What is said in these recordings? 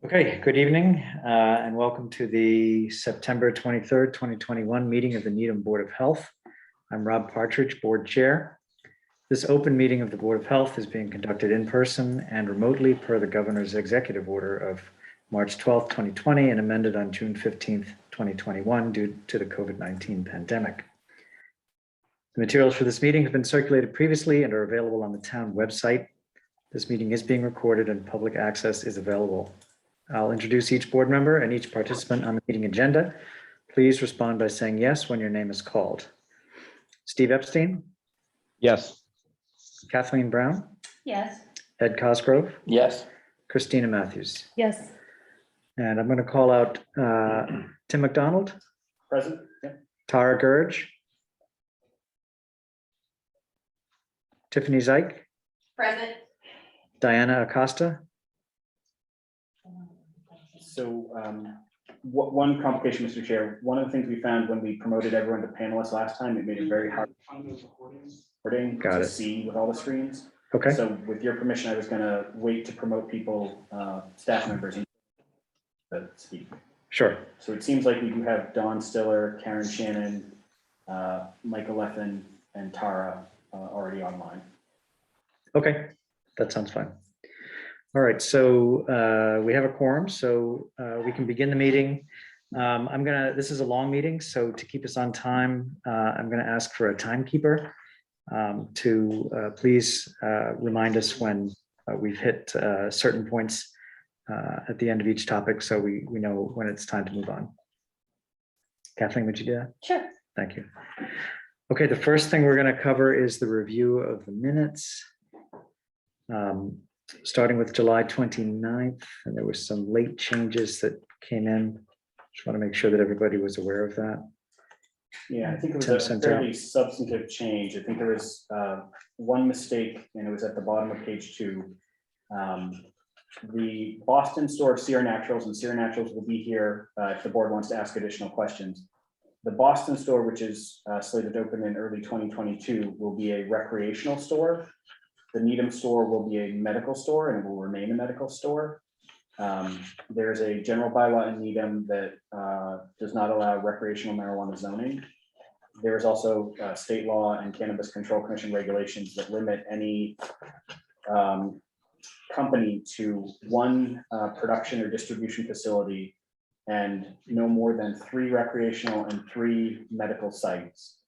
Okay, good evening and welcome to the September 23rd, 2021 meeting of the Needham Board of Health. I'm Rob Partridge, Board Chair. This open meeting of the Board of Health is being conducted in person and remotely per the Governor's Executive Order of March 12th, 2020 and amended on June 15th, 2021 due to the COVID-19 pandemic. The materials for this meeting have been circulated previously and are available on the town website. This meeting is being recorded and public access is available. I'll introduce each board member and each participant on the meeting agenda. Please respond by saying yes when your name is called. Steve Epstein? Yes. Kathleen Brown? Yes. Ed Cosgrove? Yes. Christina Matthews? Yes. And I'm going to call out Tim McDonald? Present. Yeah. Tara Gurge? Tiffany Zeich? Present. Diana Acosta? So one complication, Mr. Chair, one of the things we found when we promoted everyone to panelists last time, it made it very hard recording to see with all the screens. Okay. So with your permission, I was going to wait to promote people, staff members to speak. Sure. So it seems like we do have Dawn Stiller, Karen Shannon, Michael Leffen, and Tara already online. Okay, that sounds fine. All right, so we have a quorum, so we can begin the meeting. This is a long meeting, so to keep us on time, I'm gonna ask for a timekeeper to please remind us when we've hit certain points at the end of each topic, so we know when it's time to move on. Kathleen, would you do that? Sure. Thank you. Okay, the first thing we're gonna cover is the review of the minutes. Starting with July 29th, and there was some late changes that came in. Just want to make sure that everybody was aware of that. Yeah, I think it was a fairly substantive change. I think there was one mistake, and it was at the bottom of page 2. The Boston store of CCR Naturals, and CCR Naturals will be here if the board wants to ask additional questions. The Boston store, which is slated to open in early 2022, will be a recreational store. The Needham store will be a medical store and it will remain a medical store. There's a general bylaw in Needham that does not allow recreational marijuana zoning. There's also state law and Cannabis Control Commission regulations that limit any company to one production or distribution facility and no more than 3 recreational and 3 medical sites.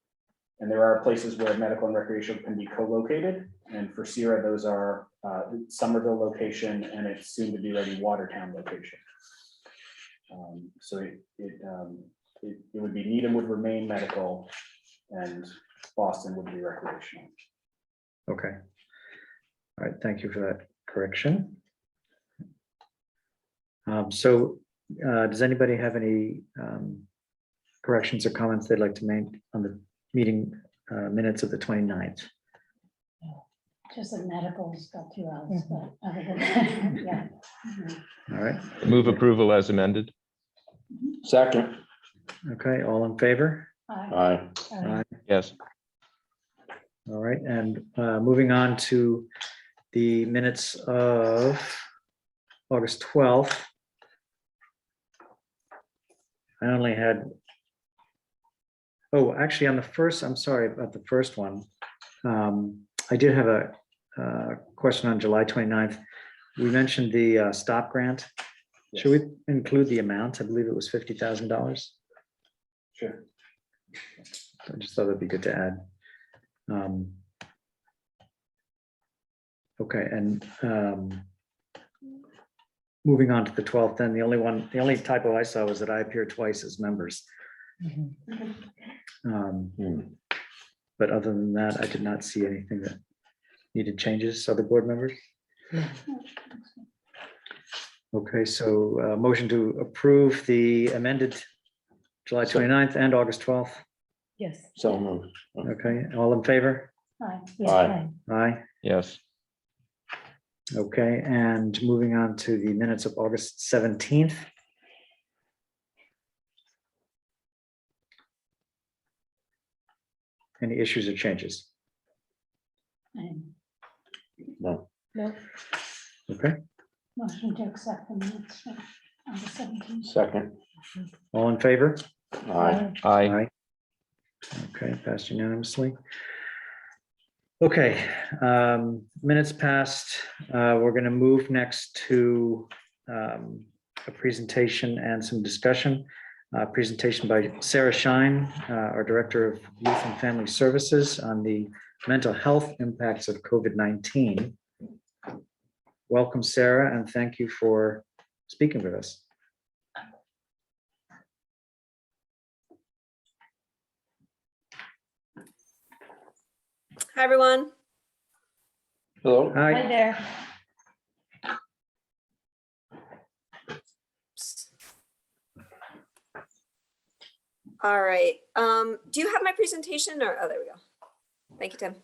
And there are places where medical and recreational can be co-located. And for CCR, those are Somerville location and its soon to be ready Watertown location. So it would be Needham would remain medical and Boston would be recreational. Okay. All right, thank you for that correction. Does anybody have any corrections or comments they'd like to make on the meeting minutes of the 29th? Just the medicals got 2 hours, but other than that, yeah. All right. Move approval as amended. Second. Okay, all in favor? Aye. Aye. Yes. All right, and moving on to the minutes of August 12th. I only had, oh, actually on the first, I'm sorry about the first one. I did have a question on July 29th. We mentioned the STOP grant. Yes. Should we include the amount? I believe it was $50,000. Sure. I just thought it'd be good to add. Okay, and moving on to the 12th, then the only typo I saw was that I appear twice as members. But other than that, I did not see anything that needed changes. Other board members? Okay, so motion to approve the amended July 29th and August 12th. Yes. So moved. Okay, all in favor? Aye. Aye. Aye. Yes. Okay, and moving on to the minutes of August 17th. Any issues or changes? No. No. Okay. Motion to accept the minutes from on the 17th. Second. All in favor? Aye. Aye. Okay, passed unanimously. Okay, minutes passed. We're going to move next to a presentation and some discussion. Presentation by Sarah Shine, our Director of Youth and Family Services, on the mental health impacts of COVID-19. Welcome, Sarah, and thank you for speaking with us. Hi, everyone. Hello. Hi Hi. there. All right. Do you have my presentation or, oh, there we go. Thank you, Tim.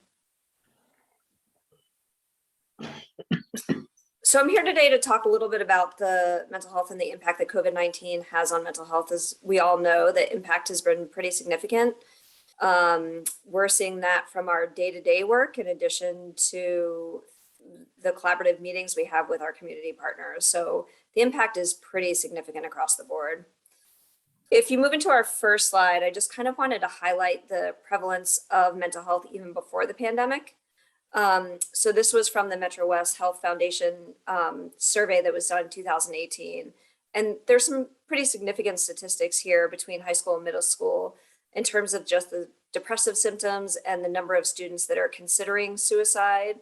So I'm here today to talk a little bit about the mental health and the impact that COVID-19 has on mental health. As we all know, the impact has been pretty significant. We're seeing that from our day-to-day work in addition to the collaborative meetings we have with our community partners. So the impact is pretty significant across the board. If you move into our first slide, I just kind of wanted to highlight the prevalence of mental health even before the pandemic. So this was from the Metro West Health Foundation survey that was done in 2018. And there's some pretty significant statistics here between high school and middle school in terms of just the depressive symptoms and the number of students that are considering suicide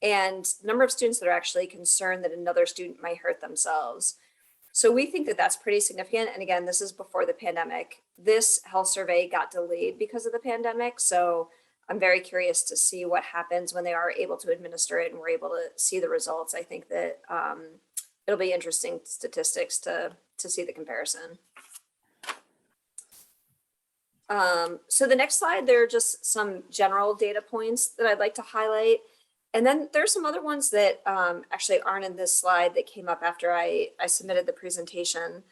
and the number of students that are actually concerned that another student might hurt themselves. So we think that that's pretty significant. And again, this is before the pandemic. This health survey got delayed because of the pandemic. So I'm very curious to see what happens when they are able to administer it and we're able to see the results. I think that it'll be interesting statistics to see the comparison. So the next slide, there are just some general data points that I'd like to highlight. And then there's some other ones that actually aren't in this slide that came up after I submitted the presentation.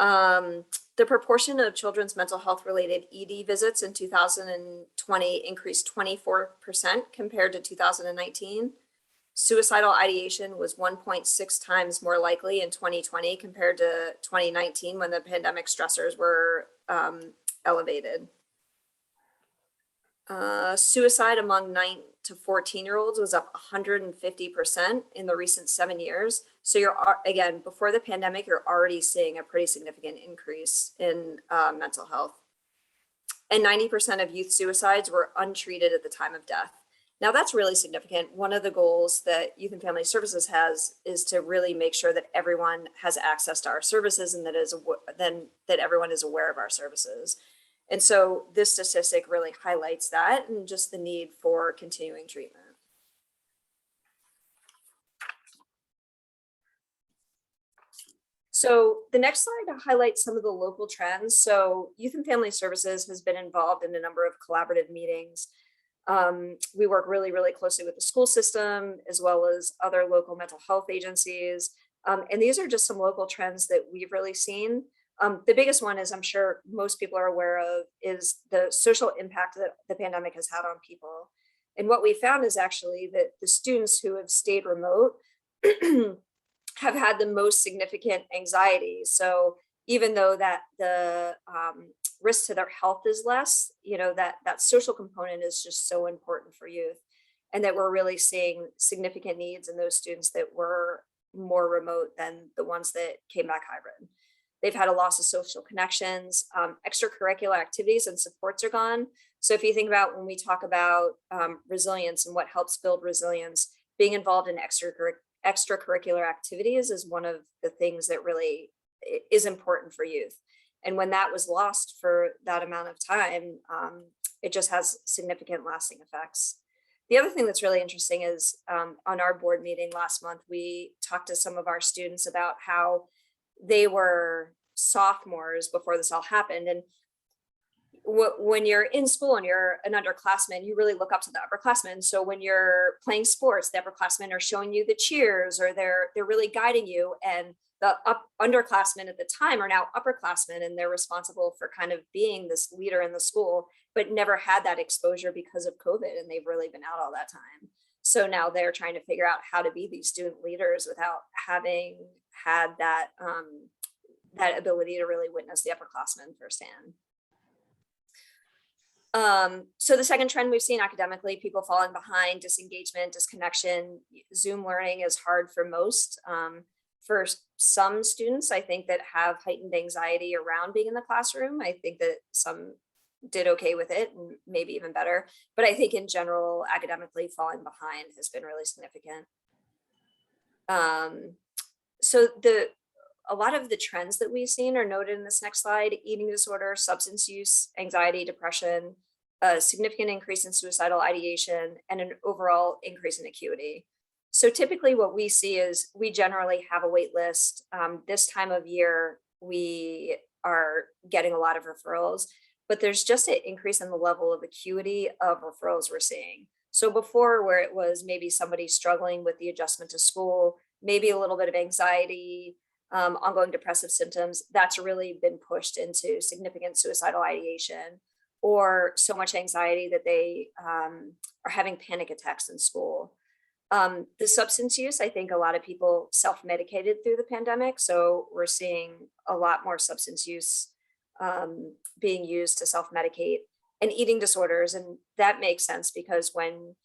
The proportion of children's mental health related ED visits in 2020 increased 24% compared to 2019. Suicidal ideation was 1.6 times more likely in 2020 compared to 2019 when the pandemic stressors were elevated. Suicide among 9 to 14-year-olds was up 150% in the recent 7 years. So you're, again, before the pandemic, you're already seeing a pretty significant increase in mental health. And 90% of youth suicides were untreated at the time of death. Now that's really significant. One of the goals that Youth and Family Services has is to really make sure that everyone has access to our services and that everyone is aware of our services. And so this statistic really highlights that and just the need for continuing treatment. So the next slide highlights some of the local trends. So Youth and Family Services has been involved in a number of collaborative meetings. We work really, really closely with the school system as well as other local mental health agencies. And these are just some local trends that we've really seen. The biggest one, as I'm sure most people are aware of, is the social impact that the pandemic has had on people. And what we found is actually that the students who have stayed remote have had the most significant anxiety. So even though that the risk to their health is less, you know, that social component is just so important for youth. And that we're really seeing significant needs in those students that were more remote than the ones that came back hybrid. They've had a loss of social connections, extracurricular activities and supports are gone. So if you think about when we talk about resilience and what helps build resilience, being involved in extracurricular activities is one of the things that really is important for youth. And when that was lost for that amount of time, it just has significant lasting effects. The other thing that's really interesting is on our board meeting last month, we talked to some of our students about how they were sophomores before this all happened. And when you're in school and you're an underclassman, you really look up to the upperclassmen. So when you're playing sports, the upperclassmen are showing you the cheers or they're really guiding you. And the underclassmen at the time are now upperclassmen and they're responsible for kind of being this leader in the school, but never had that exposure because of COVID and they've really been out all that time. So now they're trying to figure out how to be these student leaders without having had that, that ability to really witness the upperclassmen firsthand. So the second trend we've seen academically, people falling behind, disengagement, disconnection. Zoom learning is hard for most. For some students, I think that have heightened anxiety around being in the classroom. I think that some did okay with it and maybe even better. But I think in general, academically falling behind has been really significant. So a lot of the trends that we've seen are noted in this next slide: eating disorder, substance use, anxiety, depression, a significant increase in suicidal ideation, and an overall increase in acuity. So typically what we see is we generally have a wait list. This time of year, we are getting a lot of referrals, but there's just an increase in the level of acuity of referrals we're seeing. So before, where it was maybe somebody struggling with the adjustment to school, maybe a little bit of anxiety, ongoing depressive symptoms, that's really been pushed into significant suicidal ideation, or so much anxiety that they are having panic attacks in school. The substance use, I think a lot of people self-medicated through the pandemic. So we're seeing a lot more substance use being used to self-medicate, and eating disorders. And that makes sense because when,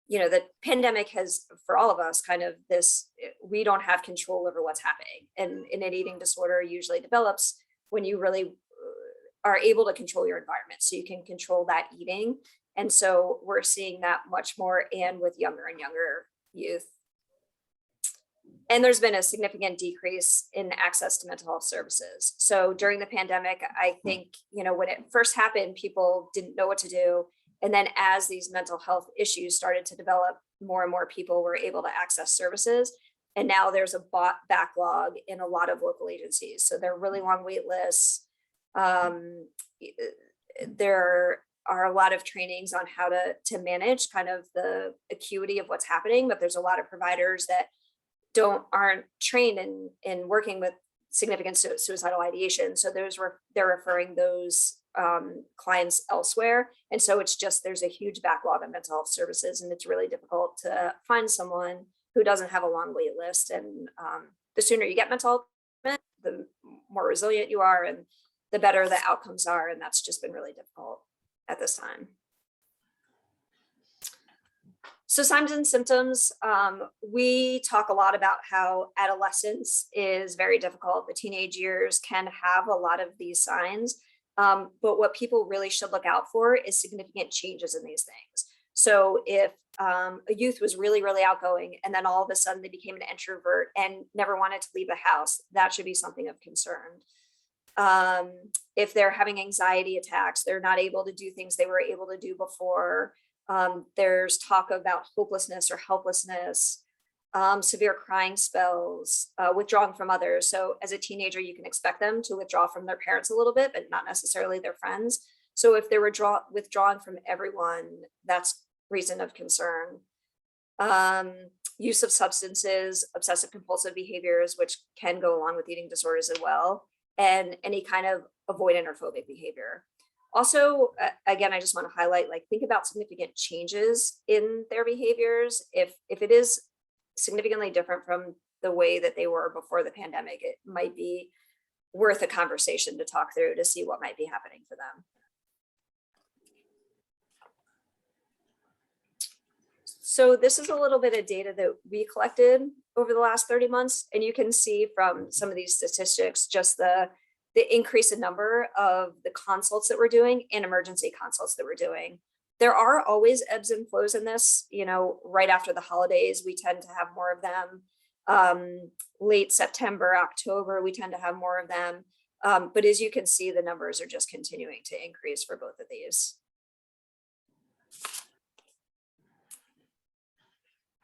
you know, the pandemic has, for all of us, kind of this, we don't have control over what's happening. And an eating disorder usually develops when you really are able to control your environment. So you can control that eating. And so we're seeing that much more, and with younger and younger youth. And there's been a significant decrease in access to mental health services. So during the pandemic, I think, you know, when it first happened, people didn't know what to do. And then as these mental health issues started to develop, more and more people were able to access services. And now there's a backlog in a lot of local agencies. So there are really long wait lists. There are a lot of trainings on how to manage kind of the acuity of what's happening, but there's a lot of providers that aren't trained in working with significant suicidal ideation. So they're referring those clients elsewhere. And so it's just, there's a huge backlog of mental health services, and it's really difficult to find someone who doesn't have a long wait list. And the sooner you get mental health, the more resilient you are and the better the outcomes are. And that's just been really difficult at this time. So signs and symptoms, we talk a lot about how adolescence is very difficult. The teenage years can have a lot of these signs, but what people really should look out for is significant changes in these things. So if a youth was really, really outgoing, and then all of a sudden they became an introvert and never wanted to leave the house, that should be something of concern. If they're having anxiety attacks, they're not able to do things they were able to do before. There's talk about hopelessness or helplessness, severe crying spells, withdrawing from others. So as a teenager, you can expect them to withdraw from their parents a little bit, but not necessarily their friends. So if they're withdrawing from everyone, that's reason of concern. Use of substances, obsessive compulsive behaviors, which can go along with eating disorders as well, and any kind of avoidant or phobic behavior. Also, again, I just want to highlight, like, think about significant changes in their behaviors. If it is significantly different from the way that they were before the pandemic, it might be worth a conversation to talk through to see what might be happening for them. So this is a little bit of data that we collected over the last 30 months. And you can see from some of these statistics, just the increase in number of the consults that we're doing and emergency consults that we're doing. There are always ebbs and flows in this. You know, right after the holidays, we tend to have more of them. Late September, October, we tend to have more of them. But as you can see, the numbers are just continuing to increase for both of these.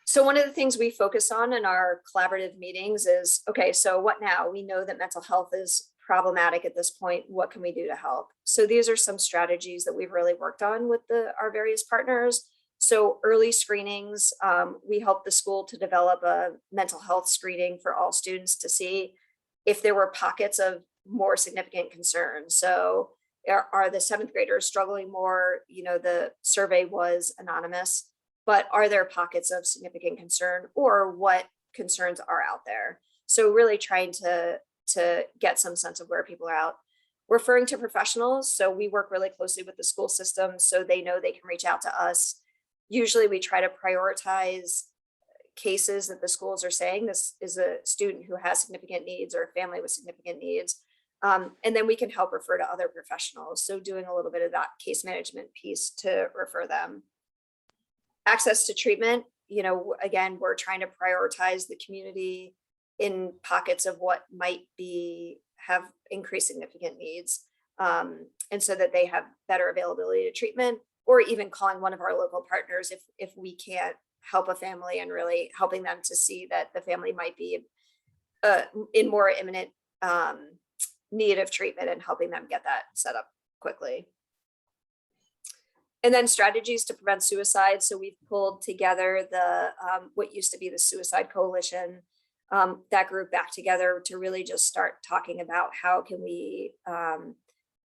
So one of the things we focus on in our collaborative meetings is, okay, so what now? We know that mental health is problematic at this point. What can we do to help? So these are some strategies that we've really worked on with our various partners. So early screenings, we helped the school to develop a mental health screening for all students to see if there were pockets of more significant concern. So are the 7th graders struggling more? You know, the survey was anonymous. but are there pockets of significant concern, or what concerns are out there? So really trying to get some sense of where people are out. Referring to professionals, so we work really closely with the school system so they know they can reach out to us. Usually we try to prioritize cases that the schools are saying this is a student who has significant needs or a family with significant needs. And then we can help refer to other professionals. So doing a little bit of that case management piece to refer them. Access to treatment, again, we're trying to prioritize the community in pockets of what might have increased significant needs. And so that they have better availability to treatment, or even calling one of our local partners if we can't help a family, and really helping them to see that the family might be in more imminent need of treatment, and helping them get that set up quickly. And then strategies to prevent suicide. So we've pulled together the what used to be the Suicide Coalition, that group back together to really just start talking about how can we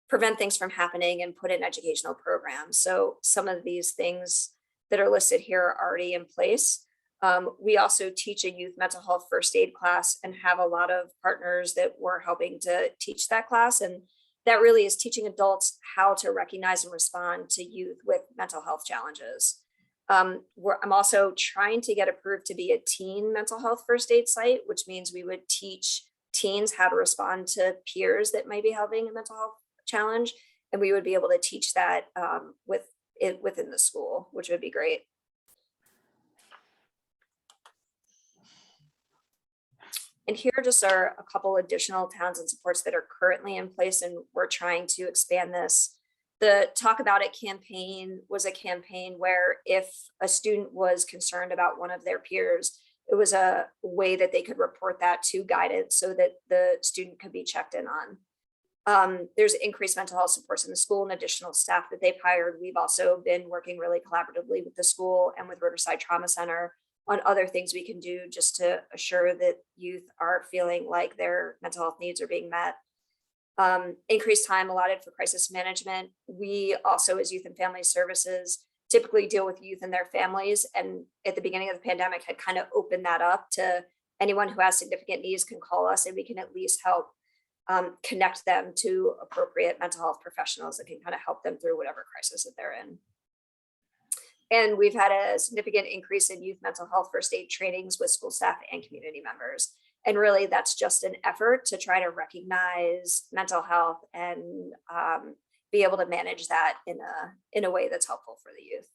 prevent things from happening and put in educational programs. So some of these things that are listed here are already in place. We also teach a youth mental health first aid class and have a lot of partners that we're helping to teach that class. And that really is teaching adults how to recognize and respond to youth with mental health challenges. I'm also trying to get approved to be a teen mental health first aid site, which means we would teach teens how to respond to peers that might be having a mental health challenge. And we would be able to teach that within the school, which would be great. And here just are a couple additional towns and supports that are currently in place, and we're trying to expand this. The Talk About It campaign was a campaign where if a student was concerned about one of their peers, it was a way that they could report that to guidance so that the student could be checked in on. There's increased mental health supports in the school and additional staff that they've hired. We've also been working really collaboratively with the school and with Riverside Trauma Center on other things we can do just to assure that youth are feeling like their mental health needs are being met. Increased time allotted for crisis management. We also, as Youth and Family Services, typically deal with youth and their families. And at the beginning of the pandemic had kind of opened that up to anyone who has significant needs can call us, and we can at least help connect them to appropriate mental health professionals that can kind of help them through whatever crisis that they're in. And we've had a significant increase in youth mental health first aid trainings with school staff and community members. And really that's just an effort to try to recognize mental health and be able to manage that in a way that's helpful for the youth.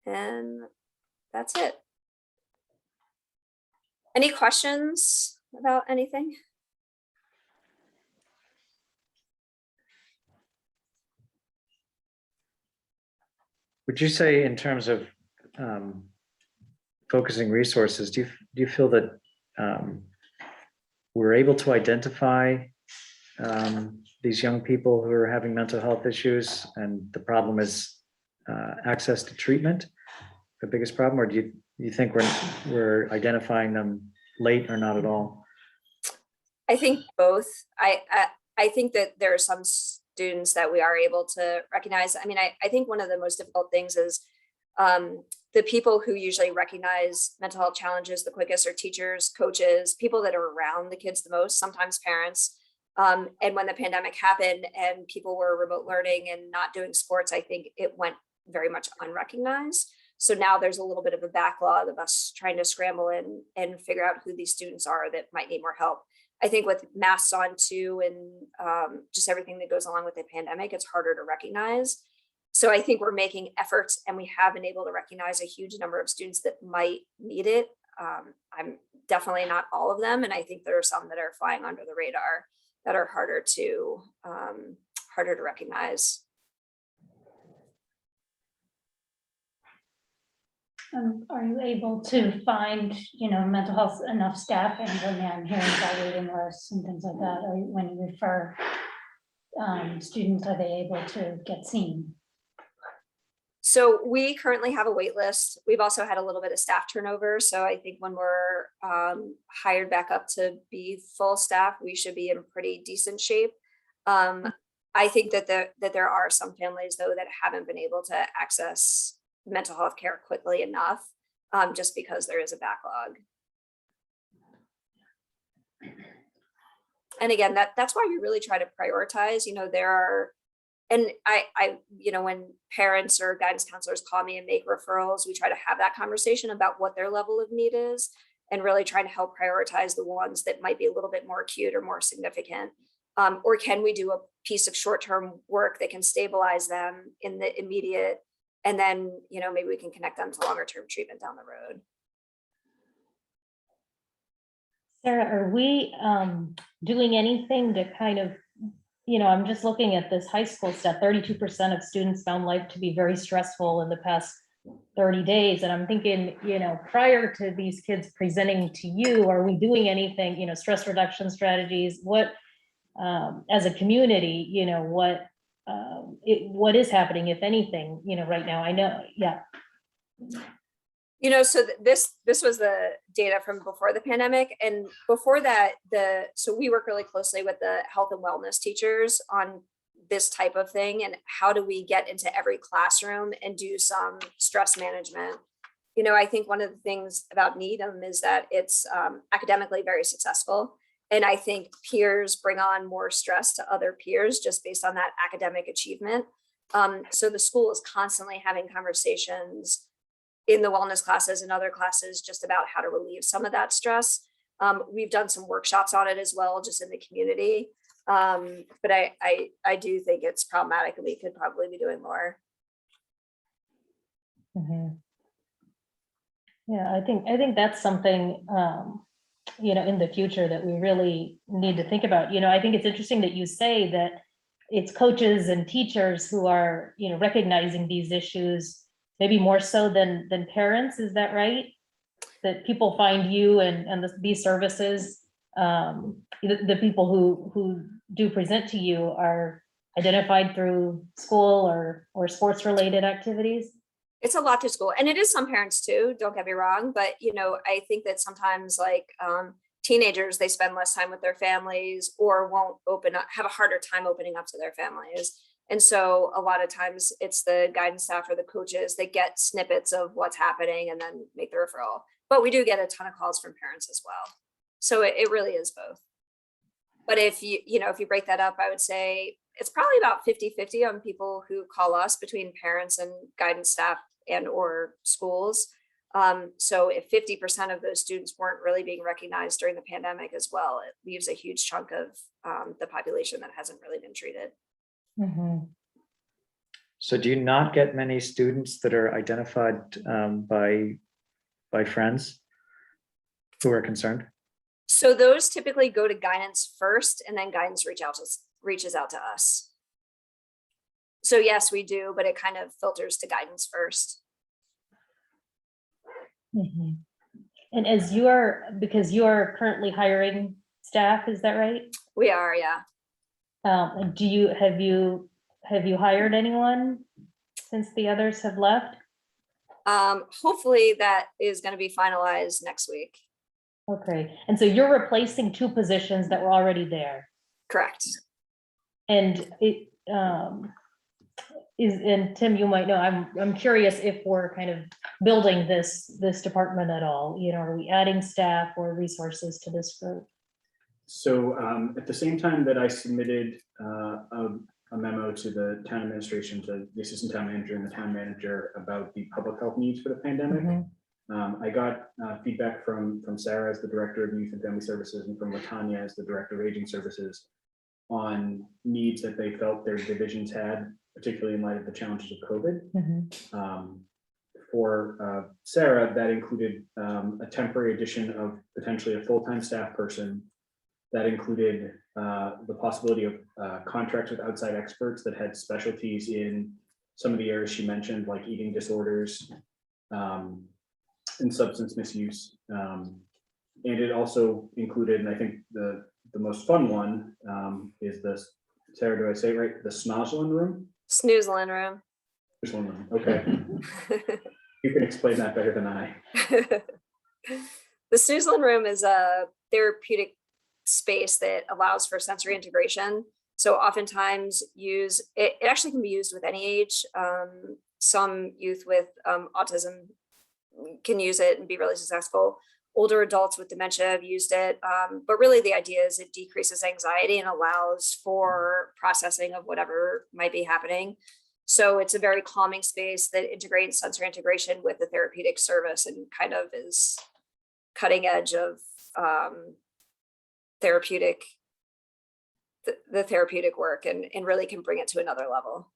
And that's it. Any questions about anything? Would you say, in terms of focusing resources, do you feel that we're able to identify these young people who are having mental health issues, and the problem is access to treatment, the biggest problem, or do you think we're identifying them late or not at all? I think both. I think that there are some students that we are able to recognize. I mean, I think one of the most difficult things is the people who usually recognize mental health challenges the quickest are teachers, coaches, people that are around the kids the most, sometimes parents. And when the pandemic happened and people were remote learning and not doing sports, I think it went very much unrecognized. So now there's a little bit of a backlog of us trying to scramble and figure out who these students are that might need more help. I think with masks on too, and just everything that goes along with the pandemic, it's harder to recognize. So I think we're making efforts, and we have been able to recognize a huge number of students that might need it. I'm definitely not all of them. And I think there are some that are flying under the radar that are harder to recognize. Are you able to find, mental health enough staffing? I mean, I'm hearing about waiting lists and things like that. Or when you refer students, are they able to get seen? So we currently have a wait list. We've also had a little bit of staff turnover. So I think when we're hired back up to be full staff, we should be in pretty decent shape. I think that there are some families though that haven't been able to access mental health care quickly enough, just because there is a backlog. And again, that's why we really try to prioritize, there are, and I, when parents or guidance counselors call me and make referrals, we try to have that conversation about what their level of need is and really trying to help prioritize the ones that might be a little bit more acute or more significant. Or can we do a piece of short-term work that can stabilize them in the immediate, and then, maybe we can connect them to longer-term treatment down the road. Sarah, are we doing anything to kind of, I'm just looking at this high school stat, 32% of students found life to be very stressful in the past 30 days. And I'm thinking, prior to these kids presenting to you, are we doing anything, stress reduction strategies? What, as a community, what is happening, if anything, right now? I know, yeah. So this was the data from before the pandemic, and before that, so we work really closely with the health and wellness teachers on this type of thing, and how do we get into every classroom and do some stress management. I think one of the things about Needham is that it's academically very successful, and I think peers bring on more stress to other peers just based on that academic achievement. So the school is constantly having conversations in the wellness classes and other classes just about how to relieve some of that stress. We've done some workshops on it as well, just in the community. But I do think it's problematic, and we could probably be doing more. Mm-hmm. Yeah, I think that's something, in the future that we really need to think about. I think it's interesting that you say that it's coaches and teachers who are, recognizing these issues, maybe more so than parents. Is that right? That people find you and these services, the people who do present to you are identified through school or sports related activities? It's a lot to school, and it is some parents too, don't get me wrong, but I think that sometimes teenagers, they spend less time with their families or won't open up, have a harder time opening up to their families. And so a lot of times it's the guidance staff or the coaches that get snippets of what's happening and then make the referral. But we do get a ton of calls from parents as well. So it really is both. But if you break that up, I would say it's probably about 50-50 on people who call us between parents and guidance staff and or schools. So if 50% of those students weren't really being recognized during the pandemic as well, it leaves a huge chunk of the population that hasn't really been treated. Mm-hmm. So do you not get many students that are identified by friends who are concerned? So those typically go to guidance first, and then guidance reaches out to us. So yes, we do, but it kind of filters to guidance first. Mm-hmm. And as because you are currently hiring staff, is that right? We are, yeah. Have you hired anyone since the others have left? Hopefully that is going to be finalized next week. Okay, and so you're replacing 2 positions that were already there. Correct. And it and Tim, you might know, I'm curious if we're kind of building this department at all. Are we adding staff or resources to this group? So at the same time that I submitted a memo to the town administration, to the assistant town manager and the town manager about the public health needs for the pandemic, Mm-hmm. I got feedback from Sarah as the director of youth and family services and from Latanya as the director of aging services on needs that they felt their divisions had, particularly in light of the challenges of COVID. Mm-hmm. For Sarah, that included a temporary addition of potentially a full-time staff person. That included the possibility of contracts with outside experts that had specialties in some of the areas she mentioned, like eating disorders and substance misuse. And it also included, and I think the most fun one is the, Sarah, do I say it right? The snozzling room? Snoozling room. Snoozling room, okay. You can explain that better than I. The snoozling room is a therapeutic space that allows for sensory integration. So oftentimes it actually can be used with any age. Some youth with autism can use it and be really successful. Older adults with dementia have used it. But really the idea is it decreases anxiety and allows for processing of whatever might be happening. So it's a very calming space that integrates sensory integration with the therapeutic service and kind of is cutting edge of therapeutic, the therapeutic work and really can bring it to another level.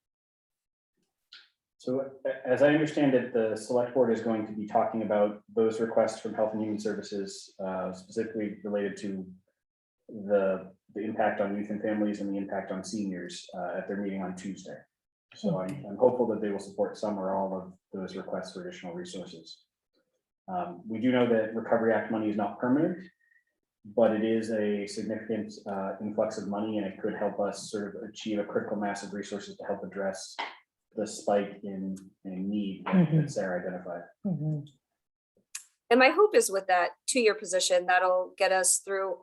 So as I understand it, the select board is going to be talking about those requests from Health and Human Services, specifically related to the impact on youth and families and the impact on seniors at their meeting on Tuesday. So I'm hopeful that they will support some or all of those requests for additional resources. We do know that Recovery Act money is not permanent, but it is a significant influx of money, and it could help us sort of achieve a critical mass of resources to help address the spike in need that Sarah identified. And my hope is with that 2-year position, that'll get us through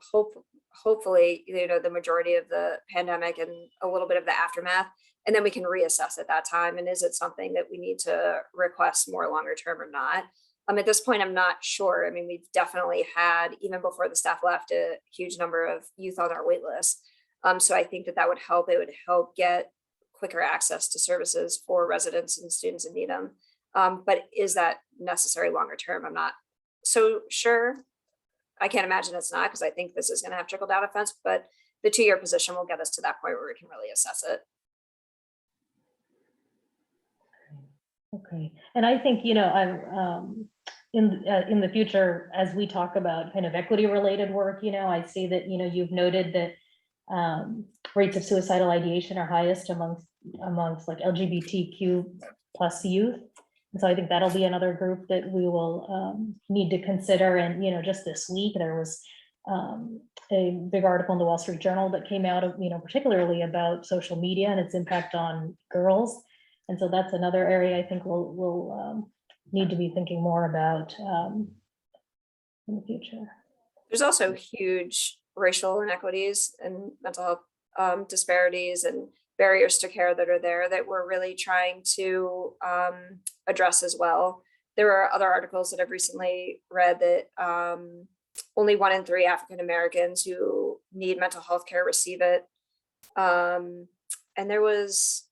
hopefully, the majority of the pandemic and a little bit of the aftermath. And then we can reassess at that time. And is it something that we need to request more longer term or not? At this point, I'm not sure. I mean, we've definitely had, even before the staff left, a huge number of youth on our wait list. So I think that would help. It would help get quicker access to services for residents and students in Needham. But is that necessary longer term? I'm not so sure. I can't imagine it's not, because I think this is going to have trickle down effects, but the 2-year position will get us to that point where we can really assess it. Okay, and I think, I'm in the future, as we talk about kind of equity related work, I see that, you've noted that rates of suicidal ideation are highest amongst like LGBTQ plus youth. And so I think that'll be another group that we will need to consider. And, just this week, there was a big article in the Wall Street Journal that came out of, particularly about social media and its impact on girls. And so that's another area I think we'll need to be thinking more about in the future. There's also huge racial inequities and mental health disparities and barriers to care that are there that we're really trying to address as well. There are other articles that I've recently read that only 1 in 3 African Americans who need mental health care receive it. And there was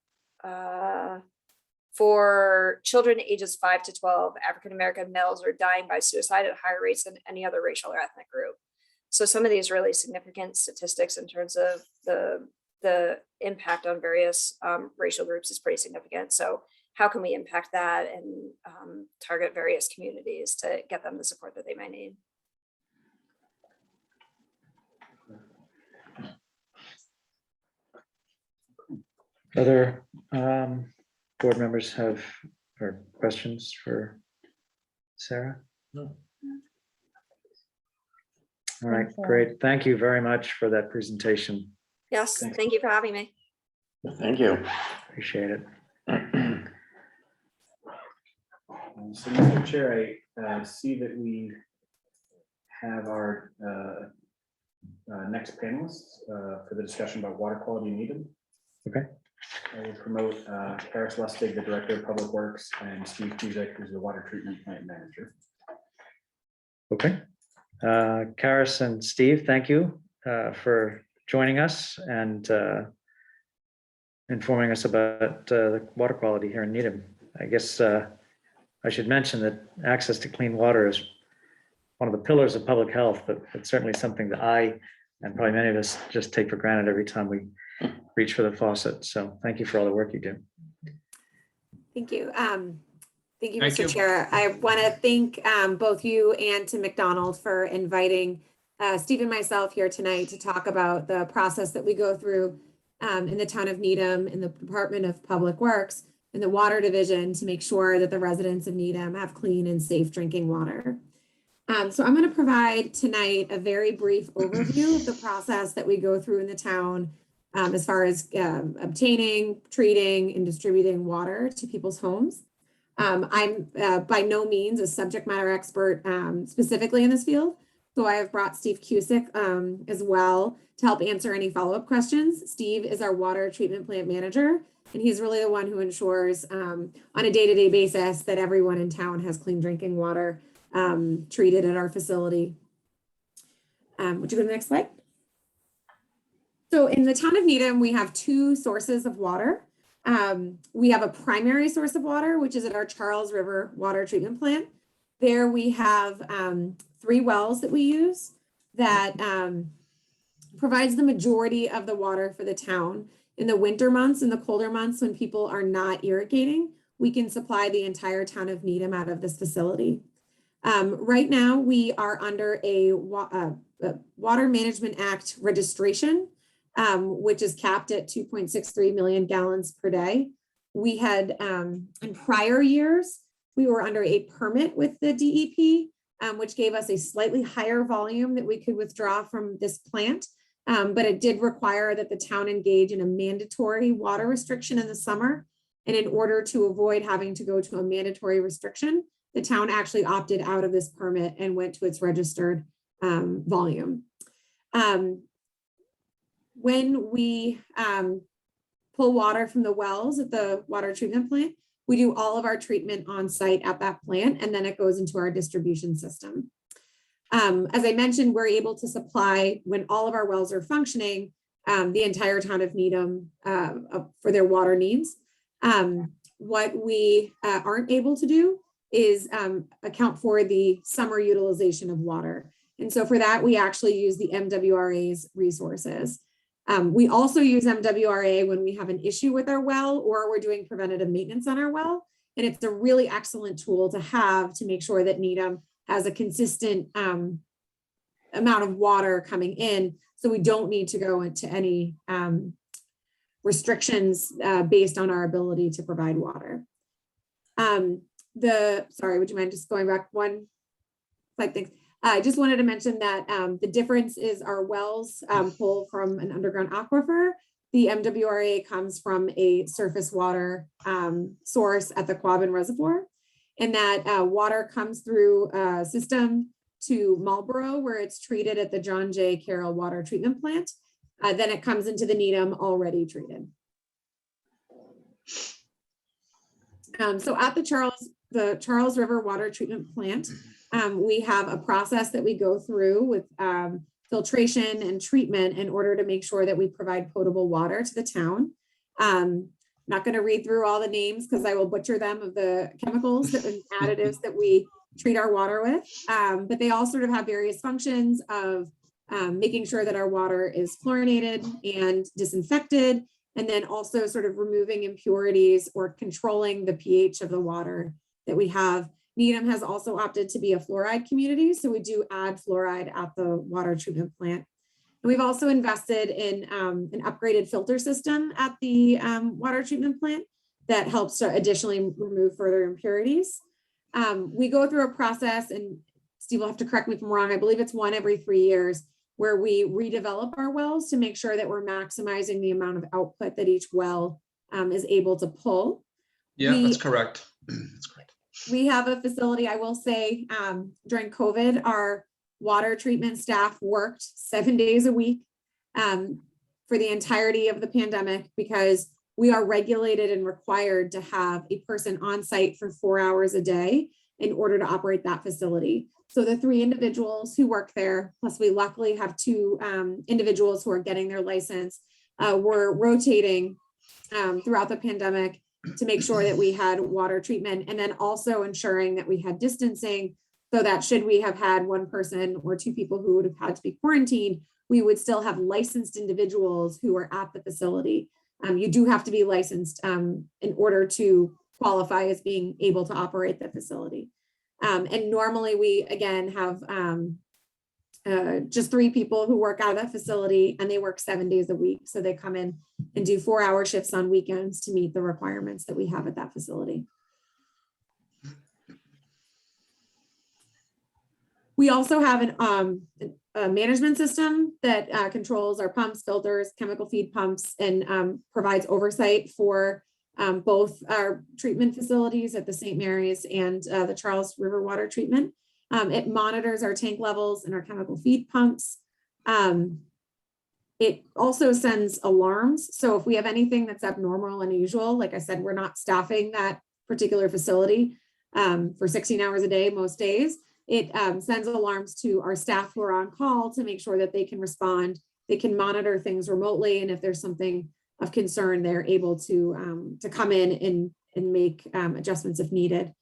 for children ages 5 to 12, African American males are dying by suicide at higher rates than any other racial or ethnic group. So some of these really significant statistics in terms of the impact on various racial groups is pretty significant. So how can we impact that and target various communities to get them the support that they might need? Other board members have or questions for Sarah? No. All right, Thanks, Sarah. great. Thank you very much for that presentation. Yes, Thanks. thank you for having me. Thank you. Appreciate it. So, Mr. Chair, I see that we have our next panelists for the discussion about water quality in Needham. Okay. I will promote Karis Lustig, the Director of Public Works, and Steve Cusick, who's the Water Treatment Plant Manager. Okay. Karis and Steve, thank you for joining us and informing us about the water quality here in Needham. I guess I should mention that access to clean water is one of the pillars of public health, but it's certainly something that I and probably many of us just take for granted every time we reach for the faucet. So thank you for all the work you do. Thank you. Thank you, Thank Mr. you. Chair. I want to thank both you and Tim McDonald for inviting Steve and myself here tonight to talk about the process that we go through in the town of Needham, in the Department of Public Works, in the Water Division, to make sure that the residents of Needham have clean and safe drinking water. So I'm going to provide tonight a very brief overview of the process that we go through in the town as far as obtaining, treating, and distributing water to people's homes. I'm by no means a subject matter expert specifically in this field, So I have brought Steve Cusick as well to help answer any follow-up questions. Steve is our water treatment plant manager, and he's really the one who ensures on a day-to-day basis that everyone in town has clean drinking water treated at our facility. Would you go to the next slide? So in the town of Needham, we have two sources of water. We have a primary source of water, which is at our Charles River water treatment plant. There we have 3 wells that we use that provides the majority of the water for the town. In the winter months and the colder months when people are not irrigating, we can supply the entire town of Needham out of this facility. Right now, we are under a Water Management Act registration, which is capped at 2.63 million gallons per day. We had, in prior years, we were under a permit with the DEP, which gave us a slightly higher volume that we could withdraw from this plant. But it did require that the town engage in a mandatory water restriction in the summer. And in order to avoid having to go to a mandatory restriction, the town actually opted out of this permit and went to its registered volume. When we pull water from the wells at the water treatment plant, we do all of our treatment on site at that plant, and then it goes into our distribution system. As I mentioned, we're able to supply, when all of our wells are functioning, the entire town of Needham for their water needs. What we aren't able to do is account for the summer utilization of water. And so for that, we actually use the MWRA's resources. We also use MWRA when we have an issue with our well or we're doing preventative maintenance on our well. And it's a really excellent tool to have to make sure that Needham has a consistent amount of water coming in. So we don't need to go into any restrictions based on our ability to provide water. Sorry, would you mind just going back one slide? Thanks. I just wanted to mention that the difference is our wells pull from an underground aquifer. The MWRA comes from a surface water source at the Quabbin Reservoir. And that water comes through a system to Marlboro, where it's treated at the John J. Carroll Water Treatment Plant. Then it comes into the Needham already treated. So at the Charles River Water Treatment Plant, we have a process that we go through with filtration and treatment in order to make sure that we provide potable water to the town. Not going to read through all the names because I will butcher them of the chemicals and additives that we treat our water with, but they all sort of have various functions of making sure that our water is chlorinated and disinfected, and then also sort of removing impurities or controlling the pH of the water that we have. Needham has also opted to be a fluoride community, so we do add fluoride at the water treatment plant. And we've also invested in an upgraded filter system at the water treatment plant that helps to additionally remove further impurities. We go through a process, and Steve will have to correct me if I'm wrong, I believe it's 1 every 3 years, where we redevelop our wells to make sure that we're maximizing the amount of output that each well is able to pull. Yeah, that's correct. That's correct. We have a facility, I will say, during COVID, our water treatment staff worked 7 days a week for the entirety of the pandemic, because we are regulated and required to have a person on site for 4 hours a day in order to operate that facility. So the 3 individuals who work there, plus we luckily have 2 individuals who are getting their license, were rotating throughout the pandemic to make sure that we had water treatment, and then also ensuring that we had distancing, so that should we have had 1 person or 2 people who would have had to be quarantined, we would still have licensed individuals who are at the facility. You do have to be licensed in order to qualify as being able to operate the facility. And normally we, again, have just 3 people who work out of that facility, and they work 7 days a week. So they come in and do 4-hour shifts on weekends to meet the requirements that we have at that facility. We also have a management system that controls our pumps, filters, chemical feed pumps, and provides oversight for both our treatment facilities at the St. Mary's and the Charles River Water Treatment. It monitors our tank levels and our chemical feed pumps. It also sends alarms. So if we have anything that's abnormal, unusual, like I said, we're not staffing that particular facility for 16 hours a day, most days. It sends alarms to our staff who are on call to make sure that they can respond. They can monitor things remotely. And if there's something of concern, they're able to come in and make adjustments if needed.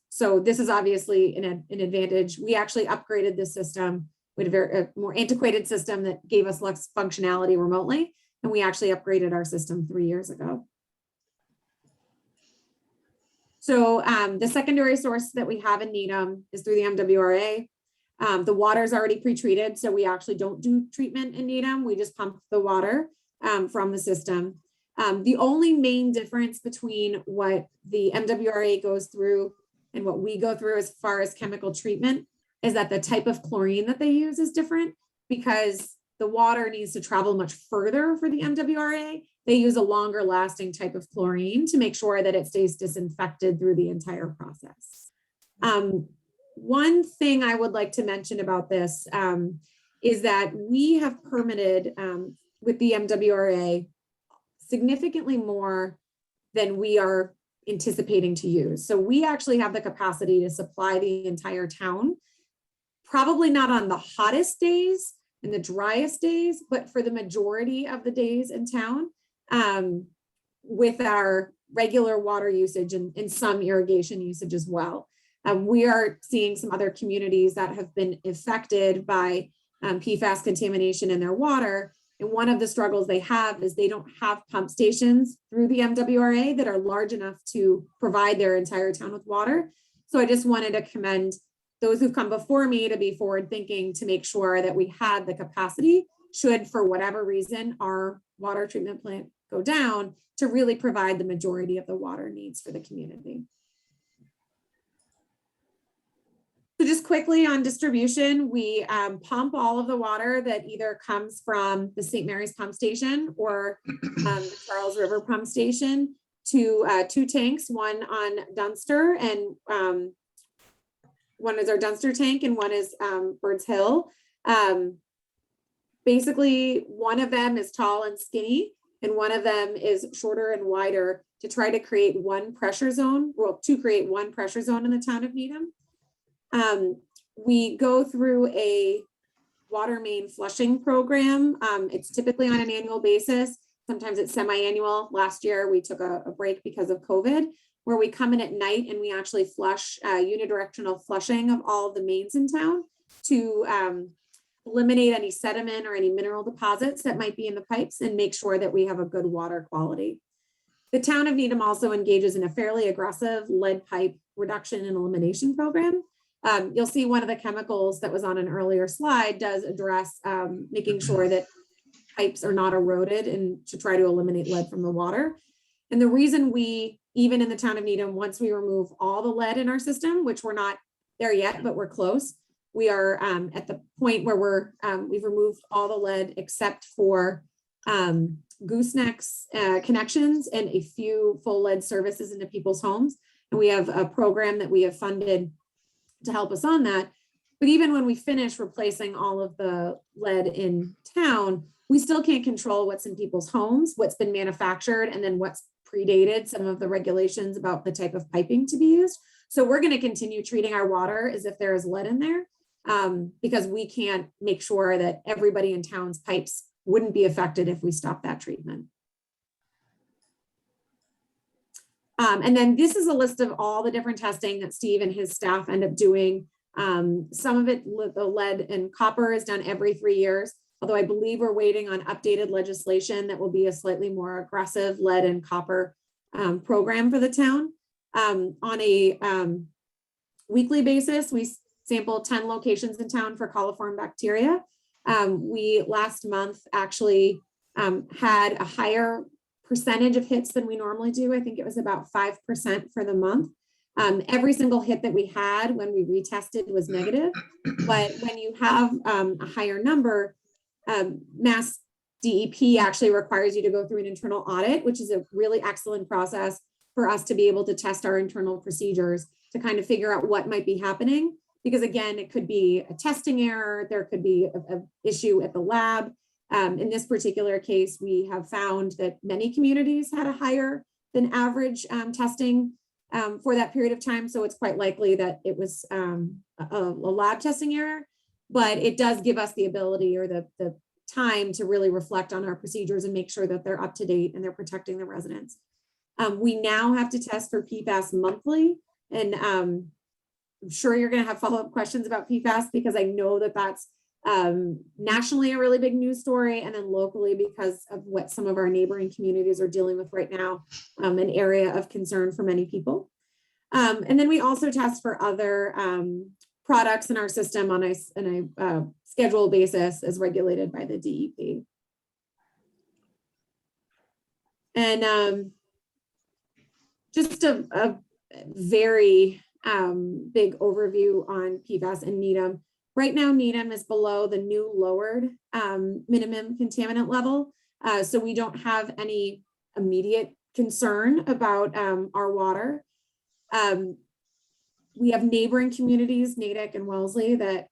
So this is obviously an advantage. We actually upgraded this system. We had a more antiquated system that gave us less functionality remotely. And we actually upgraded our system 3 years ago. So the secondary source that we have in Needham is through the MWRA. The water is already pre-treated, so we actually don't do treatment in Needham. We just pump the water from the system. The only main difference between what the MWRA goes through and what we go through as far as chemical treatment is that the type of chlorine that they use is different, because the water needs to travel much further for the MWRA. They use a longer lasting type of chlorine to make sure that it stays disinfected through the entire process. One thing I would like to mention about this is that we have permitted with the MWRA significantly more than we are anticipating to use. So we actually have the capacity to supply the entire town, probably not on the hottest days and the driest days, but for the majority of the days in town, with our regular water usage and some irrigation usage as well. We are seeing some other communities that have been affected by PFAS contamination in their water. And one of the struggles they have is they don't have pump stations through the MWRA that are large enough to provide their entire town with water. So I just wanted to commend those who've come before me to be forward thinking to make sure that we had the capacity, should for whatever reason our water treatment plant go down, to really provide the majority of the water needs for the community. So just quickly on distribution, we pump all of the water that either comes from the St. Mary's pump station or the Charles River pump station to 2 tanks, one on Dunster, and one is our Dunster tank and one is Birds Hill. Basically, one of them is tall and skinny, and one of them is shorter and wider, to try to create one pressure zone, well, to create one pressure zone in the town of Needham. We go through a water main flushing program. It's typically on an annual basis. Sometimes it's semi-annual. Last year, we took a break because of COVID, where we come in at night and we actually flush unidirectional flushing of all of the mains in town to eliminate any sediment or any mineral deposits that might be in the pipes and make sure that we have a good water quality. The town of Needham also engages in a fairly aggressive lead pipe reduction and elimination program. You'll see one of the chemicals that was on an earlier slide does address making sure that pipes are not eroded and to try to eliminate lead from the water. And the reason we, even in the town of Needham, once we remove all the lead in our system, which we're not there yet, but we're close, we are at the point where we've removed all the lead except for goosenecks connections and a few full lead services into people's homes. And we have a program that we have funded to help us on that. But even when we finish replacing all of the lead in town, we still can't control what's in people's homes, what's been manufactured, and then what's predated some of the regulations about the type of piping to be used. So we're going to continue treating our water as if there is lead in there, because we can't make sure that everybody in town's pipes wouldn't be affected if we stop that treatment. And then this is a list of all the different testing that Steve and his staff end up doing. Some of it, the lead and copper, is done every 3 years, although I believe we're waiting on updated legislation that will be a slightly more aggressive lead and copper program for the town. On a weekly basis, we sample 10 locations in town for coliform bacteria. We last month actually had a higher percentage of hits than we normally do. I think it was about 5% for the month. Every single hit that we had when we retested was negative, but when you have a higher number, Mass DEP actually requires you to go through an internal audit, which is a really excellent process for us to be able to test our internal procedures to kind of figure out what might be happening. Because again, it could be a testing error, there could be an issue at the lab. In this particular case, we have found that many communities had a higher than average testing for that period of time. So it's quite likely that it was a lab testing error, but it does give us the ability or the time to really reflect on our procedures and make sure that they're up to date and they're protecting the residents. We now have to test for PFAS monthly, and I'm sure you're going to have follow-up questions about PFAS because I know that that's nationally a really big news story, and then locally because of what some of our neighboring communities are dealing with right now, an area of concern for many people. And then we also test for other products in our system on a scheduled basis as regulated by the DEP. And just a very big overview on PFAS and Needham. Right now, Needham is below the new lowered minimum contaminant level. So we don't have any immediate concern about our water. We have neighboring communities, Natick and Wellesley, that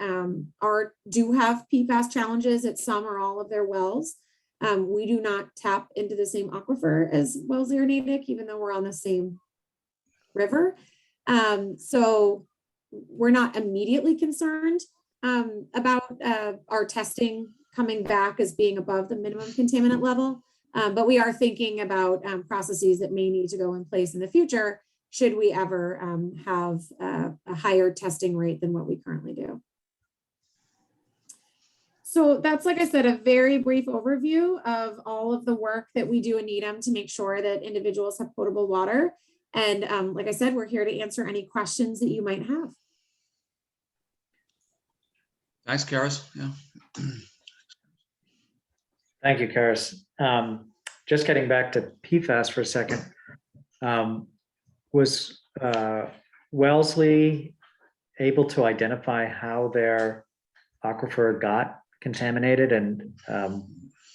do have PFAS challenges at some or all of their wells. We do not tap into the same aquifer as Wellesley or Natick, even though we're on the same river. So we're not immediately concerned about our testing coming back as being above the minimum contaminant level. But we are thinking about processes that may need to go in place in the future should we ever have a higher testing rate than what we currently do. So that's, like I said, a very brief overview of all of the work that we do in Needham to make sure that individuals have potable water. And like I said, we're here to answer any questions that you might have. Thanks, Karis. Yeah. Thank you, Karis. Just getting back to PFAS for a second. Was Wellesley able to identify how their aquifer got contaminated? And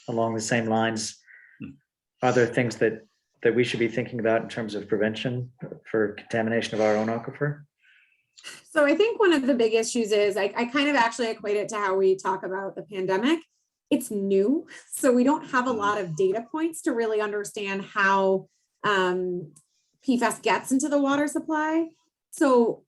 along the same lines, are there things that we should be thinking about in terms of prevention for contamination of our own aquifer? So I think one of the big issues is I kind of actually equate it to how we talk about the pandemic. It's new, so we don't have a lot of data points to really understand how PFAS gets into the water supply. So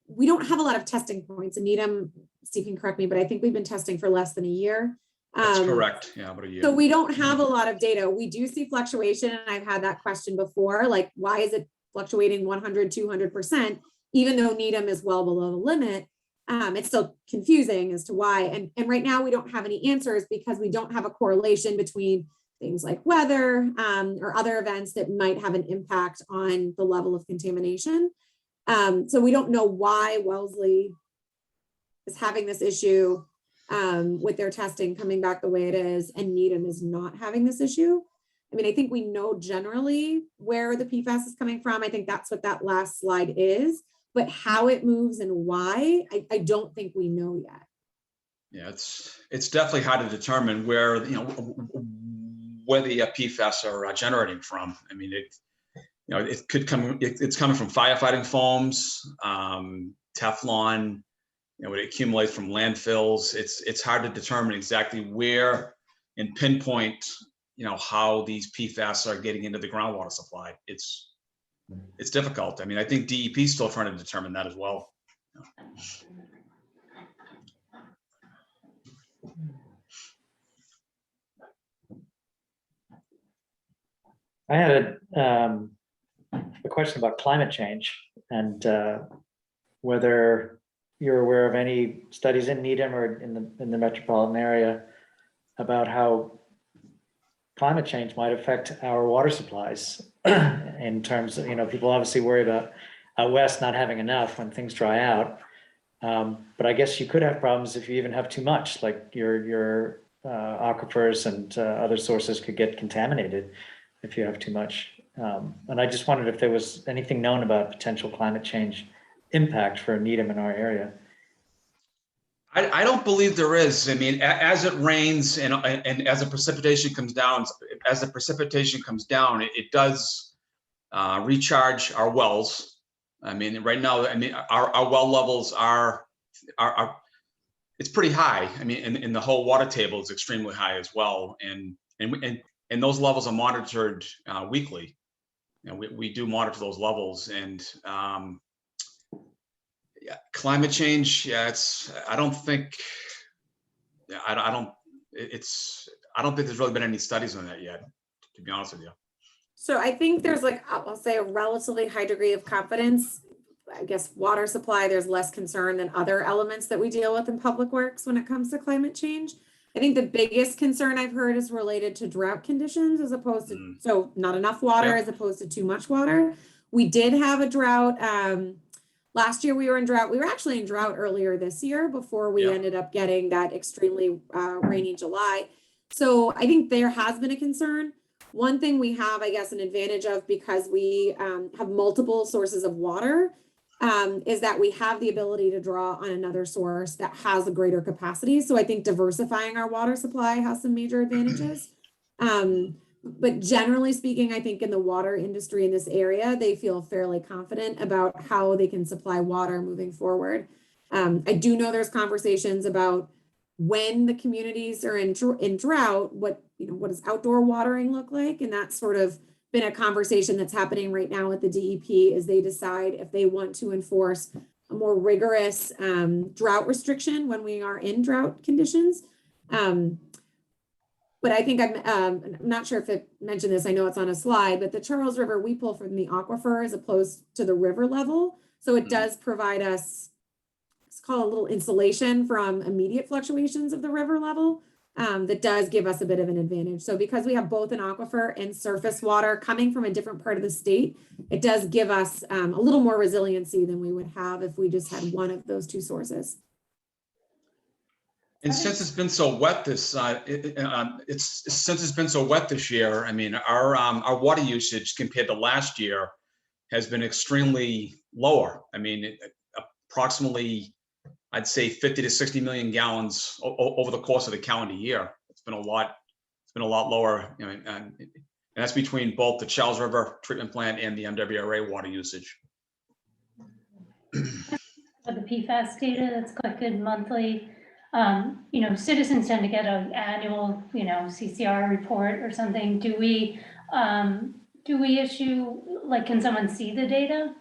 we don't have a lot of testing points. And Needham, Steve can correct me, but I think we've been testing for less than a year. That's correct. Yeah, about a year. So we don't have a lot of data. We do see fluctuation. And I've had that question before, like, why is it fluctuating 100, 200%, even though Needham is well below the limit? It's still confusing as to why. And right now we don't have any answers because we don't have a correlation between things like weather or other events that might have an impact on the level of contamination. So we don't know why Wellesley is having this issue with their testing coming back the way it is, and Needham is not having this issue. I mean, I think we know generally where the PFAS is coming from. I think that's what that last slide is, but how it moves and why, I don't think we know yet. Yeah, it's definitely hard to determine where, where the PFAS are generating from. I mean, it could come, it's coming from firefighting foams, Teflon, it accumulates from landfills. It's hard to determine exactly where and pinpoint, how these PFAS are getting into the groundwater supply. It's difficult. I mean, I think DEP is still trying to determine that as well. I had a question about climate change and whether you're aware of any studies in Needham or in the metropolitan area about how climate change might affect our water supplies in terms of, people obviously worry about out west not having enough when things dry out. But I guess you could have problems if you even have too much, like your aquifers and other sources could get contaminated if you have too much. And I just wondered if there was anything known about potential climate change impact for Needham in our area. I don't believe there is. I mean, as it rains and as the precipitation comes down, it does recharge our wells. I mean, right now, I mean, our well levels are it's pretty high. I mean, and the whole water table is extremely high as well. And those levels are monitored weekly. You know, we do monitor those levels, and yeah, climate change. Yeah, I don't think there's really been any studies on that yet, to be honest with you. So I think there's like, I'll say a relatively high degree of confidence. I guess water supply, there's less concern than other elements that we deal with in public works when it comes to climate change. I think the biggest concern I've heard is related to drought conditions as opposed to, so not enough water as opposed to too much water. We did have a drought. Last year we were in drought. We were actually in drought earlier this year before we ended up getting that extremely rainy July. So I think there has been a concern. One thing we have, I guess, an advantage of because we have multiple sources of water is that we have the ability to draw on another source that has a greater capacity. So I think diversifying our water supply has some major advantages. But generally speaking, I think in the water industry in this area, they feel fairly confident about how they can supply water moving forward. I do know there's conversations about when the communities are in drought, what does outdoor watering look like? And that's sort of been a conversation that's happening right now with the DEP as they decide if they want to enforce a more rigorous drought restriction when we are in drought conditions. But I think I'm not sure if it mentioned this, I know it's on a slide, but the Charles River, we pull from the aquifer as opposed to the river level. So it does provide us, it's called a little insulation from immediate fluctuations of the river level. That does give us a bit of an advantage. So because we have both an aquifer and surface water coming from a different part of the state, it does give us a little more resiliency than we would have if we just had one of those two sources. And since it's been so wet this year, I mean, our water usage compared to last year has been extremely lower. I mean, approximately, I'd say 50 to 60 million gallons over the course of the calendar year. It's been a lot lower. And that's between both the Charles River treatment plant and the MWRA water usage. For the PFAS data, that's collected monthly. Citizens tend to get an annual, CCR report or something. Do we issue, like, can someone see the data?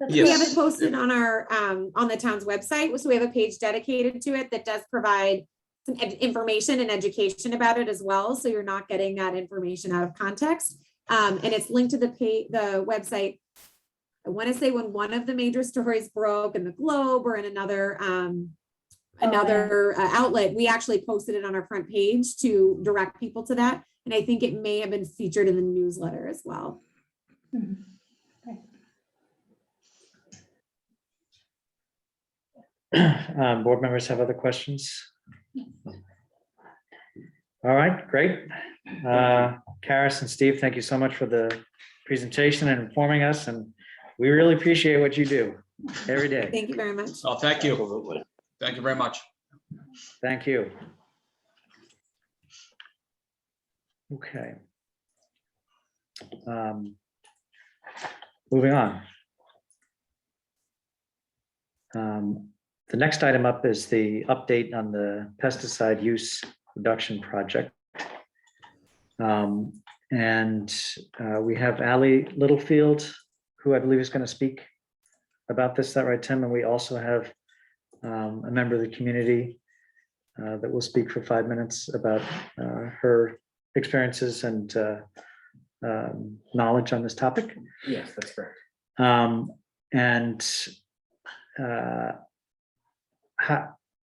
Yes. We have it posted on our on the town's website. So we have a page dedicated to it that does provide some information and education about it as well. So you're not getting that information out of context. And it's linked to the website. I want to say when one of the major stories broke in the Globe or in another outlet, we actually posted it on our front page to direct people to that. And I think it may have been featured in the newsletter as well. Mm-hmm. Board members have other questions? All right, great. Karis and Steve, thank you so much for the presentation and informing us, and we really appreciate what you do every day. Thank you very much. Oh, thank you. Absolutely. Thank you very much. Thank you. Okay. Moving on. The next item up is the update on the Pesticide Use Production project. We have Ali Littlefield, who I believe is going to speak about this. Is that right, Tim? And we also have a member of the community that will speak for 5 minutes about her experiences and knowledge on this topic. Yes, that's correct.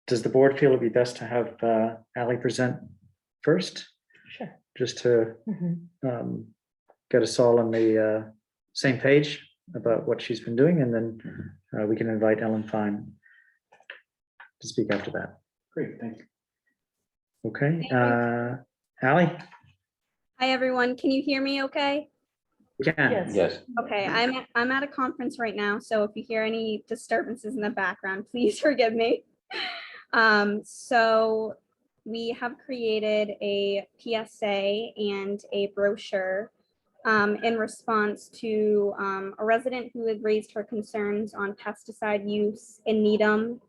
Does the board feel it'd be best to have Ali present first? Sure. Just to get us all on the same page about what she's been doing, and then we can invite Ellen Fine to speak after that. Great, thank you. Okay, Ali? Hi, everyone. Can you hear me okay? We can. Yes. Yes. Okay, I'm at a conference right now, so if you hear any disturbances in the background, please forgive me. So we have created a PSA and a brochure in response to a resident who had raised her concerns on pesticide use in Needham,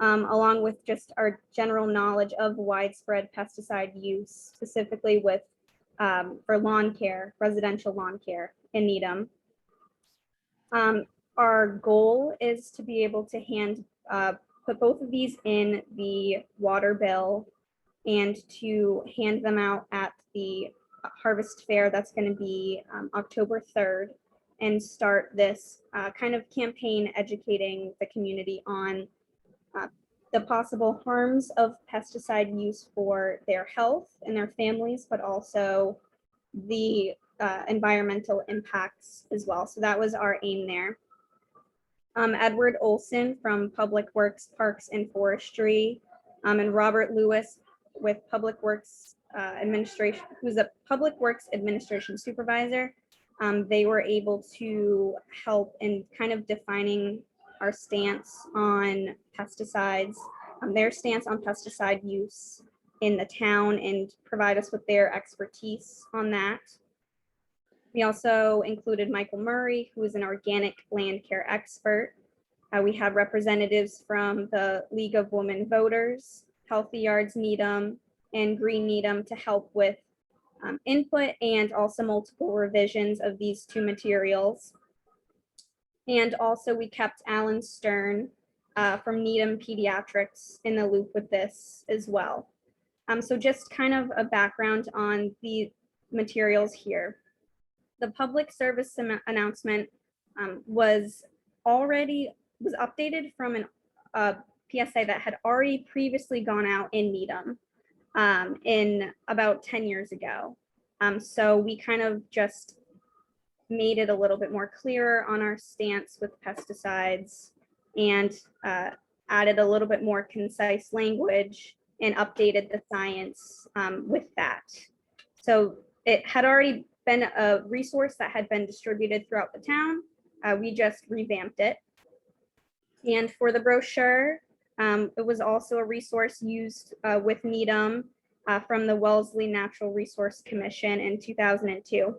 along with just our general knowledge of widespread pesticide use, specifically with for lawn care, residential lawn care in Needham. Our goal is to be able to put both of these in the water bill and to hand them out at the harvest fair that's going to be October 3rd, and start this kind of campaign educating the community on the possible harms of pesticide use for their health and their families, but also the environmental impacts as well. So that was our aim there. Edward Olson from Public Works, Parks and Forestry, and Robert Lewis with Public Works Administration, who's a Public Works Administration Supervisor. They were able to help in kind of defining our stance on pesticides, their stance on pesticide use in the town, and provide us with their expertise on that. We also included Michael Murray, who is an organic land care expert. We have representatives from the League of Women Voters, Healthy Yards Needham, and Green Needham to help with input and also multiple revisions of these two materials. And also we kept Alan Stern from Needham Pediatrics in the loop with this as well. So just kind of a background on the materials here. The public service announcement was updated from a PSA that had already previously gone out in Needham in about 10 years ago. So we kind of just made it a little bit more clearer on our stance with pesticides, and added a little bit more concise language and updated the science with that. So it had already been a resource that had been distributed throughout the town. We just revamped it. And for the brochure, it was also a resource used with Needham from the Wellesley Natural Resource Commission in 2002.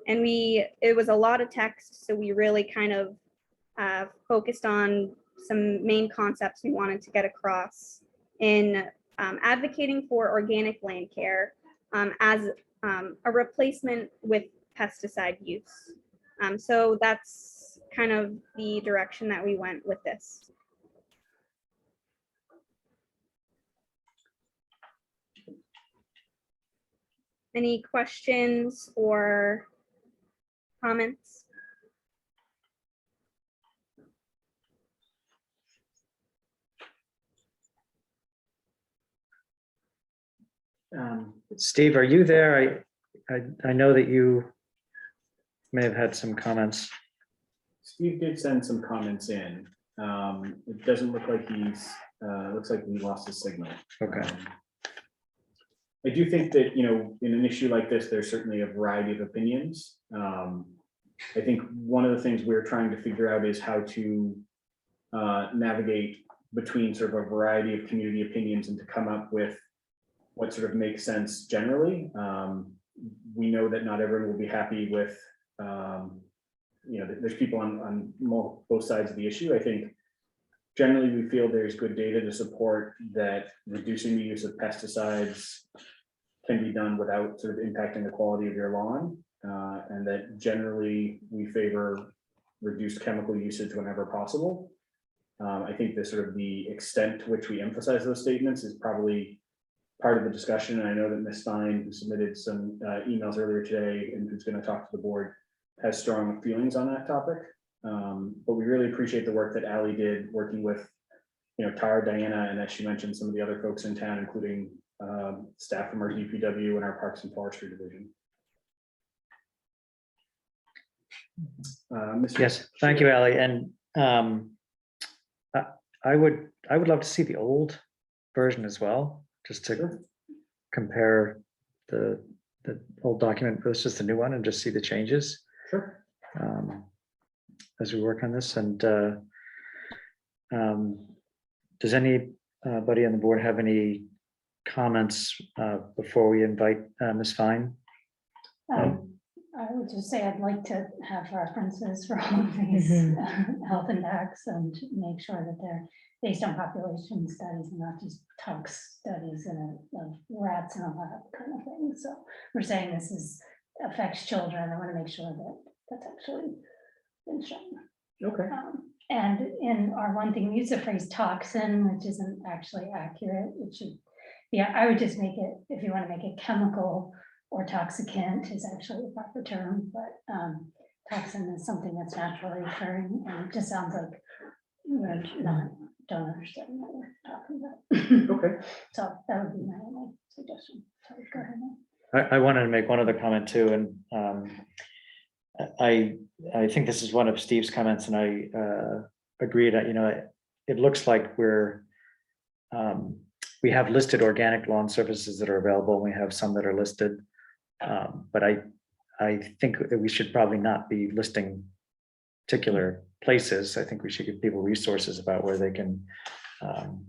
And it was a lot of text, so we really kind of focused on some main concepts we wanted to get across in advocating for organic land care as a replacement with pesticide use. So that's kind of the direction that we went with this. Any questions or comments? Steve, are you there? I know that you may have had some comments. Steve did send some comments in. It doesn't look like looks like we lost his signal. Okay. I do think that, in an issue like this, there's certainly a variety of opinions. I think one of the things we're trying to figure out is how to navigate between sort of a variety of community opinions and to come up with what sort of makes sense generally. We know that not everyone will be happy with, there's people on both sides of the issue. I think generally we feel there's good data to support that reducing the use of pesticides can be done without sort of impacting the quality of your lawn, and that generally we favor reduced chemical usage whenever possible. I think the extent to which we emphasize those statements is probably part of the discussion. And I know that Ms. Stein, who submitted some emails earlier today and who's going to talk to the board, has strong feelings on that topic. But we really appreciate the work that Ally did working with, Tara, Diana, and as she mentioned, some of the other folks in town, including staff from our DPW and our Parks and Forestry division. Yes, thank you, Ally. And I would love to see the old version as well, just to compare the old document versus the new one and just see the changes. Sure. As we work on this. And does anybody on the board have any comments before we invite Ms. Fine? I would just say I'd like to have references for all of these health impacts and make sure that they're based on population studies and not just tox studies and of rats and all that kind of thing. So we're saying this affects children. I want to make sure that that's actually been shown. Okay. And in our one thing, we use the phrase toxin, which isn't actually accurate. It should, yeah, I would just make it, if you want to make it chemical or toxicant is actually the proper term, but toxin is something that's naturally occurring, and it just sounds like we're don't understand what we're talking about. Okay. So that would be my only suggestion. So go ahead. I wanted to make one other comment too, and I think this is one of Steve's comments, and I agreed that, it looks like we have listed organic lawn services that are available, and we have some that are listed. But I think that we should probably not be listing particular places. I think we should give people resources about where they can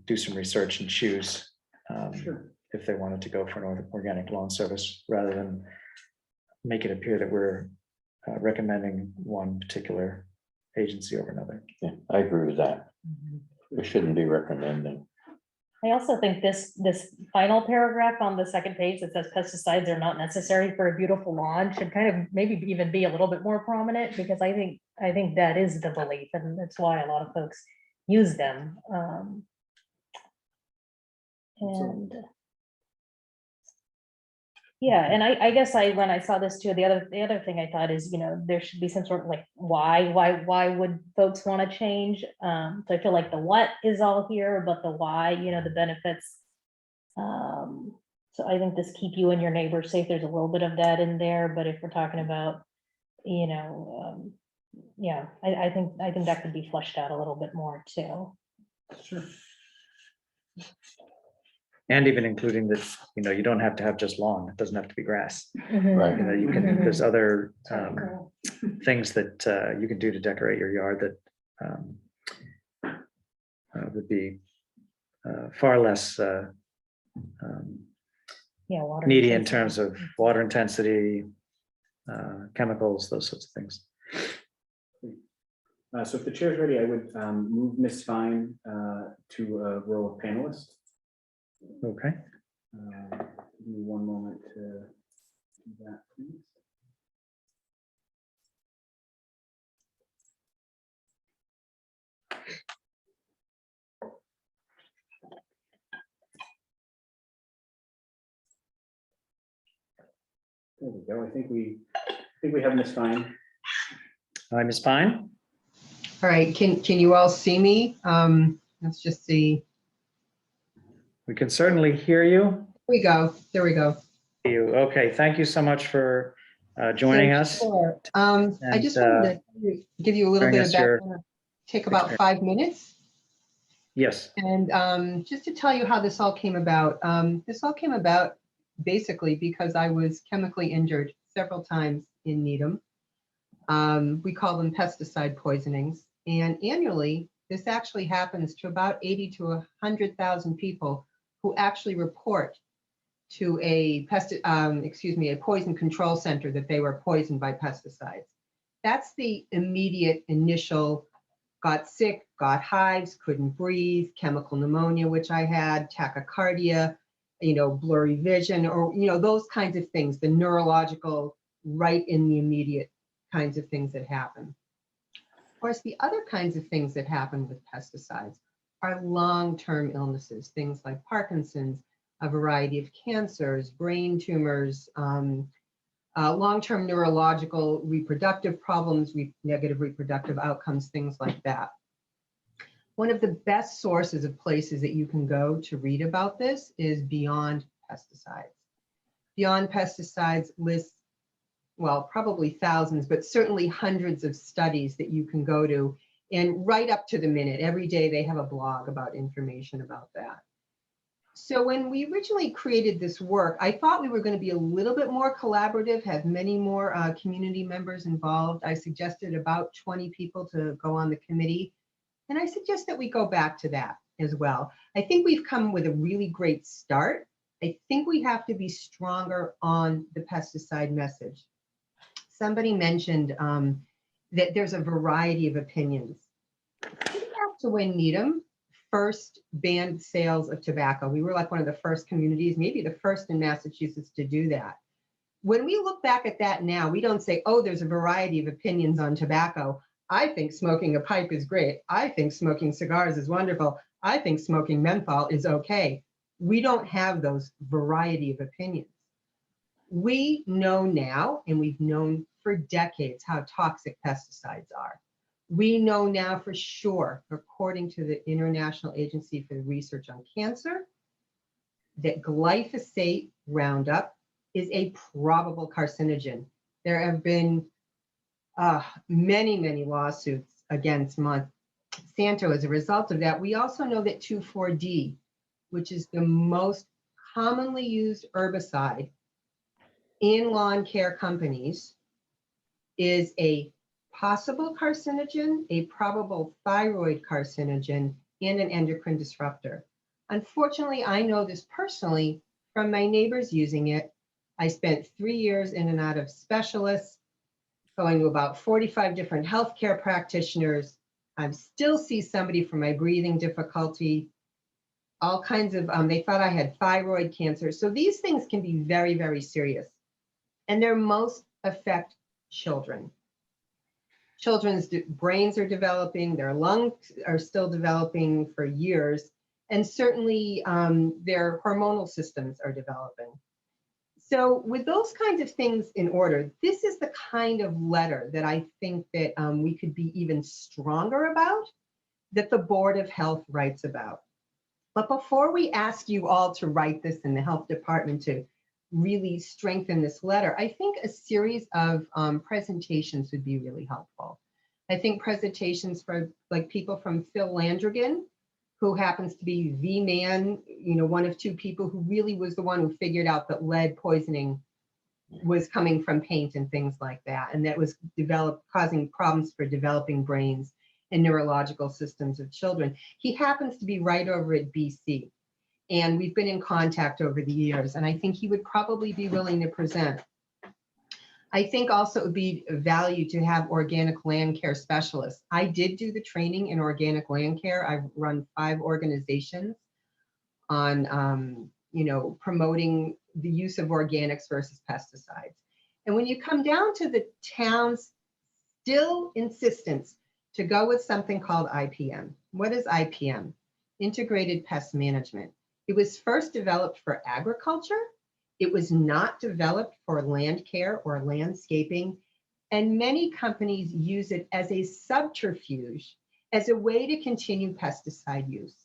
do some research and choose if they wanted to go for an organic lawn service, rather than make it appear that we're recommending one particular agency over another. Yeah, I agree with that. We shouldn't be recommending. I also think this final paragraph on the second page that says pesticides are not necessary for a beautiful lawn should kind of maybe even be a little bit more prominent, because I think that is the belief, and that's why a lot of folks use them. And yeah, and I guess when I saw this too, the other thing I thought is, there should be some sort of like why would folks want to change? So I feel like the what is all here, but the why, the benefits. So I think this keep you and your neighbors safe. There's a little bit of that in there, but if we're talking about, yeah, I think that could be fleshed out a little bit more too. Sure. And even including that, you don't have to have just lawn. It doesn't have to be grass. Right. You can, there's other Girl. things that you can do to decorate your yard that would be far less Yeah, water needy in intensity. terms of water intensity, chemicals, those sorts of things. So if the chair is ready, I would move Ms. Fine to a role of panelist. Okay. Give me one moment to do that, please. There we go. I think we have Ms. Fine. Hi, Ms. Pine. All right, can you all see me? Let's just see. We can certainly hear you. There we go. Okay, thank you so much for joining us. Sure. I just wanted to give you a little bit of background. Take about 5 minutes. Yes. And just to tell you how this all came about. This all came about basically because I was chemically injured several times in Needham. We call them pesticide poisonings. And annually, this actually happens to about 80 to 100,000 people who actually report to a poison control center that they were poisoned by pesticides. That's the immediate initial, got sick, got hives, couldn't breathe, chemical pneumonia, which I had, tachycardia, blurry vision, or, those kinds of things, the neurological, right in the immediate kinds of things that happen. Of course, the other kinds of things that happen with pesticides are long-term illnesses, things like Parkinson's, a variety of cancers, brain tumors, long-term neurological reproductive problems, negative reproductive outcomes, things like that. One of the best sources of places that you can go to read about this is Beyond Pesticides. Beyond Pesticides lists, well, probably thousands, but certainly hundreds of studies that you can go to, and right up to the minute, every day they have a blog about information about that. So when we originally created this work, I thought we were going to be a little bit more collaborative, have many more community members involved. I suggested about 20 people to go on the committee, and I suggest that we go back to that as well. I think we've come with a really great start. I think we have to be stronger on the pesticide message. somebody mentioned that there's a variety of opinions. Think back to when Needham first banned sales of tobacco. We were like one of the first communities, maybe the first in Massachusetts to do that. When we look back at that now, we don't say, oh, there's a variety of opinions on tobacco. I think smoking a pipe is great. I think smoking cigars is wonderful. I think smoking menthol is okay. We don't have those variety of opinions. We know now, and we've known for decades, how toxic pesticides are. We know now for sure, according to the International Agency for the Research on Cancer, that glyphosate Roundup is a probable carcinogen. There have been many lawsuits against Monsanto as a result of that. We also know that 2,4-D, which is the most commonly used herbicide in lawn care companies, is a possible carcinogen, a probable thyroid carcinogen, and an endocrine disruptor. Unfortunately, I know this personally from my neighbors using it. I spent 3 years in and out of specialists, going to about 45 different healthcare practitioners. I still see somebody for my breathing difficulty, all kinds of, they thought I had thyroid cancer. So these things can be very serious. And they most affect children. Children's brains are developing, their lungs are still developing for years, and certainly their hormonal systems are developing. So with those kinds of things in order, this is the kind of letter that I think that we could be even stronger about, that the Board of Health writes about. But before we ask you all to write this in the health department to really strengthen this letter, I think a series of presentations would be really helpful. I think presentations for like people from Phil Landrigan, who happens to be the man, one of two people who really was the one who figured out that lead poisoning was coming from paint and things like that. And that was causing problems for developing brains and neurological systems of children. He happens to be right over at BC. And we've been in contact over the years. And I think he would probably be willing to present. I think also it would be of value to have organic land care specialists. I did do the training in organic land care. I've run 5 organizations on, promoting the use of organics versus pesticides. And when you come down to the town's still insistence to go with something called IPM. What is IPM? Integrated Pest Management. It was first developed for agriculture. It was not developed for land care or landscaping. And many companies use it as a subterfuge, as a way to continue pesticide use.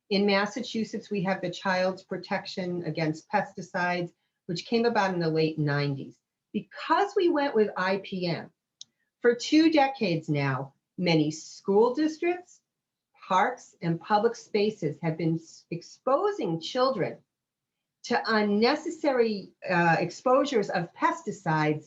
In Massachusetts, we have the Child's Protection Against Pesticides, which came about in the late 90s. Because we went with IPM, for 2 decades now, many school districts, parks, and public spaces have been exposing children to unnecessary exposures of pesticides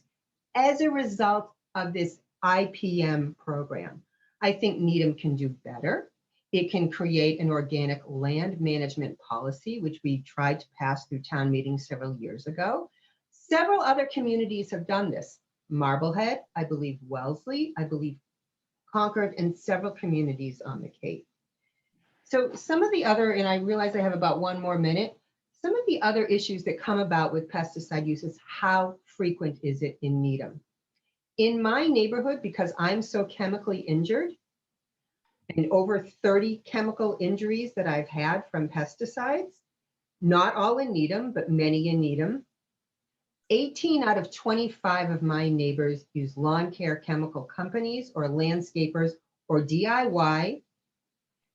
as a result of this IPM program. I think Needham can do better. It can create an organic land management policy, which we tried to pass through town meetings several years ago. Several other communities have done this. Marblehead, I believe Wellesley, I believe Concord, and several communities on the Cape. So some of the other, and I realize I have about 1 more minute, some of the other issues that come about with pesticide use is how frequent is it in Needham? In my neighborhood, because I'm so chemically injured, and over 30 chemical injuries that I've had from pesticides, not all in Needham, but many in Needham, 18 out of 25 of my neighbors use lawn care chemical companies or landscapers or DIY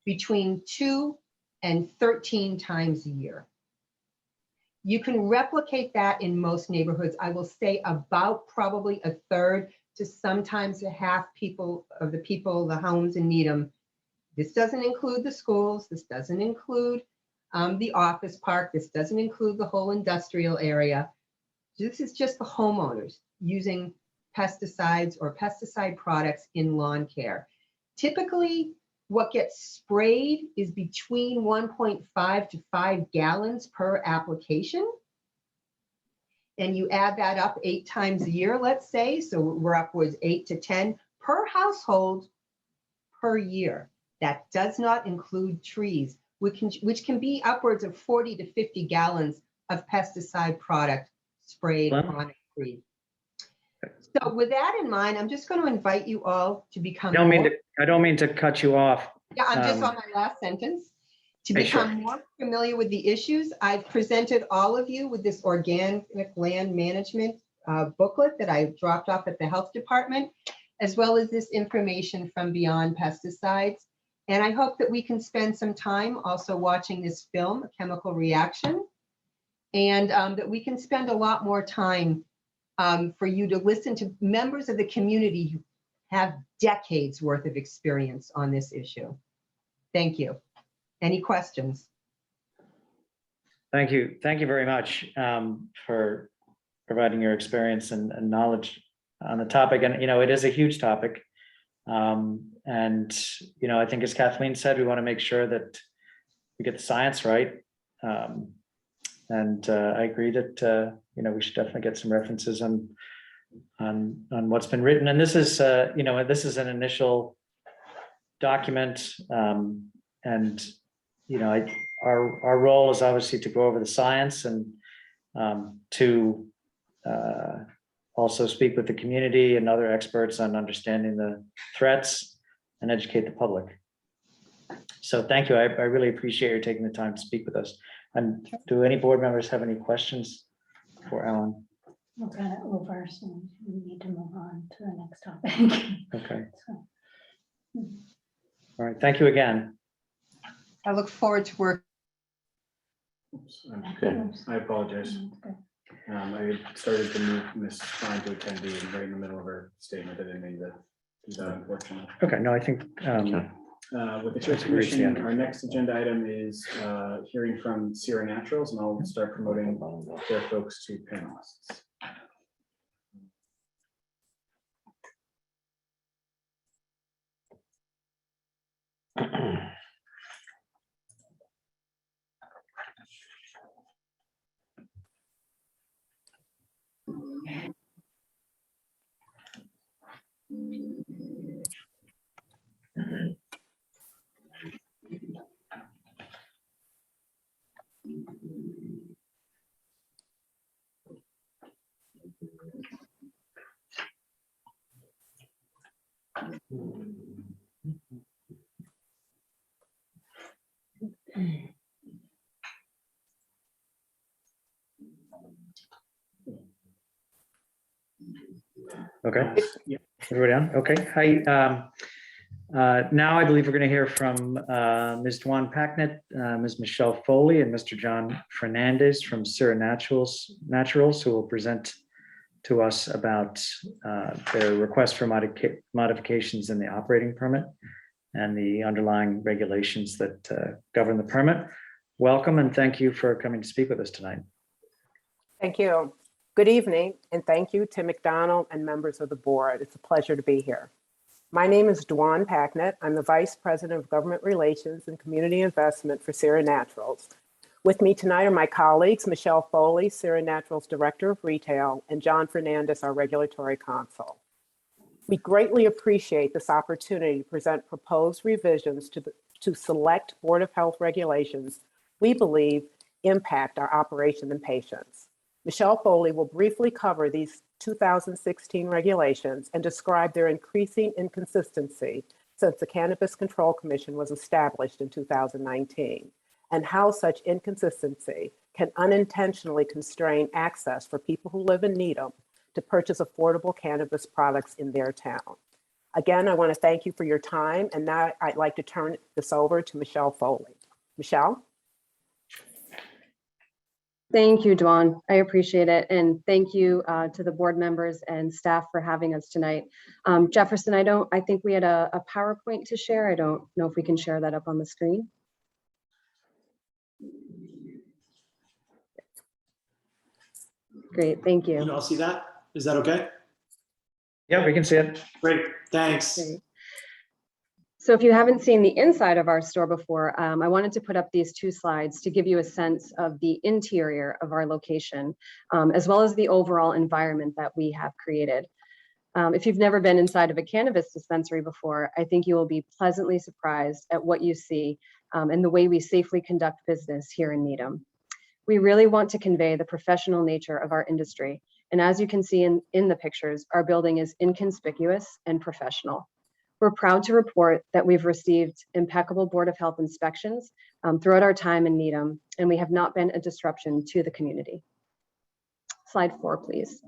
between 2 and 13 times a year. You can replicate that in most neighborhoods. I will say about probably 1/3 to sometimes 1/2 the homes in Needham. This doesn't include the schools. This doesn't include the office park. This doesn't include the whole industrial area. This is just the homeowners using pesticides or pesticide products in lawn care. Typically, what gets sprayed is between 1.5 to 5 gallons per application. and you add that up 8 times a year, let's say, so we're upwards 8 to 10 per household per year. That does not include trees, which can be upwards of 40 to 50 gallons of pesticide product sprayed Wow. on a tree. So with that in mind, I'm just going to invite you all to become I don't mean to cut you off. yeah, I'm just on my last sentence. To Hey, sure. become more familiar with the issues, I've presented all of you with this organic land management booklet that I dropped off at the health department, as well as this information from Beyond Pesticides. And I hope that we can spend some time also watching this film, Chemical Reaction, and that we can spend a lot more time for you to listen to members of the community who have decades worth of experience on this issue. Thank you. Any questions? Thank you. Thank you very much for providing your experience and knowledge on the topic. And, it is a huge topic. And, I think as Kathleen said, we want to make sure that we get the science right. And I agree that, we should definitely get some references on what's been written. And this is, this is an initial document. And our role is obviously to go over the science and to also speak with the community and other experts on understanding the threats and educate the public. So thank you. I really appreciate you taking the time to speak with us. And do any board members have any questions for Ellen? We're kind of over, so we need to move on to the next topic. Okay. So, All right. Thank you again. I look forward to work. Oops, I apologize. okay. I started to move Ms. Klein to attendee and right in the middle of her statement. I didn't mean to do that, unfortunately. Okay. No, I think With the Chair's permission, our next agenda item is hearing from CCR Naturals, and I'll start promoting their folks to panelists. okay. Yeah. Everybody on? Okay. Hi. Now I believe we're going to hear from Ms. Dwan Packnett, Ms. Michelle Foley, and Mr. John Fernandez from CCR Naturals, who will present to us about their request for modifications in the operating permit and the underlying regulations that govern the permit. Welcome and thank you for coming to speak with us tonight. Thank you. Good evening, and thank you to McDonald and members of the board. It's a pleasure to be here. My name is Dwan Packnett. I'm the Vice President of Government Relations and Community Investment for CCR Naturals. With me tonight are my colleagues, Michelle Foley, CCR Naturals Director of Retail, and John Fernandez, our Regulatory Counsel. We greatly appreciate this opportunity to present proposed revisions to select Board of Health regulations we believe impact our operation and patients. Michelle Foley will briefly cover these 2016 regulations and describe their increasing inconsistency since the Cannabis Control Commission was established in 2019, and how such inconsistency can unintentionally constrain access for people who live in Needham to purchase affordable cannabis products in their town. Again, I want to thank you for your time, and now I'd like to turn this over to Michelle Foley. Michelle? Thank you, Dwan. I appreciate it. And thank you to the board members and staff for having us tonight. Jefferson, I think we had a PowerPoint to share. I don't know if we can share that up on the screen. Great, thank you. Can you all see that? Is that okay? Yeah, we can see it. Great, thanks. Great. So if you haven't seen the inside of our store before, I wanted to put up these two slides to give you a sense of the interior of our location, as well as the overall environment that we have created. If you've never been inside of a cannabis dispensary before, I think you will be pleasantly surprised at what you see and the way we safely conduct business here in Needham. We really want to convey the professional nature of our industry. And as you can see in the pictures, our building is inconspicuous and professional. We're proud to report that we've received impeccable Board of Health inspections throughout our time in Needham, and we have not been a disruption to the community. Slide 4, please.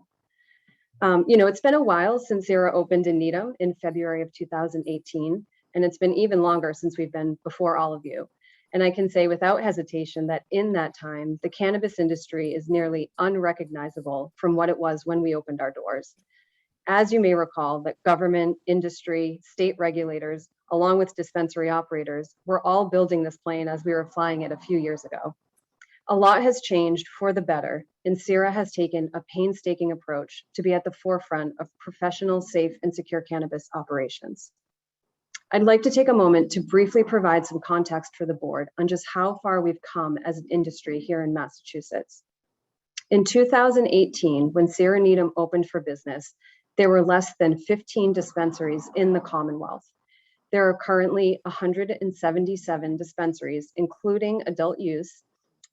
It's been a while since CCR opened in Needham in February of 2018, and it's been even longer since we've been before all of you. And I can say without hesitation that in that time, the cannabis industry is nearly unrecognizable from what it was when we opened our doors. As you may recall, that government, industry, state regulators, along with dispensary operators, were all building this plane as we were flying it a few years ago. A lot has changed for the better, and CCR has taken a painstaking approach to be at the forefront of professional, safe, and secure cannabis operations. I'd like to take a moment to briefly provide some context for the board on just how far we've come as an industry here in Massachusetts. In 2018, when CCR Needham opened for business, there were less than 15 dispensaries in the Commonwealth. There are currently 177 dispensaries, including adult use,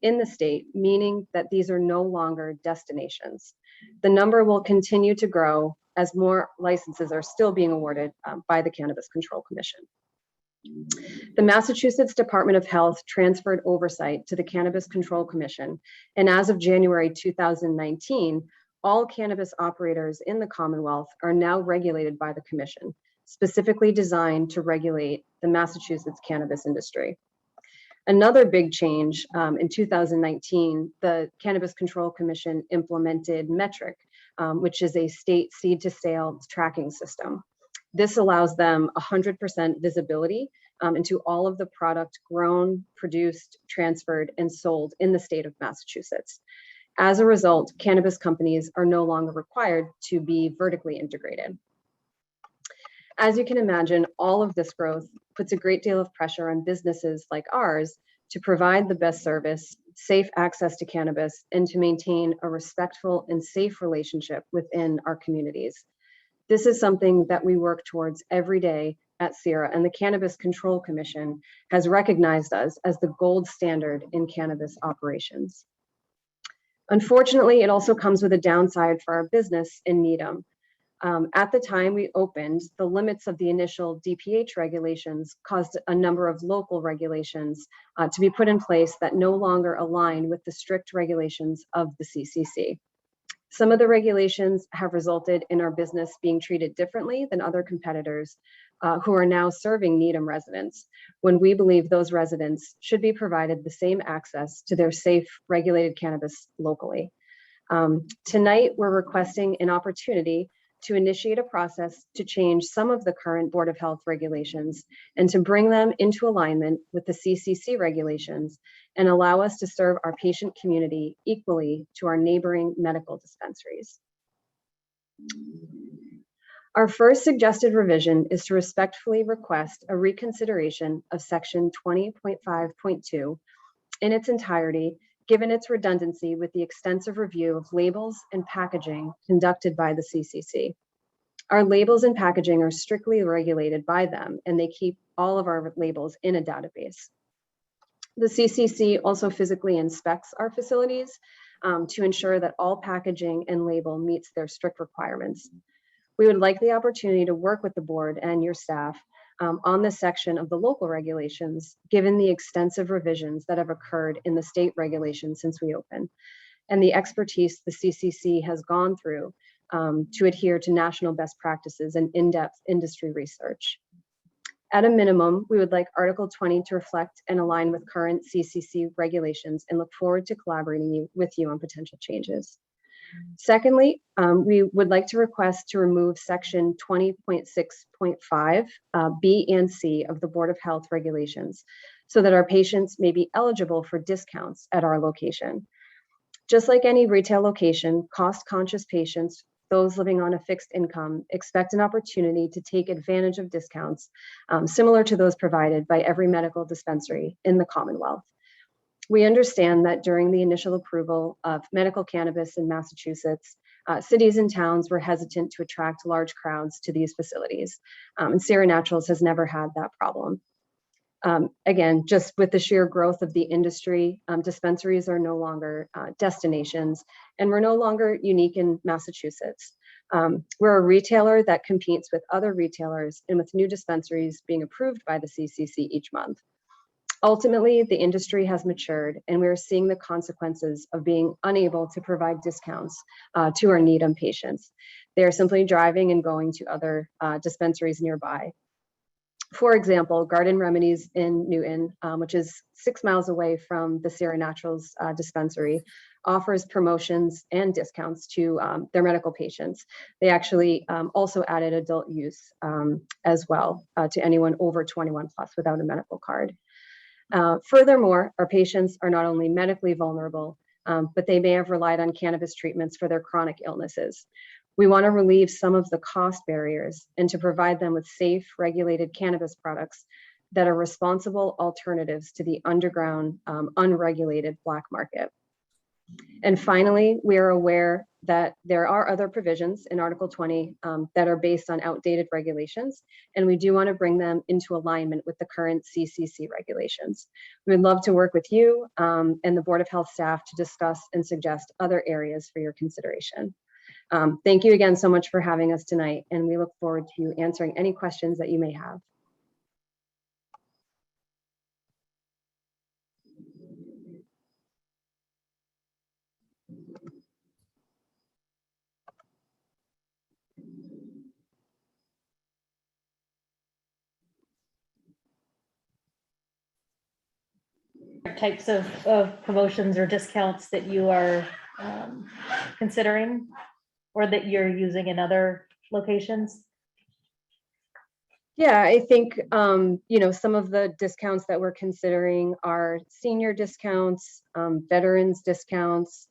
in the state, meaning that these are no longer destinations. The number will continue to grow as more licenses are still being awarded by the Cannabis Control Commission. The Massachusetts Department of Health transferred oversight to the Cannabis Control Commission, and as of January 2019, all cannabis operators in the Commonwealth are now regulated by the Commission, specifically designed to regulate the Massachusetts cannabis industry. Another big change in 2019, the Cannabis Control Commission implemented Metric, which is a state seed-to-sale tracking system. This allows them 100% visibility into all of the product grown, produced, transferred, and sold in the state of Massachusetts. As a result, cannabis companies are no longer required to be vertically integrated. As you can imagine, all of this growth puts a great deal of pressure on businesses like ours to provide the best service, safe access to cannabis, and to maintain a respectful and safe relationship within our communities. This is something that we work towards every day at CCR, and the Cannabis Control Commission has recognized us as the gold standard in cannabis operations. Unfortunately, it also comes with a downside for our business in Needham. At the time we opened, the limits of the initial DPH regulations caused a number of local regulations to be put in place that no longer align with the strict regulations of the CCC. Some of the regulations have resulted in our business being treated differently than other competitors who are now serving Needham residents, when we believe those residents should be provided the same access to their safe, regulated cannabis locally. Tonight, we're requesting an opportunity to initiate a process to change some of the current Board of Health regulations and to bring them into alignment with the CCC regulations and allow us to serve our patient community equally to our neighboring medical dispensaries. Our first suggested revision is to respectfully request a reconsideration of section 20.5.2 in its entirety, given its redundancy with the extensive review of labels and packaging conducted by the CCC. Our labels and packaging are strictly regulated by them, and they keep all of our labels in a database. The CCC also physically inspects our facilities to ensure that all packaging and label meets their strict requirements. We would like the opportunity to work with the board and your staff on this section of the local regulations, given the extensive revisions that have occurred in the state regulations since we opened, and the expertise the CCC has gone through to adhere to national best practices and in-depth industry research. At a minimum, we would like Article 20 to reflect and align with current CCC regulations and look forward to collaborating with you on potential changes. Secondly, we would like to request to remove section 20.6.5 B and C of the Board of Health regulations so that our patients may be eligible for discounts at our location. Just like any retail location, cost-conscious patients those living on a fixed income expect an opportunity to take advantage of discounts similar to those provided by every medical dispensary in the Commonwealth. We understand that during the initial approval of medical cannabis in Massachusetts, cities and towns were hesitant to attract large crowds to these facilities, and Sierra Naturals has never had that problem. Again, just with the sheer growth of the industry, dispensaries are no longer destinations, and we're no longer unique in Massachusetts. We're a retailer that competes with other retailers and with new dispensaries being approved by the CCC each month. Ultimately, the industry has matured, and we're seeing the consequences of being unable to provide discounts to our Needham patients. They are simply driving and going to other dispensaries nearby. For example, Garden Remedies in Newton, which is 6 miles away from the Sierra Naturals dispensary, offers promotions and discounts to their medical patients. They actually also added adult use as well to anyone over 21 plus without a medical card. Furthermore, our patients are not only medically vulnerable, but they may have relied on cannabis treatments for their chronic illnesses. We want to relieve some of the cost barriers and to provide them with safe, regulated cannabis products that are responsible alternatives to the underground, unregulated black market. And finally, we are aware that there are other provisions in Article 20 that are based on outdated regulations, and we do want to bring them into alignment with the current CCC regulations. We would love to work with you and the Board of Health staff to discuss and suggest other areas for your consideration. Thank you again so much for having us tonight, and we look forward to answering any questions that you may have. Types of promotions or discounts that you are considering or that you're using in other locations? Yeah, I think, you know, some of the discounts that we're considering are senior discounts, veterans discounts.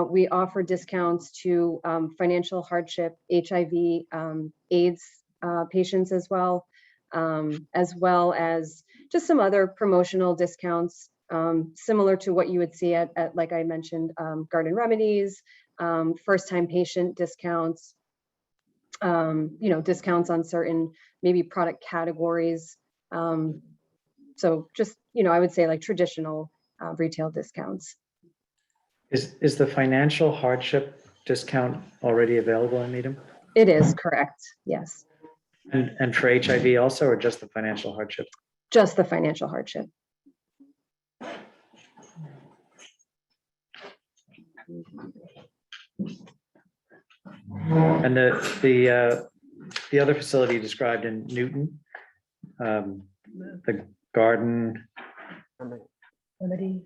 We offer discounts to financial hardship, HIV, AIDS patients as well as just some other promotional discounts, similar to what you would see at like I mentioned, Garden Remedies, first-time patient discounts, you know, discounts on certain maybe product categories. So just, you know, I would say like traditional retail discounts. Is the financial hardship discount already available in Needham? It is correct, yes. And for HIV also, or just the financial hardship? Just the financial hardship. And the other facility described in Newton, the Garden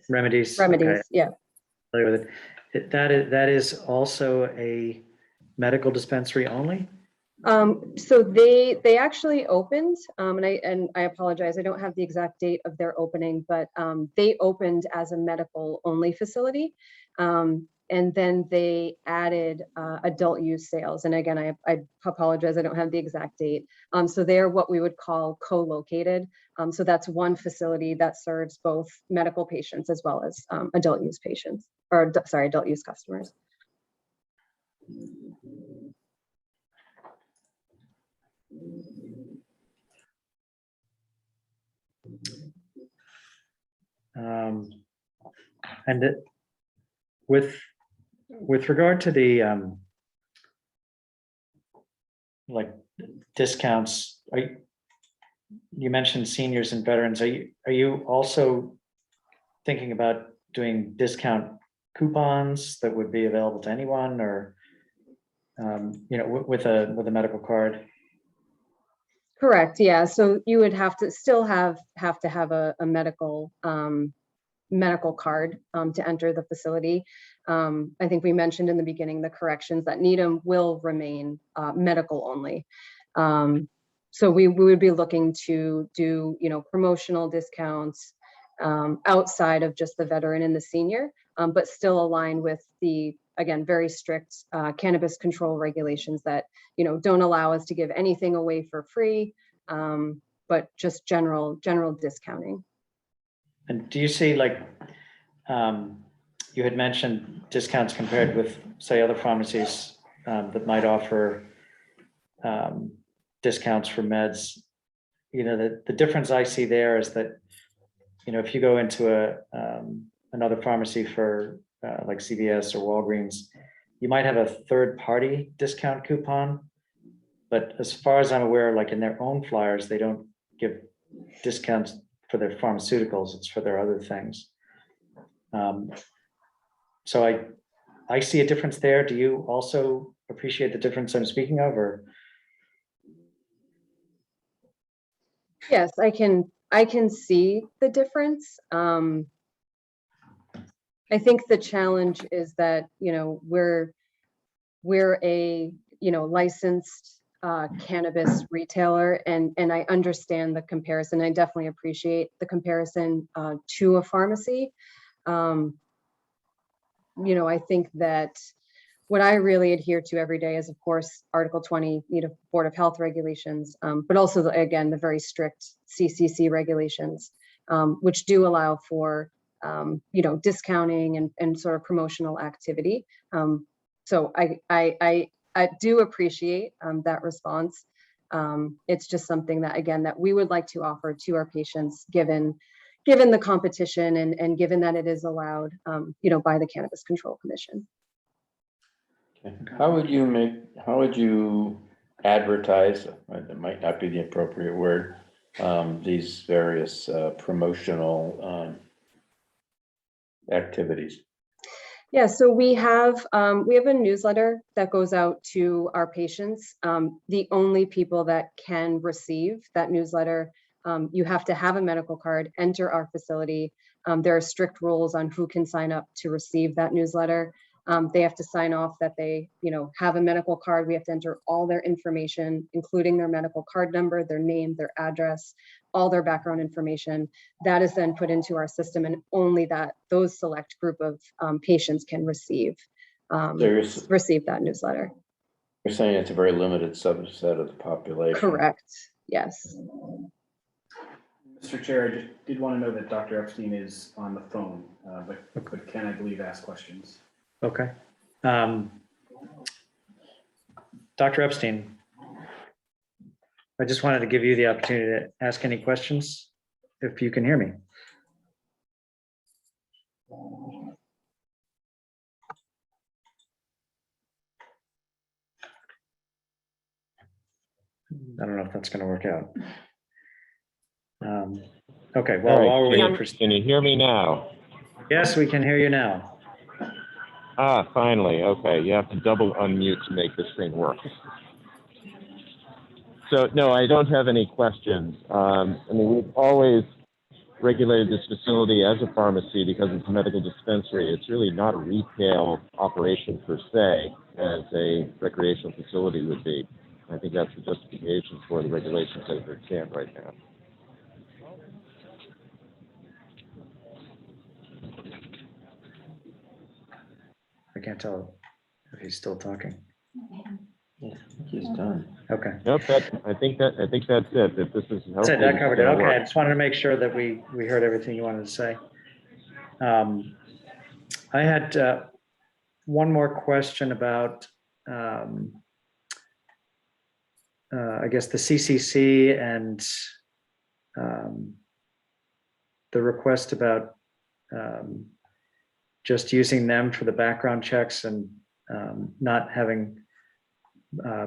Remedies. Okay. Yeah. With it. That is also a medical dispensary only? So they actually opened, and I apologize, I don't have the exact date of their opening, but they opened as a medical only facility. And then they added adult use sales. And again, I apologize, I don't have the exact date. So they're what we would call co-located. So that's one facility that serves both medical patients as well as adult use patients, or sorry, adult use customers. And with regard to the like discounts, you mentioned seniors and veterans. Are you also thinking about doing discount coupons that would be available to anyone, or you know, with a medical card? Correct. Yeah. So you would have to still have to have a medical medical card to enter the facility. I think we mentioned in the beginning the corrections that Needham will remain medical only. So we would be looking to do, you know, promotional discounts outside of just the veteran and the senior, but still align with the again, very strict cannabis control regulations that, don't allow us to give anything away for free, but just general discounting. And do you see, like, you had mentioned discounts compared with, say, other pharmacies that might offer discounts for meds? The difference I see there is that, if you go into another pharmacy for like CVS or Walgreens, you might have a third-party discount coupon, but as far as I'm aware, like in their own flyers, they don't give discounts for their pharmaceuticals. It's for their other things. So I see a difference there. Do you also appreciate the difference I'm speaking of, or? Yes, I can see the difference. I think the challenge is that, we're a, licensed cannabis retailer, and I understand the comparison. I definitely appreciate the comparison to a pharmacy. I think that what I really adhere to every day is, of course, Article 20, Board of Health regulations, but also, again, the very strict CCC regulations, which do allow for, discounting and sort of promotional activity. So I do appreciate that response. It's just something that, again, that we would like to offer to our patients, given the competition and given that it is allowed, by the Cannabis Control Commission. Okay. How would you advertise, it might not be the appropriate word, these various promotional activities? Yeah, so we have a newsletter that goes out to our patients. The only people that can receive that newsletter, you have to have a medical card, enter our facility. There are strict rules on who can sign up to receive that newsletter. They have to sign off that they, have a medical card. We have to enter all their information, including their medical card number, their name, their address, all their background information. That is then put into our system, and only those select group of patients can receive that newsletter. You're saying it's a very limited subset of the population. Correct. Yes. Mr. Chair, I just did want to know that Dr. Epstein is on the phone, but can, I believe, ask questions. Okay. Dr. Epstein, I just wanted to give you the opportunity to ask any questions, if you can hear me. I don't know if that's going to work out. Okay, well, All right. while we're waiting for... Can you hear me now? Yes, we can hear you now. Ah, finally. Okay, you have to double unmute to make this thing work. So, no, I don't have any questions. We've always regulated this facility as a pharmacy because it's a medical dispensary. It's really not a retail operation per se, as a recreational facility would be. I think that's the justification for the regulations as they stand right now. I can't tell if he's still talking. Yeah, he's done. Okay. Nope, I think that's it. If this is That's it, that covered it. Okay, I just wanted to make sure that we heard everything you wanted to say. I had one more question about, I guess, the CCC and the request about just using them for the background checks and not having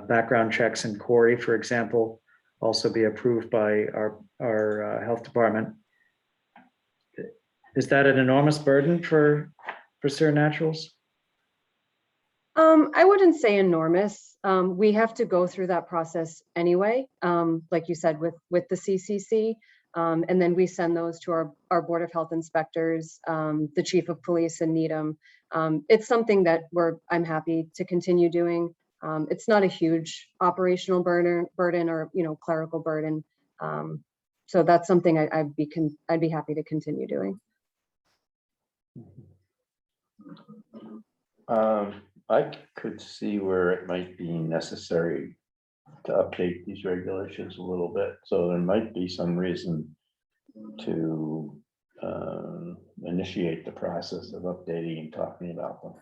background checks in Corey, for example, also be approved by our health department. Is that an enormous burden for CCR Naturals? I wouldn't say enormous. We have to go through that process anyway, like you said, with the CCC. And then we send those to our Board of Health inspectors, the Chief of Police in Needham. It's something that I'm happy to continue doing. It's not a huge operational burden or clerical burden. So that's something I'd be happy to continue doing. I could see where it might be necessary to update these regulations a little bit. So there might be some reason to initiate the process of updating and talking about them.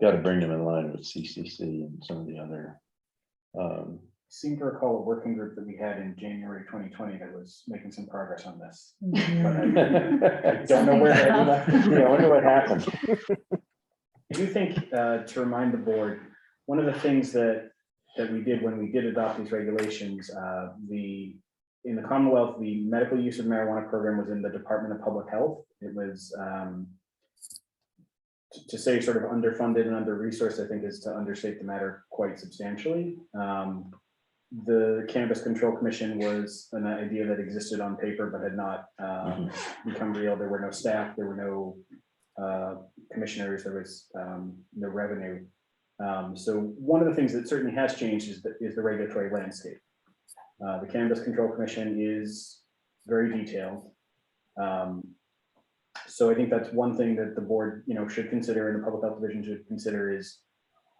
Got to bring them in line with CCC and some of the other. Seem to recall a working group that we had in January 2020 that was making some progress on this. Mhm. But I don't know where that left. Yeah, I wonder what happened. I do think, to remind the board, one of the things that we did when we did adopt these regulations, in the Commonwealth, the medical use of marijuana program was in the Department of Public Health. It was, to say sort of underfunded and under-resourced, I think is to understate the matter quite substantially. The Cannabis Control Commission was an idea that existed on paper but had not become real. There were no staff, there were no commissioners, there was no revenue. So one of the things that certainly has changed is the regulatory landscape. The Cannabis Control Commission is very detailed. So I think that's one thing that the board, should consider, and the Public Health Division should consider, is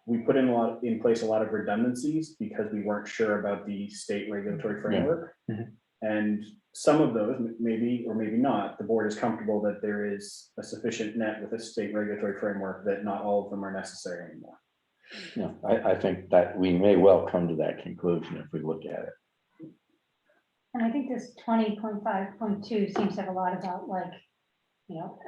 we put in place a lot of redundancies because we weren't sure about the state regulatory framework. Yeah. Mhm. And some of those, maybe or maybe not, the board is comfortable that there is a sufficient net with a state regulatory framework that not all of them are necessary anymore. Yeah, I think that we may well come to that conclusion if we look at it. And I think this 20.5.2 seems to have a lot about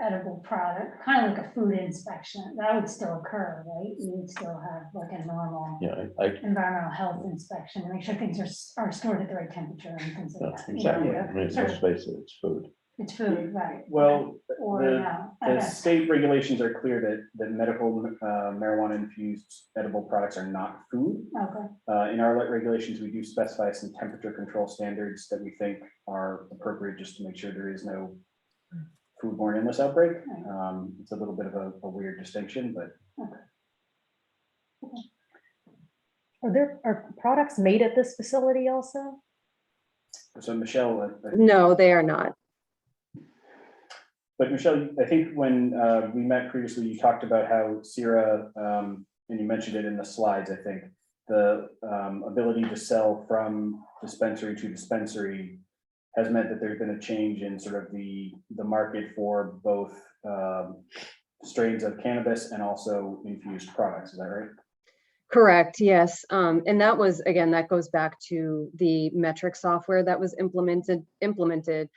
edible product, kind of like a food inspection. That would still occur, right? You would still have like a normal Yeah, environmental health inspection to make sure things are stored at the right temperature and things like that. exactly. You know, I mean, sort let's of- face it, it's food. It's food, right? Well, Or, the okay. state regulations are clear that medical marijuana infused edible products are not food. Okay, In our regulations, we do specify some temperature control standards that we think are appropriate just to make sure there is no foodborne illness outbreak. It's a little bit of a weird distinction, but Are products made at this facility also? so Michelle, No, they are not. but Michelle, I think when we met previously, you talked about how CIRA, and you mentioned it in the slides, I think, the ability to sell from dispensary to dispensary has meant that there's been a change in sort of the market for both strains of cannabis and also infused products. Is that right? Correct, yes. And that was, again, that goes back to the metric software that was implemented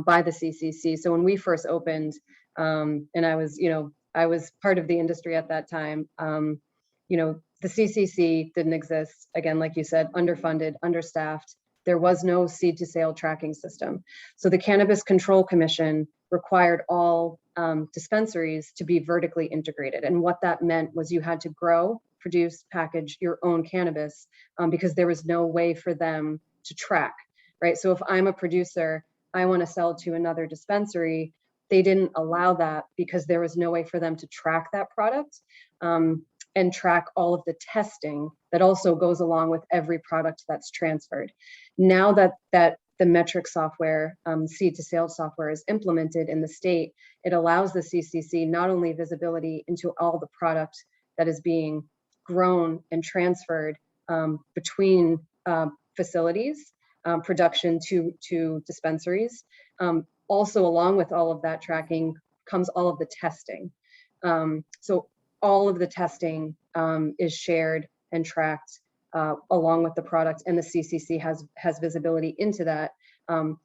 by the CCC. So when we first opened, and I was part of the industry at that time, the CCC didn't exist. Again, like you said, underfunded, understaffed. There was no seed to sale tracking system. So the Cannabis Control Commission required all dispensaries to be vertically integrated. And what that meant was you had to grow, produce, package your own cannabis because there was no way for them to track, right? So if I'm a producer, I want to sell to another dispensary, they didn't allow that because there was no way for them to track that product and track all of the testing that also goes along with every product that's transferred. Now that the metric software, seed to sale software is implemented in the state, it allows the CCC not only visibility into all the product that is being grown and transferred between facilities, production to dispensaries. Also, along with all of that tracking comes all of the testing. So all of the testing is shared and tracked along with the product, and the CCC has visibility into that,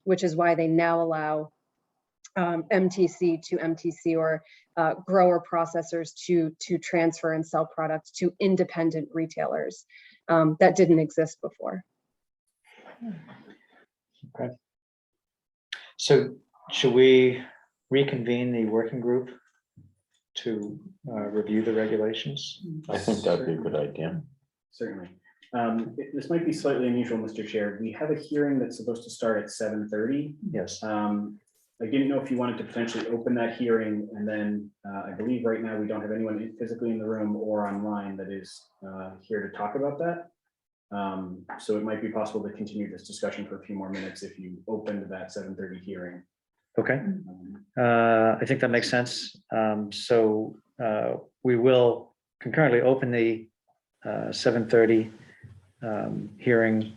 which is why they now allow MTC to MTC or grower processors to transfer and sell products to independent retailers that didn't exist before. Okay. So should we reconvene the working group to review the regulations? I think that'd be a good idea. Certainly. This might be slightly unusual, Mr. Chair. We have a hearing that's supposed to start at 7:30. Yes. I didn't know if you wanted to potentially open that hearing, and then I believe right now we don't have anyone physically in the room or online that is here to talk about that. So it might be possible to continue this discussion for a few more minutes if you opened that 7:30 hearing. Okay. I think that makes sense. So we will concurrently open the 7:30 hearing,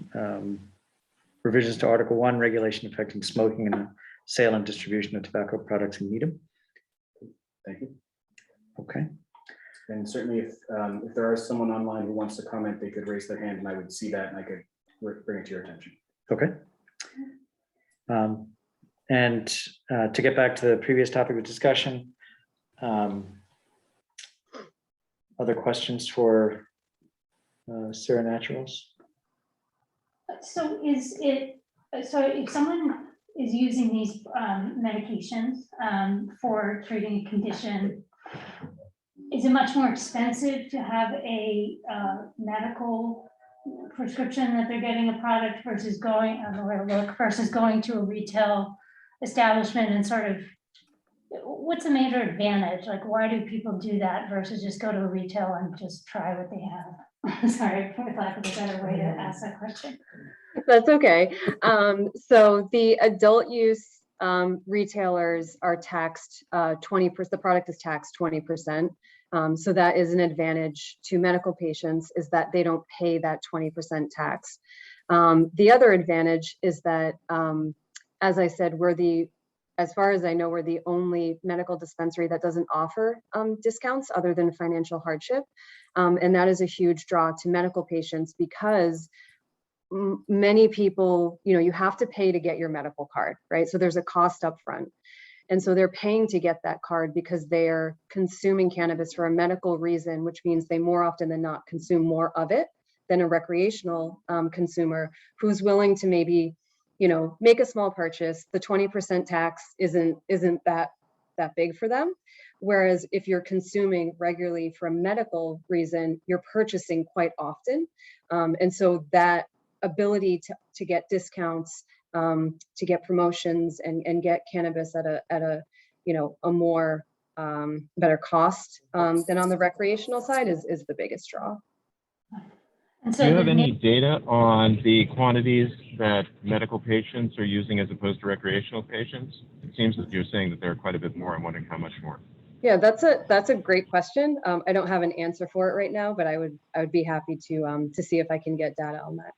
revisions to Article 1, regulation affecting smoking and the sale and distribution of tobacco products in Needham. Thank you. Okay. And certainly if there is someone online who wants to comment, they could raise their hand and I would see that and I could bring it to your attention. Okay. And to get back to the previous topic of discussion, other questions for Sierra Naturals? So so if someone is using these medications for treating a condition, is it much more expensive to have a medical prescription that they're getting a product versus going, I don't know where to look, versus going to a retail establishment and sort of, what's the major advantage? Like, why do people do that versus just go to a retail and just try what they have? Sorry, for lack of a better way to ask that question. That's okay. So the adult use retailers are taxed 20%. The product is taxed 20%. So that is an advantage to medical patients, is that they don't pay that 20% tax. The other advantage is that, as I said, as far as I know, we're the only medical dispensary that doesn't offer discounts other than financial hardship. And that is a huge draw to medical patients because many people, you have to pay to get your medical card, right? So there's a cost up front. And so they're paying to get that card because they're consuming cannabis for a medical reason, which means they more often than not consume more of it than a recreational consumer who's willing to maybe, make a small purchase. The 20% tax isn't that big for them. Whereas if you're consuming regularly for a medical reason, you're purchasing quite often. And so that ability to get discounts, to get promotions and get cannabis at a more better cost than on the recreational side is the biggest draw. And so Do you have any data on the quantities that medical patients are using as opposed to recreational patients? It seems that you're saying that there are quite a bit more. I'm wondering how much more. Yeah, that's a great question. I don't have an answer for it right now, but I would be happy to see if I can get data on that.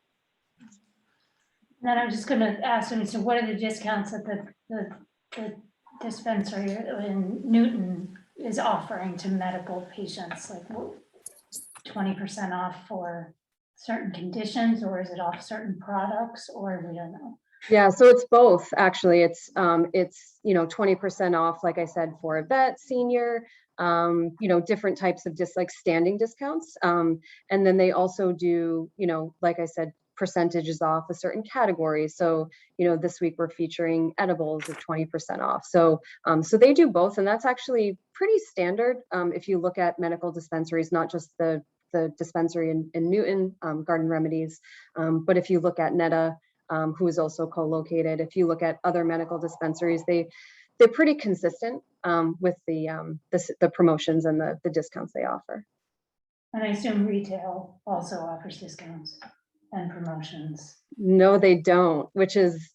Then I'm just going to ask them, so what are the discounts that the dispensary in Newton is offering to medical patients? Like 20% off for certain conditions, or is it off certain products, or we don't know? Yeah, so it's both actually. It's 20% off, like I said, for a vet, senior, different types of just like standing discounts. And then they also do, like I said, percentages off a certain category. So, this week we're featuring edibles of 20% off. So they do both, and that's actually pretty standard. If you look at medical dispensaries, not just the dispensary in Newton, Garden Remedies, but if you look at Netta, who is also co-located, if you look at other medical dispensaries, they're pretty consistent with the promotions and the discounts they offer. And I assume retail also offers discounts and promotions. No, they don't, which is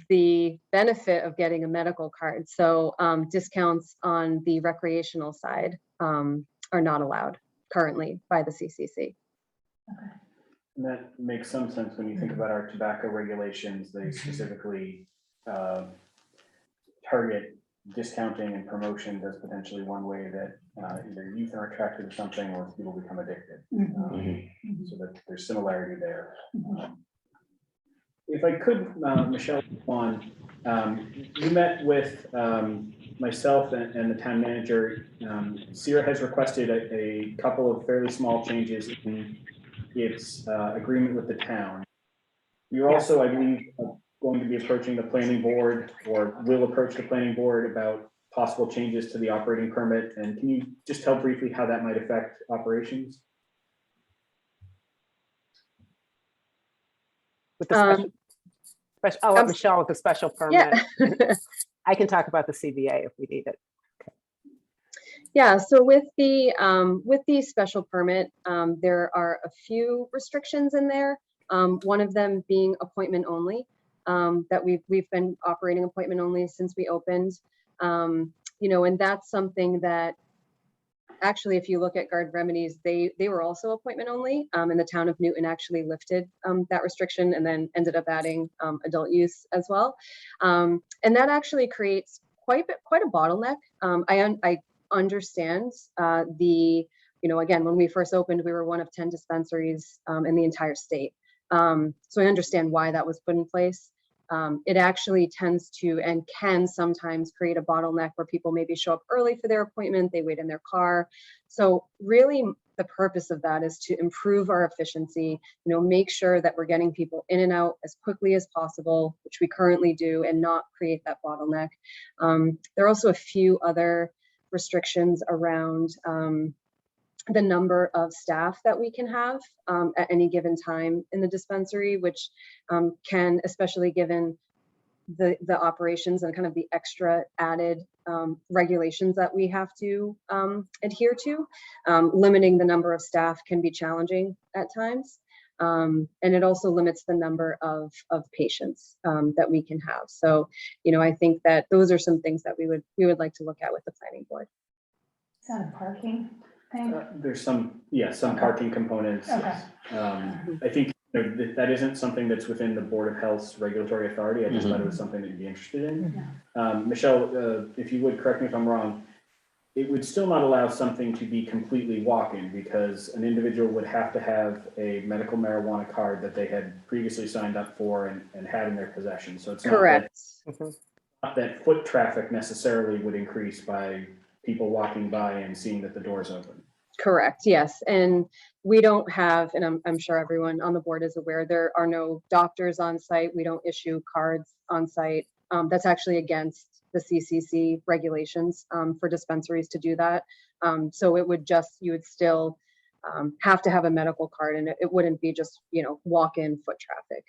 the benefit of getting a medical card. So discounts on the recreational side are not allowed currently by the CCC. Okay. And that makes some sense when you think about our tobacco regulations. They specifically target discounting and promotions as potentially one way that either youth are attracted to something or people become addicted. So that there's similarity there. If I could, Michelle, you met with myself and the town manager. Sierra has requested a couple of fairly small changes in its agreement with the town. You're also, I believe, going to be approaching the planning board, or will approach the planning board, about possible changes to the operating permit. And can you just tell briefly how that might affect operations? With the Michelle, with the special permit. Yeah. I can talk about the CBA if we need it. Okay. Yeah, so with the special permit, there are a few restrictions in there. One of them being appointment only, that we've been operating appointment only since we opened. And that's something that Actually, if you look at Guard Remedies, they were also appointment only, and the town of Newton actually lifted that restriction and then ended up adding adult use as well. And that actually creates quite a bottleneck. I understand again, when we first opened, we were one of 10 dispensaries in the entire state. So I understand why that was put in place. It actually tends to and can sometimes create a bottleneck where people maybe show up early for their appointment, they wait in their car. So really the purpose of that is to improve our efficiency, make sure that we're getting people in and out as quickly as possible, which we currently do, and not create that bottleneck. There are also a few other restrictions around the number of staff that we can have at any given time in the dispensary, which can, especially given the operations and kind of the extra added regulations that we have to adhere to, limiting the number of staff can be challenging at times. And it also limits the number of patients that we can have. So, I think that those are some things that we would like to look at with the planning board. Is that a parking thing? There's some parking components. Okay. Yes. I think that isn't something that's within the Board of Health's regulatory authority. I just thought it was something that you'd be interested in. Michelle, if you would correct me if I'm wrong, it would still not allow something to be completely walk-in because an individual would have to have a medical marijuana card that they had previously signed up for and had in their possession. So it's not Correct. not that foot traffic necessarily would increase by people walking by and seeing that the door's open. Correct. Yes. And we don't have, and I'm sure everyone on the board is aware, there are no doctors on site. We don't issue cards on site. That's actually against the CCC regulations for dispensaries to do that. So you would still have to have a medical card, and it wouldn't be just, walk-in foot traffic.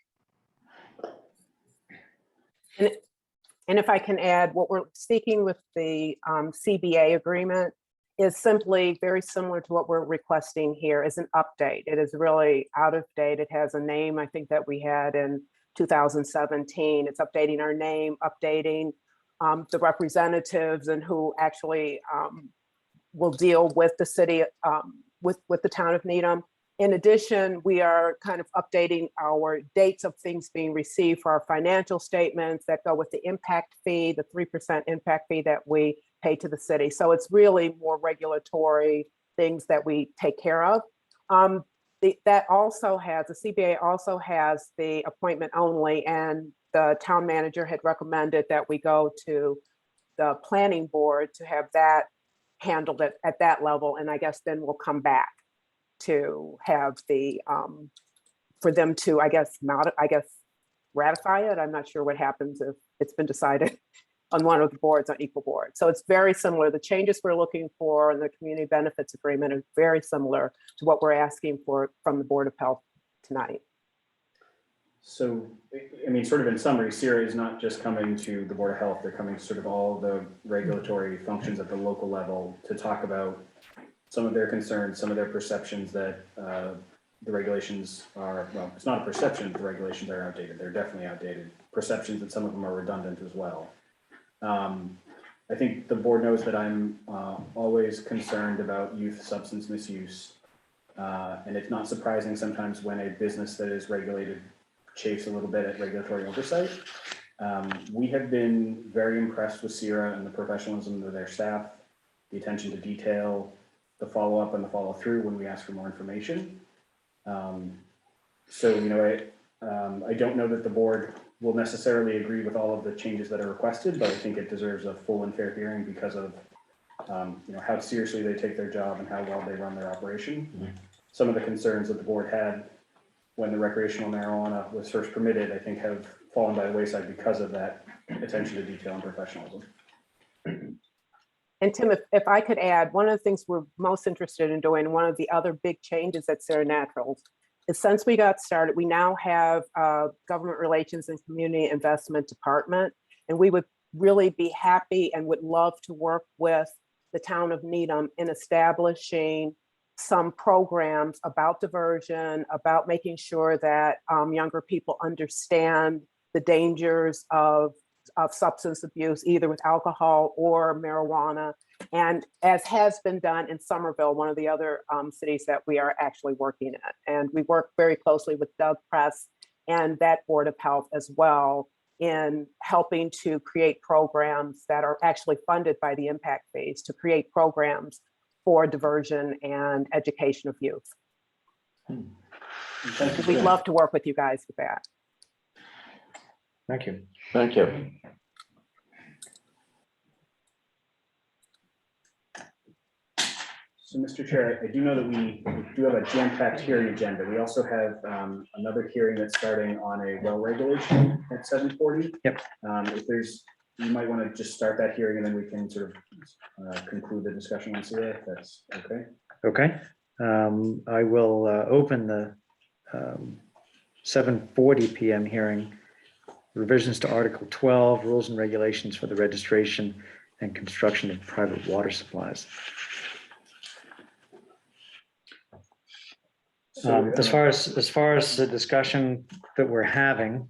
And if I can add, what we're seeking with the CBA agreement is simply very similar to what we're requesting here is an update. It is really out of date. It has a name, I think, that we had in 2017. It's updating our name, updating the representatives and who actually will deal with the city, with the town of Needham. In addition, we are kind of updating our dates of things being received for our financial statements that go with the impact fee, the 3% impact fee that we pay to the city. So it's really more regulatory things that we take care of. That also has, the CBA also has the appointment only, and the town manager had recommended that we go to the planning board to have that handled at that level. And I guess then we'll come back to have the, for them to, ratify it. I'm not sure what happens if it's been decided on one of the boards, on equal boards. So it's very similar. The changes we're looking for in the community benefits agreement are very similar to what we're asking for from the Board of Health tonight. So, I mean, sort of in summary, CCR is not just coming to the Board of Health, they're coming to sort of all the regulatory functions at the local level to talk about some of their concerns, some of their perceptions that the regulations are, well, it's not a perception, the regulations are outdated. They're definitely outdated. Perceptions that some of them are redundant as well. I think the board knows that I'm always concerned about youth substance misuse. And it's not surprising sometimes when a business that is regulated chafes a little bit at regulatory oversight. We have been very impressed with CCR and the professionalism of their staff, the attention to detail, the follow-up and the follow-through when we ask for more information. So, I don't know that the board will necessarily agree with all of the changes that are requested, but I think it deserves a full and fair hearing because of how seriously they take their job and how well they run their operation. Mm-hmm. Some of the concerns that the board had when the recreational marijuana was first permitted, I think have fallen by the wayside because of that attention to detail and professionalism. And Tim, if I could add, one of the things we're most interested in doing, one of the other big changes at CCR Naturals, is since we got started, we now have a government relations and community investment department, and we would really be happy and would love to work with the town of Needham in establishing some programs about diversion, about making sure that younger people understand the dangers of of substance abuse, either with alcohol or marijuana. And as has been done in Somerville, one of the other cities that we are actually working at. And we work very closely with Doug Press and that Board of Health as well in helping to create programs that are actually funded by the impact phase to create programs for diversion and education of youth. We'd love to work with you guys with that. Thank you. Thank you. So, Mr. Chair, I do know that we do have a jam-packed hearing agenda. We also have another hearing that's starting on a well regulation at 7:40. Yep. If there's, you might want to just start that hearing and then we can sort of conclude the discussion on CA, if that's okay. Okay. I will open the 7:40 PM hearing. Revisions to Article 12, Rules and Regulations for the Registration and Construction of Private Water Supplies. As far as the discussion that we're having,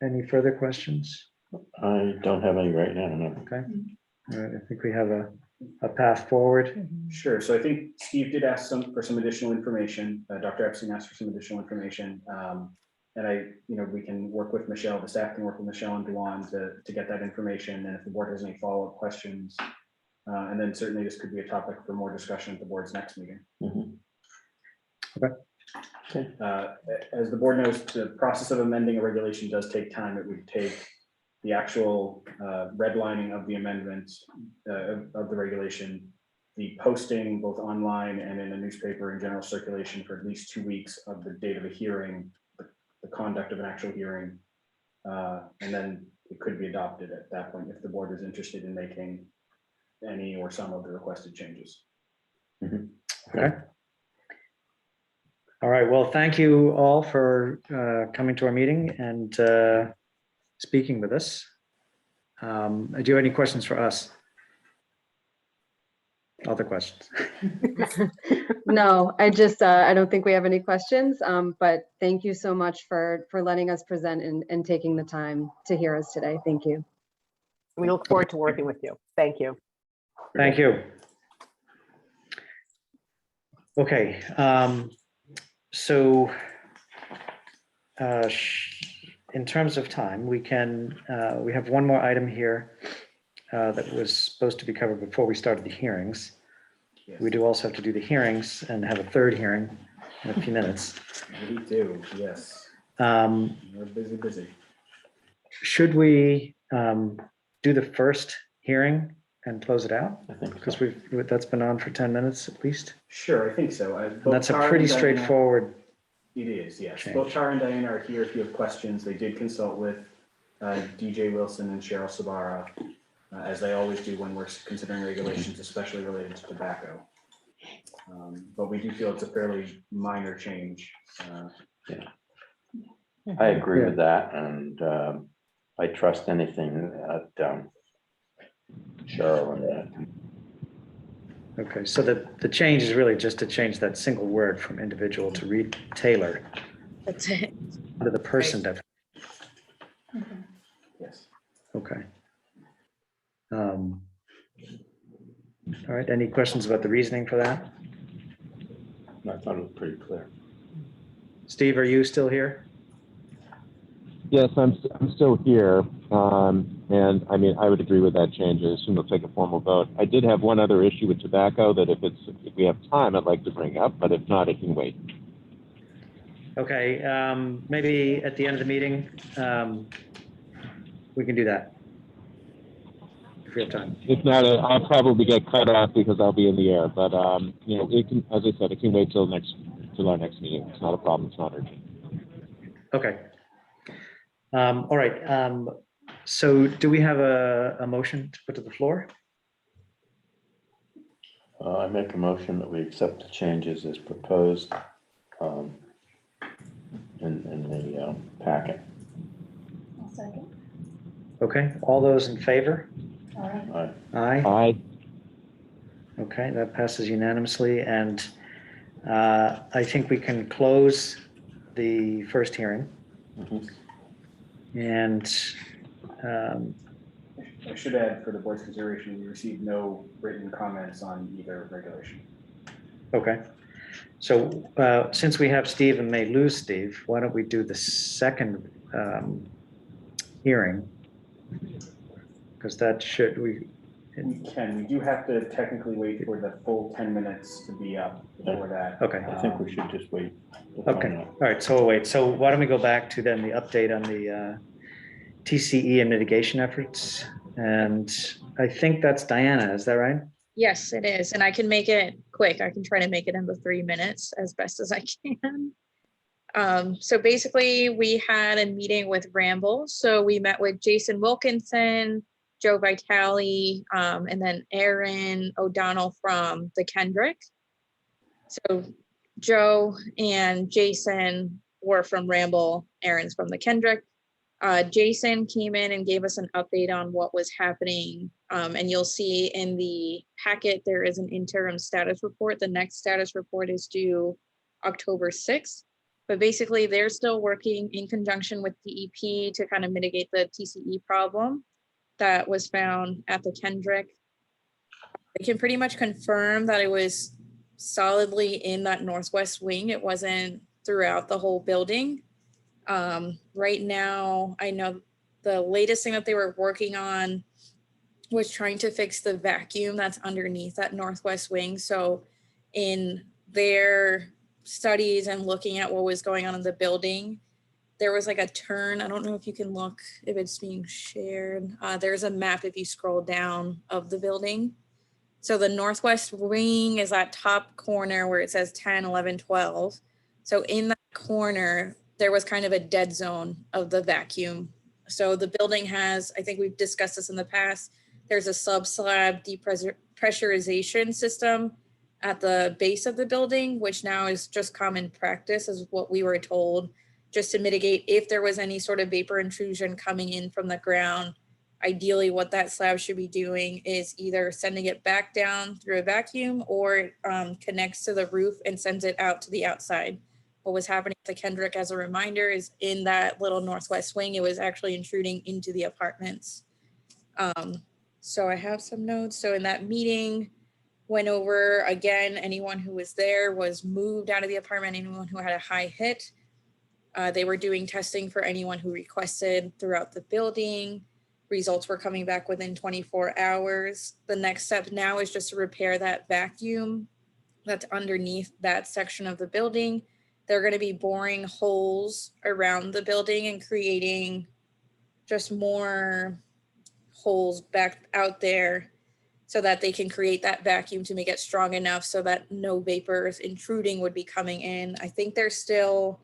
any further questions? I don't have any right now, no. Okay. All right, I think we have a path forward. Sure. So I think Steve did ask for some additional information. Dr. Epstein asked for some additional information. And we can work with Michelle, the staff can work with Michelle and Duan to get that information. And if the board has any follow-up questions, and then certainly this could be a topic for more discussion at the board's next meeting. Mhm. Okay. As the board knows, the process of amending a regulation does take time. It would take the actual redlining of the amendments of the regulation, the posting both online and in a newspaper in general circulation for at least 2 weeks of the date of a hearing, the conduct of an actual hearing, and then it could be adopted at that point if the board is interested in making any or some of the requested changes. Okay. All right. Well, thank you all for coming to our meeting and speaking with us. Do you have any questions for us? Other questions? No, I don't think we have any questions, but thank you so much for letting us present and taking the time to hear us today. Thank you. We look forward to working with you. Thank you. Thank you. Okay. So in terms of time, we have one more item here that was supposed to be covered before we started the hearings. Yes. We do also have to do the hearings and have a third hearing in a few minutes. We do, yes. We're busy. Should we do the first hearing and close it out? I think Because so. that's been on for 10 minutes at least. Sure, I think so. And that's a pretty straightforward. It is, yes. Change. Both Tara and Diana are here if you have questions. They did consult with DJ Wilson and Cheryl Sabara, as they always do when we're considering regulations, especially related to tobacco. But we do feel it's a fairly minor change. I agree with that, and I trust anything that Cheryl and that. Okay, so the change is really just to change that single word from individual to retailer That's it. to the person definition. Yes. Okay. All right, any questions about the reasoning for that? I thought it was pretty clear. Steve, are you still here? Yes, I'm still here. And I mean, I would agree with that change. I assume we'll take a formal vote. I did have one other issue with tobacco that if we have time, I'd like to bring up, but if not, it can wait. Okay, maybe at the end of the meeting, we can do that. If we have time. If not, I'll probably get cut off because I'll be in the air. But it can, as I said, it can wait till our next meeting. It's not a problem. It's not urgent. Okay. All right. So do we have a motion to put to the floor? I make a motion that we accept the changes as proposed in the packet. I'll second. Okay, all those in favor? All right. Aye. Aye. Aye. Okay, that passes unanimously, and I think we can close the first hearing. Mhm. And I should add for the board's consideration, we received no written comments on either regulation. Okay. So since we have Steve and may lose Steve, why don't we do the second hearing? Because that should, We do have to technically wait for the full 10 minutes to be up before that. Okay. I think we should just wait. to Okay, find all out. right, so we'll wait. So why don't we go back to then the update on the TCE and mitigation efforts? And I think that's Diana, is that right? Yes, it is. And I can make it quick. I can try to make it into 3 minutes as best as I can. So basically we had a meeting with Ramble. So we met with Jason Wilkinson, Joe Vitale, and then Aaron O'Donnell from the Kendrick. So Joe and Jason were from Ramble, Aaron's from the Kendrick. Jason came in and gave us an update on what was happening. And you'll see in the packet, there is an interim status report. The next status report is due October 6th. But basically, they're still working in conjunction with DEP to kind of mitigate the TCE problem that was found at the Kendrick. I can pretty much confirm that it was solidly in that northwest wing. It wasn't throughout the whole building. Right now, I know the latest thing that they were working on was trying to fix the vacuum that's underneath that northwest wing. So in their studies and looking at what was going on in the building, there was like a turn. I don't know if you can look, if it's being shared. There's a map if you scroll down of the building. So the northwest wing is that top corner where it says 10, 11, 12. So in that corner, there was kind of a dead zone of the vacuum. So the building has, I think we've discussed this in the past, there's a sub-slab depressurization system at the base of the building, which now is just common practice, is what we were told, just to mitigate if there was any sort of vapor intrusion coming in from the ground. Ideally, what that slab should be doing is either sending it back down through a vacuum or connects to the roof and sends it out to the outside. What was happening at the Kendrick, as a reminder, is in that little northwest wing, it was actually intruding into the apartments. So I have some notes. So in that meeting, went over again, anyone who was there was moved out of the apartment, anyone who had a high hit. They were doing testing for anyone who requested throughout the building. Results were coming back within 24 hours. The next step now is just to repair that vacuum that's underneath that section of the building. They're going to be boring holes around the building and creating just more holes back out there so that they can create that vacuum to make it strong enough so that no vapors intruding would be coming in. I think they're still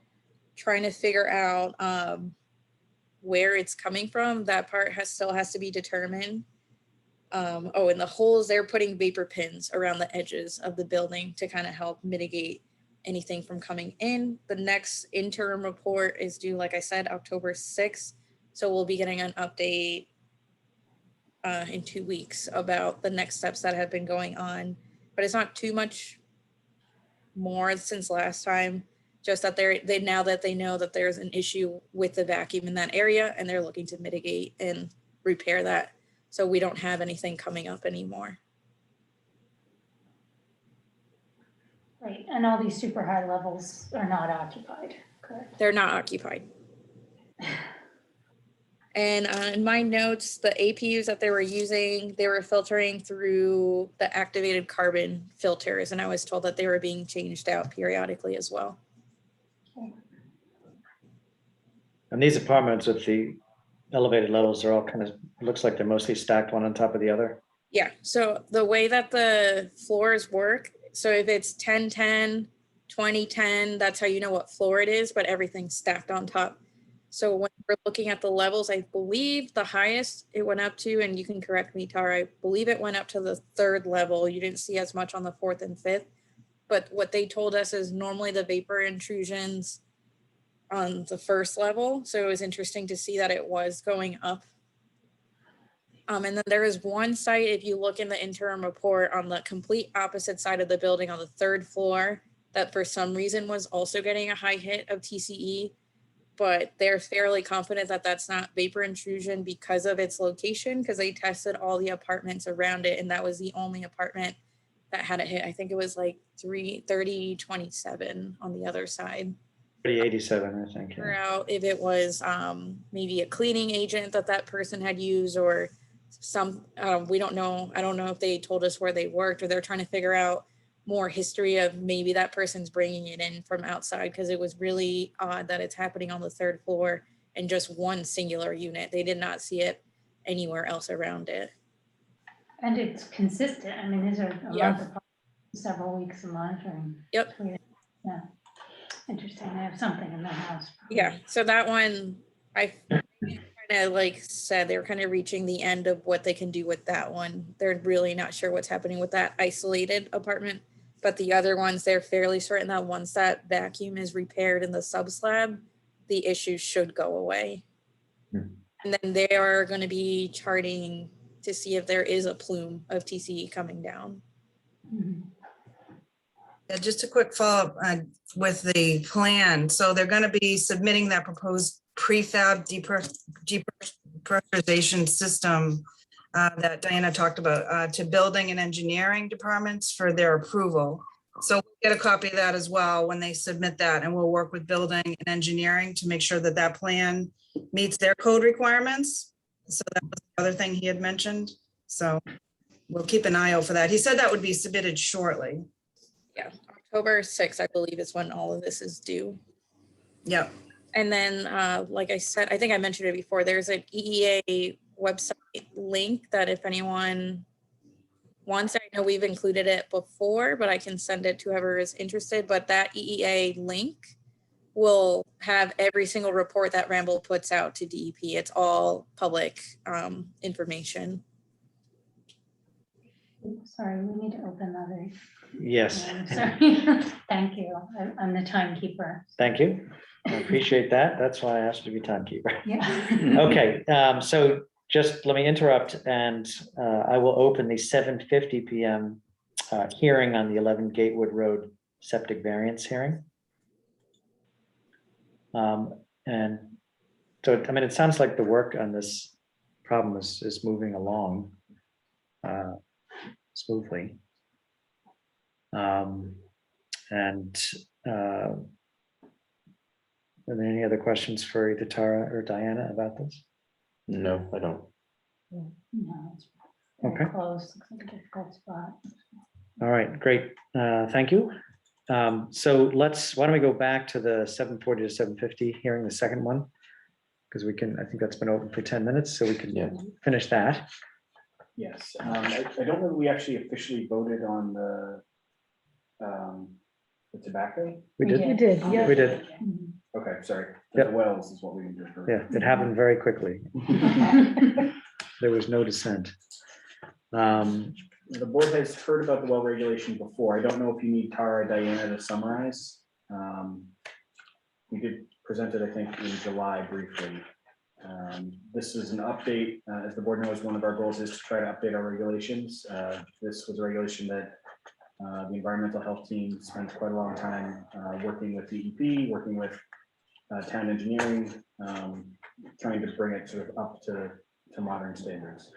trying to figure out where it's coming from. That part still has to be determined. Oh, and the holes, they're putting vapor pins around the edges of the building to kind of help mitigate anything from coming in. The next interim report is due, like I said, October 6th. So we'll be getting an update in 2 weeks about the next steps that have been going on. But it's not too much more since last time, just that they now that they know that there's an issue with the vacuum in that area and they're looking to mitigate and repair that so we don't have anything coming up anymore. Right, and all these super high levels are not occupied, correct? They're not occupied. And in my notes, the APUs that they were using, they were filtering through the activated carbon filters, and I was told that they were being changed out periodically as well. And these apartments with the elevated levels are all kind of, looks like they're mostly stacked one on top of the other. Yeah, so the way that the floors work, so if it's 10-10, 20-10, that's how you know what floor it is, but everything's stacked on top. So when we're looking at the levels, I believe the highest it went up to, and you can correct me, Tara, I believe it went up to the 3rd level. You didn't see as much on the 4th and 5th. But what they told us is normally the vapor intrusions on the 1st level. So it was interesting to see that it was going up. And then there is one site, if you look in the interim report, on the complete opposite side of the building on the 3rd floor, that for some reason was also getting a high hit of TCE. but they're fairly confident that that's not vapor intrusion because of its location, because they tested all the apartments around it, and that was the only apartment that had it hit. I think it was like 3027 on the other side. 3087, I think. Figure Yeah. out if it was maybe a cleaning agent that person had used, or some, we don't know. I don't know if they told us where they worked, or they're trying to figure out more history of maybe that person's bringing it in from outside, because it was really odd that it's happening on the 3rd floor in just one singular unit. They did not see it anywhere else around it. And it's consistent. I mean, these are a Yeah. month apart, several weeks of monitoring. Yep. Yeah. Interesting. They have something in their house. Yeah. So that one, I kind of like said, they were kind of reaching the end of what they can do with that one. They're really not sure what's happening with that isolated apartment. But the other ones, they're fairly certain that once that vacuum is repaired in the sub slab, the issue should go away. And then they are going to be charting to see if there is a plume of TCE coming down. Yeah, just a quick follow-up with the plan. So they're going to be submitting that proposed prefab depressurization system that Diana talked about to building and engineering departments for their approval. So we'll get a copy of that as well when they submit that, and we'll work with building and engineering to make sure that that plan meets their code requirements. So that was the other thing he had mentioned. So we'll keep an eye out for that. He said that would be submitted shortly. Yeah, October 6th, I believe, is when all of this is due. Yep. And then, like I said, I think I mentioned it before, there's an EEA website link that if anyone wants, I know we've included it before, but I can send it to whoever is interested. But that EEA link will have every single report that Ramble puts out to DEP. It's all public information. Sorry, we need to open another. Yes. Sorry. Thank you. I'm the timekeeper. Thank you. I appreciate that. That's why I asked you to be timekeeper. Yeah. Okay, so just let me interrupt, and I will open the 7:50 p.m. Hearing on the 11 Gatewood Road septic variance hearing. And so, I mean, it sounds like the work on this problem is moving along smoothly. Are there any other questions for either Tara or Diana about this? No, I don't. No, it's Okay. very close. Looks like a difficult spot. All right, great. Thank you. So why don't we go back to the 7:40 to 7:50 hearing, the second one? Because we can, I think that's been open for 10 minutes, so we can finish that. Yes, I don't know if we actually officially voted on the tobacco. We did. We did, yeah. We did. Okay, sorry. Yep. The wells is what we can do. Yeah, it happened very quickly. There was no dissent. The board has heard about the well regulation before. I don't know if you need Tara or Diana to summarize. We did present it, I think, in July briefly. This is an update. As the board knows, one of our goals is to try to update our regulations. This was a regulation that the environmental health team spent quite a long time working with DEP, working with town engineering, trying to bring it sort of up to modern standards.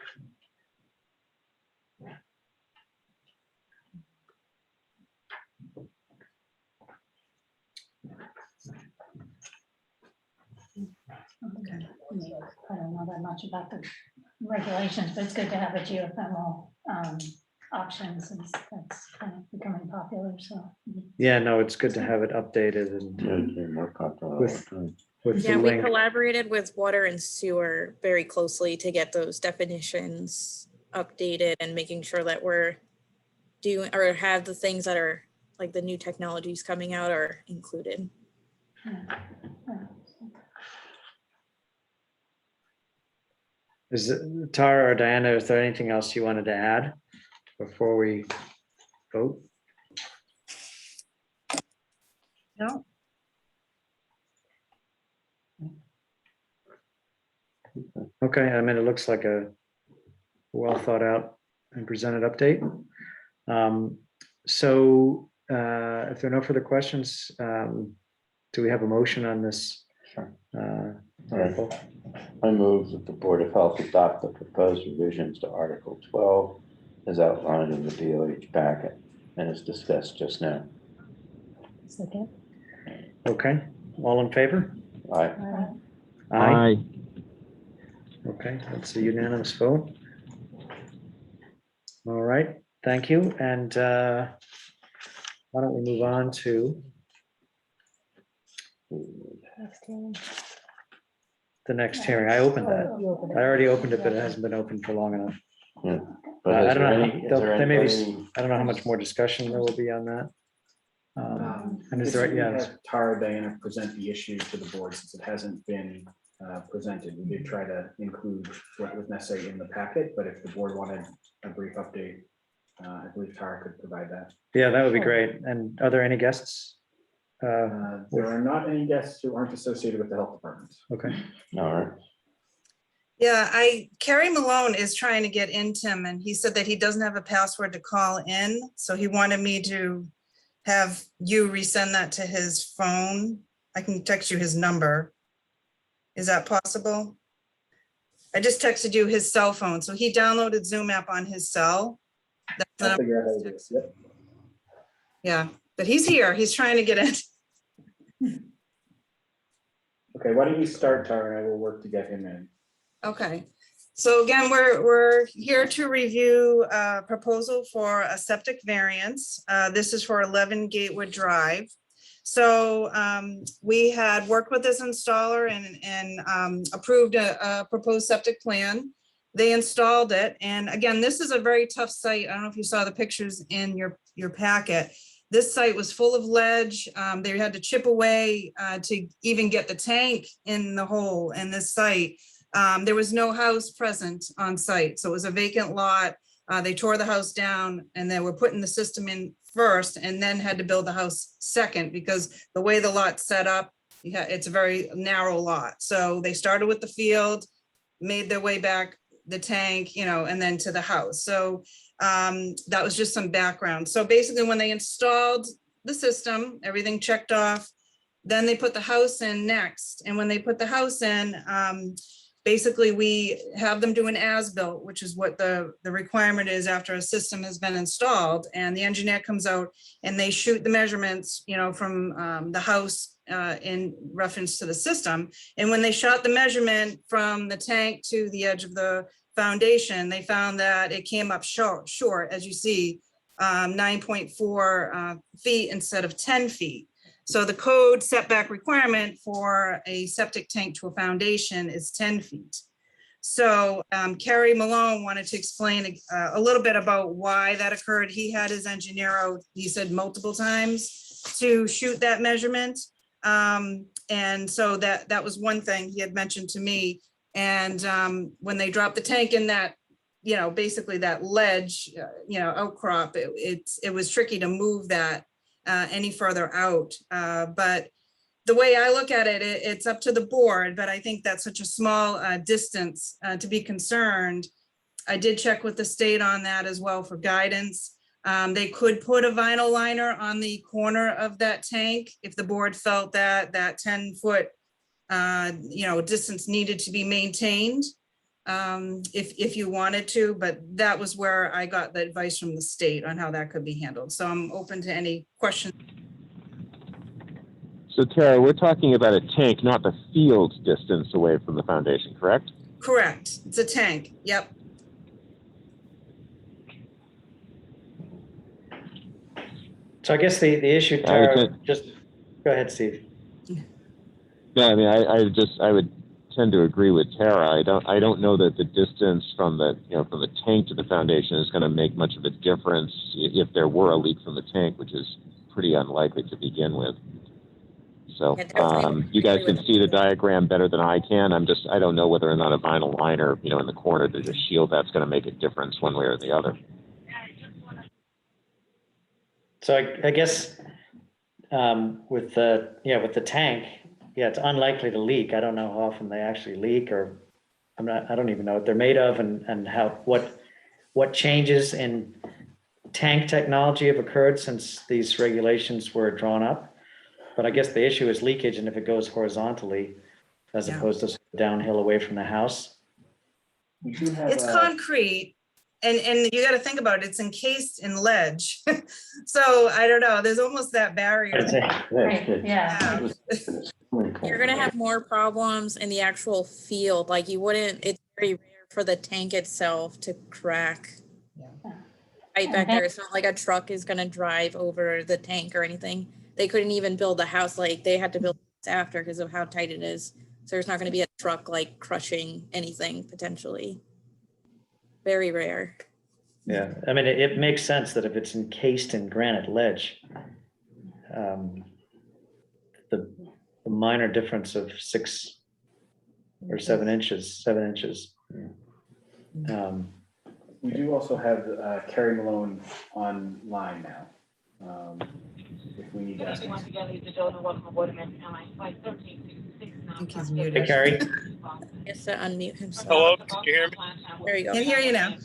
Okay. I don't know that much about the regulations, but it's good to have a geothermal option since that's kind of becoming popular, so. Yeah, no, it's good to have it updated and More popular. with the Yeah, we link. collaborated with water and sewer very closely to get those definitions updated and making sure that we're doing or have the things that are like the new technologies coming out are included. Is it, Tara or Diana, is there anything else you wanted to add before we vote? No. Okay, I mean, it looks like a well thought out and presented update. So if there are no further questions, do we have a motion on this Sure. Article. I move that the Board of Health adopt the proposed revisions to Article 12 as outlined in the DOH packet and as discussed just now. Second. Okay, all in favor? Aye. Aye. Okay, that's a unanimous vote. All right, thank you. And why don't we move on to Next hearing. the next hearing? I opened that. Oh, you opened it. I already opened it, but it hasn't been open for long enough. Yeah. But I is don't there know, any, is there there may be, anybody, I don't know how much more discussion there will be on that. And is there, We yeah, had Tara Diana present the issue to the board since it hasn't been presented. We did try to include what was necessary in the packet, but if the board wanted a brief update, I believe Tara could provide that. yeah, that would be great. And are there any guests? There are not any guests who aren't associated with the health department. Okay. all right, Yeah, Kerry Malone is trying to get in, Tim, and he said that he doesn't have a password to call in. So he wanted me to have you resend that to his phone. I can text you his number. Is that possible? I just texted you his cell phone. So he downloaded Zoom app on his cell. That's the I'll number. figure out how to do this. Yep. Yeah, but he's here. He's trying to get in. Okay, why don't you start, Tara, and I will work to get him in. Okay, so again, we're here to review a proposal for a septic variance. This is for 11 Gatewood Drive. So we had worked with this installer and approved a proposed septic plan. They installed it. And again, this is a very tough site. I don't know if you saw the pictures in your packet. This site was full of ledge. They had to chip away to even get the tank in the hole in this site. There was no house present on site, so it was a vacant lot. They tore the house down and they were putting the system in first and then had to build the house second because the way the lot's set up, it's a very narrow lot. So they started with the field, made their way back the tank, and then to the house. So that was just some background. So basically when they installed the system, everything checked off, then they put the house in next. And when they put the house in, basically we have them do an as-built, which is what the requirement is after a system has been installed. And the engineer comes out and they shoot the measurements, from the house in reference to the system. And when they shot the measurement from the tank to the edge of the foundation, they found that it came up short, as you see, 9.4 feet instead of 10 feet. So the code setback requirement for a septic tank to a foundation is 10 feet. So Kerry Malone wanted to explain a little bit about why that occurred. He had his engineer out, he said multiple times to shoot that measurement. And so that was one thing he had mentioned to me. And when they dropped the tank in that, basically that ledge, outcrop, it was tricky to move that any further out. But the way I look at it, it's up to the board, but I think that's such a small distance to be concerned. I did check with the state on that as well for guidance. They could put a vinyl liner on the corner of that tank if the board felt that 10-foot distance needed to be maintained, if you wanted to, but that was where I got the advice from the state on how that could be handled. So I'm open to any questions. So Tara, we're talking about a tank, not the field distance away from the foundation, correct? Correct. It's a tank. Yep. So I guess the issue, Tara, just go ahead, Steve. No, I mean, I would tend to agree with Tara. I don't know that the distance from the tank to the foundation is going to make much of a difference if there were a leak from the tank, which is pretty unlikely to begin with. So you guys can see the diagram better than I can. I don't know whether or not a vinyl liner, in the corner to just shield that's going to make a difference one way or the other. So I guess with the tank, it's unlikely to leak. I don't know how often they actually leak, or I don't even know what they're made of and what changes in tank technology have occurred since these regulations were drawn up. But I guess the issue is leakage, and if it goes horizontally as Yeah. opposed to downhill away from the house. We do have It's concrete, and you gotta think about it, it's encased in ledge. So I don't know, there's almost that barrier. Right, yeah. You're gonna have more problems in the actual field, like you wouldn't, it's very rare for the tank itself to crack. Right back there, it's not like a truck is gonna drive over the tank or anything. They couldn't even build a house, like they had to build this after because of how tight it is. So there's not gonna be a truck like crushing anything potentially. Very rare. Yeah, I mean, it makes sense that if it's encased in granite ledge, the minor difference of 6 or 7 inches, We do also have Carrie Malone online now. If we need to ask him. I think he's muted. Hey, Carrie. Yes, to unmute himself. Hello, can you hear me? There you go. Can hear you now.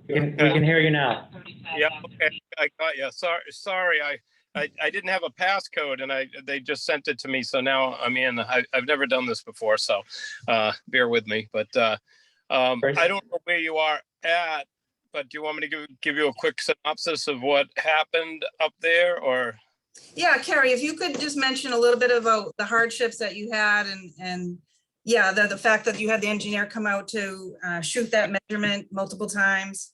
We can hear you now. Yeah, okay, I got you. Sorry, I didn't have a passcode and they just sent it to me, so now I'm in. I've never done this before, so bear with me. But I don't know where you are at, but do you want me to give you a quick synopsis of what happened up there, or? Yeah, Carrie, if you could just mention a little bit about the hardships that you had and yeah, the fact that you had the engineer come out to shoot that measurement multiple times.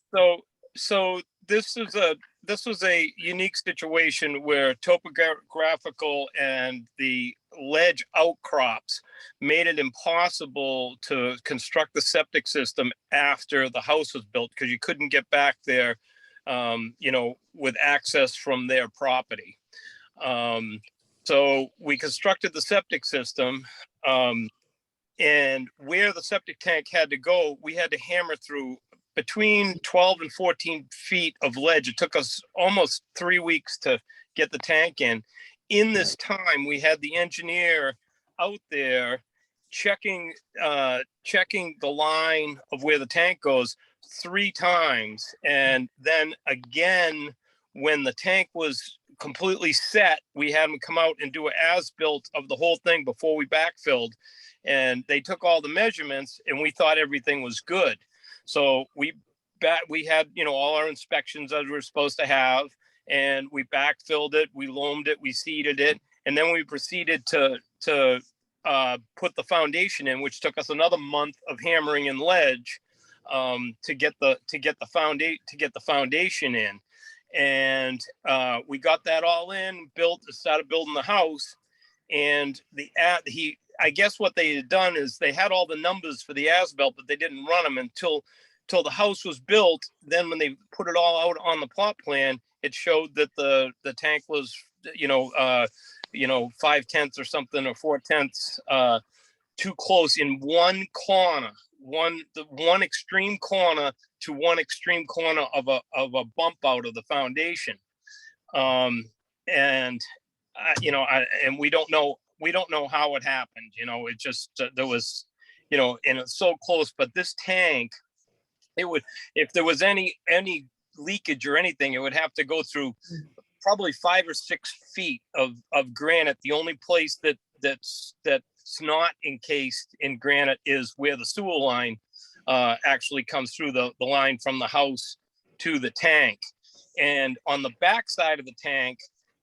So this was a unique situation where topographical and the ledge outcrops made it impossible to construct the septic system after the house was built because you couldn't get back there, with access from their property. So we constructed the septic system, and where the septic tank had to go, we had to hammer through between 12 and 14 feet of ledge. It took us almost 3 weeks to get the tank in. In this time, we had the engineer out there checking the line of where the tank goes 3 times. And then again, when the tank was completely set, we had them come out and do an as-built of the whole thing before we backfilled. And they took all the measurements and we thought everything was good. So we had, all our inspections as we were supposed to have, and we backfilled it, we loamed it, we seeded it, and then we proceeded to put the foundation in, which took us another month of hammering in ledge to get the foundation in. And we got that all in, started building the house, and I guess what they had done is they had all the numbers for the as-built, but they didn't run them until the house was built. Then when they put it all out on the plot plan, it showed that the tank was, 5/10 or something, or 4/10 too close in one corner, one extreme corner to one extreme corner of a bump out of the foundation. And we don't know how it happened. It just there was, and it's so close. But this tank, if there was any leakage or anything, it would have to go through probably 5 or 6 feet of granite. The only place that's not encased in granite is where the sewer line actually comes through the line from the house to the tank. And on the back side of the tank,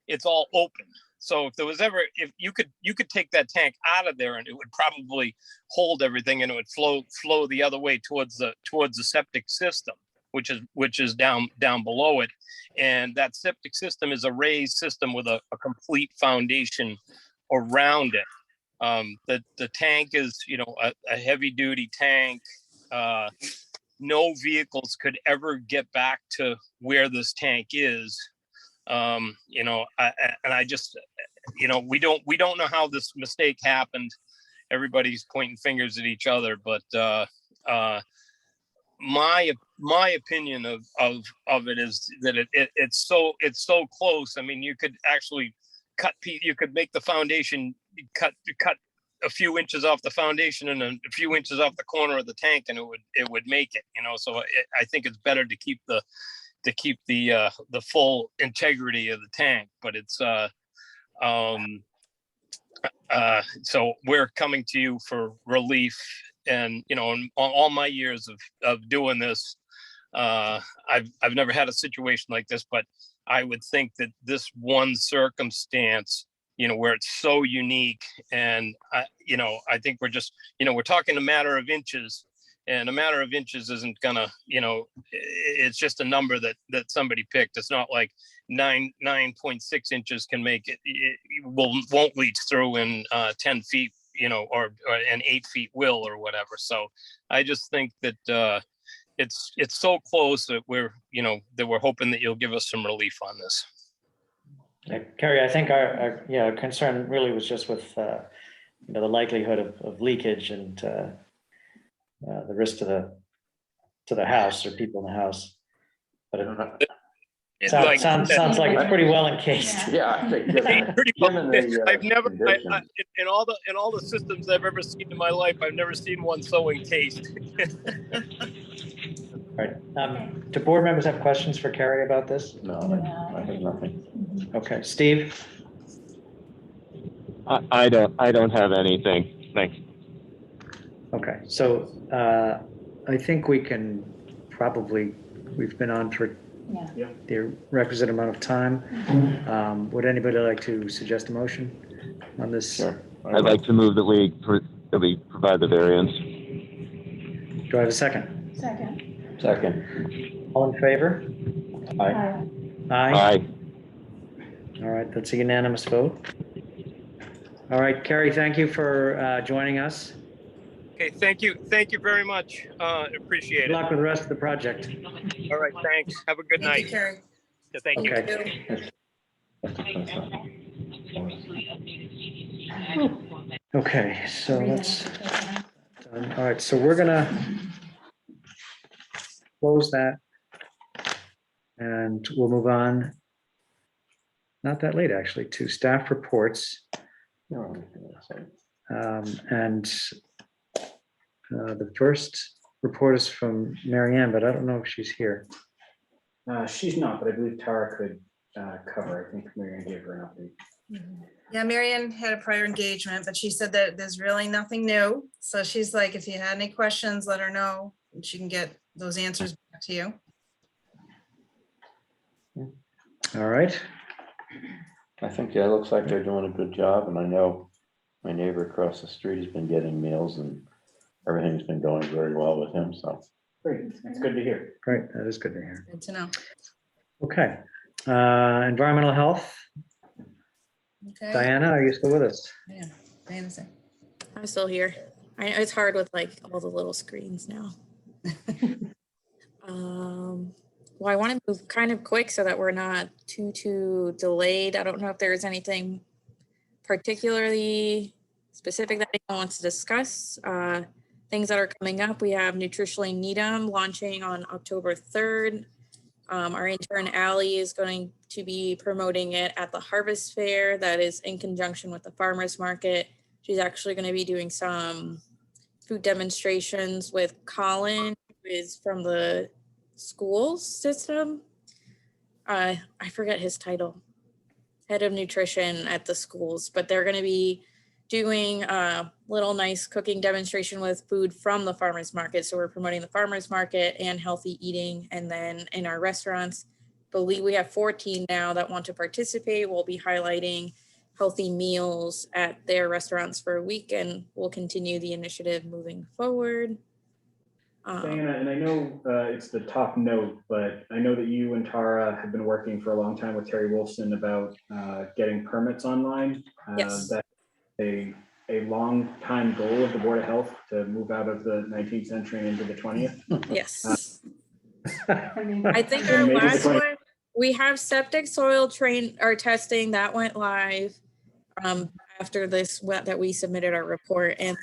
it's all open. So if you could take that tank out of there and it would probably hold everything and it would flow the other way towards the septic system, which is down below it. And that septic system is a raised system with a complete foundation around it. The tank is, a heavy duty tank. No vehicles could ever get back to where this tank is. I just, we don't know how this mistake happened. Everybody's pointing fingers at each other, but my opinion of it is that it's so close. I mean, you could actually you could make the foundation, cut a few inches off the foundation and a few inches off the corner of the tank, and it would make it. So I think it's better to keep the full integrity of the tank. But it's So we're coming to you for relief. And, you know, in all my years of doing this, I've never had a situation like this, but I would think that this one circumstance, you know, where it's so unique, and you know, I think we're just, you know, we're talking a matter of inches, and a matter of inches isn't gonna, you know, it's just a number that somebody picked. It's not like 9.6 inches can make it, won't leach through in 10 feet, you know, or and 8 feet will, or whatever. So I just think that it's so close that we're hoping that you'll give us some relief on this. Yeah, Carrie, I think our concern really was just with the likelihood of leakage and the risk to the house or people in the house. But it sounds like it's pretty well encased. Yeah, I think Pretty well. I've never, condition. in all the systems I've ever seen in my life, I've never seen one so encased. Right. Do board members have questions for Carrie about this? No, I have nothing. Okay, Steve? I don't have anything. Thanks. Okay, so I think we can probably, we've been on for the requisite amount of time. Would anybody like to suggest a motion on this? Sure. I'd like to move that we provide the variance. Do I have a second? Second. All in favor? Aye. Aye. All right, that's a unanimous vote. All right, Carrie, thank you for joining us. Okay, thank you very much. Appreciate Good it. luck with the rest of the project. All right, thanks. Have a good night. Thank you, Carrie. Yeah, thank you. Okay. Okay, so let's, all right, so we're gonna close that and we'll move on, not that late actually, to staff reports. And the first report is from Mary Ann, but I don't know if she's here. She's not, but I believe Tara could cover. I think Mary Ann gave her an update. Yeah, Marianne had a prior engagement, but she said that there's really nothing new. So she's like, if you had any questions, let her know and she can get those answers back to you. All right. I think, yeah, it looks like they're doing a good job, and I know my neighbor across the street has been getting meals and everything's been going very well with him, so. Great, it's good to hear. Great, that is good to hear. Good to know. Okay, environmental health. Okay. Diana, are you still with us? Yeah, Diana's there. I'm still here. I know it's hard with like all the little screens now. Well, I want to move kind of quick so that we're not too delayed. I don't know if there's anything particularly specific that anyone wants to discuss. Things that are coming up, we have Nutritionally Needham launching on October 3rd. Our intern Allie is going to be promoting it at the Harvest Fair that is in conjunction with the farmers market. She's actually going to be doing some food demonstrations with Colin, who is from the school system. I forget his title, head of nutrition at the schools, but they're going to be doing a little nice cooking demonstration with food from the farmers market. So we're promoting the farmers market and healthy eating. And then in our restaurants, believe we have 14 now that want to participate. We'll be highlighting healthy meals at their restaurants for a week, and we'll continue the initiative moving forward. Diana, and I know it's the top note, but I know that you and Tara have been working for a long time with Terry Wolfson about getting permits online. Yes. That's a long time goal of the Board of Health to move out of the 19th century and into the 20th. Yes. I think our last one, we have septic soil testing that went live after this, that we submitted our report, and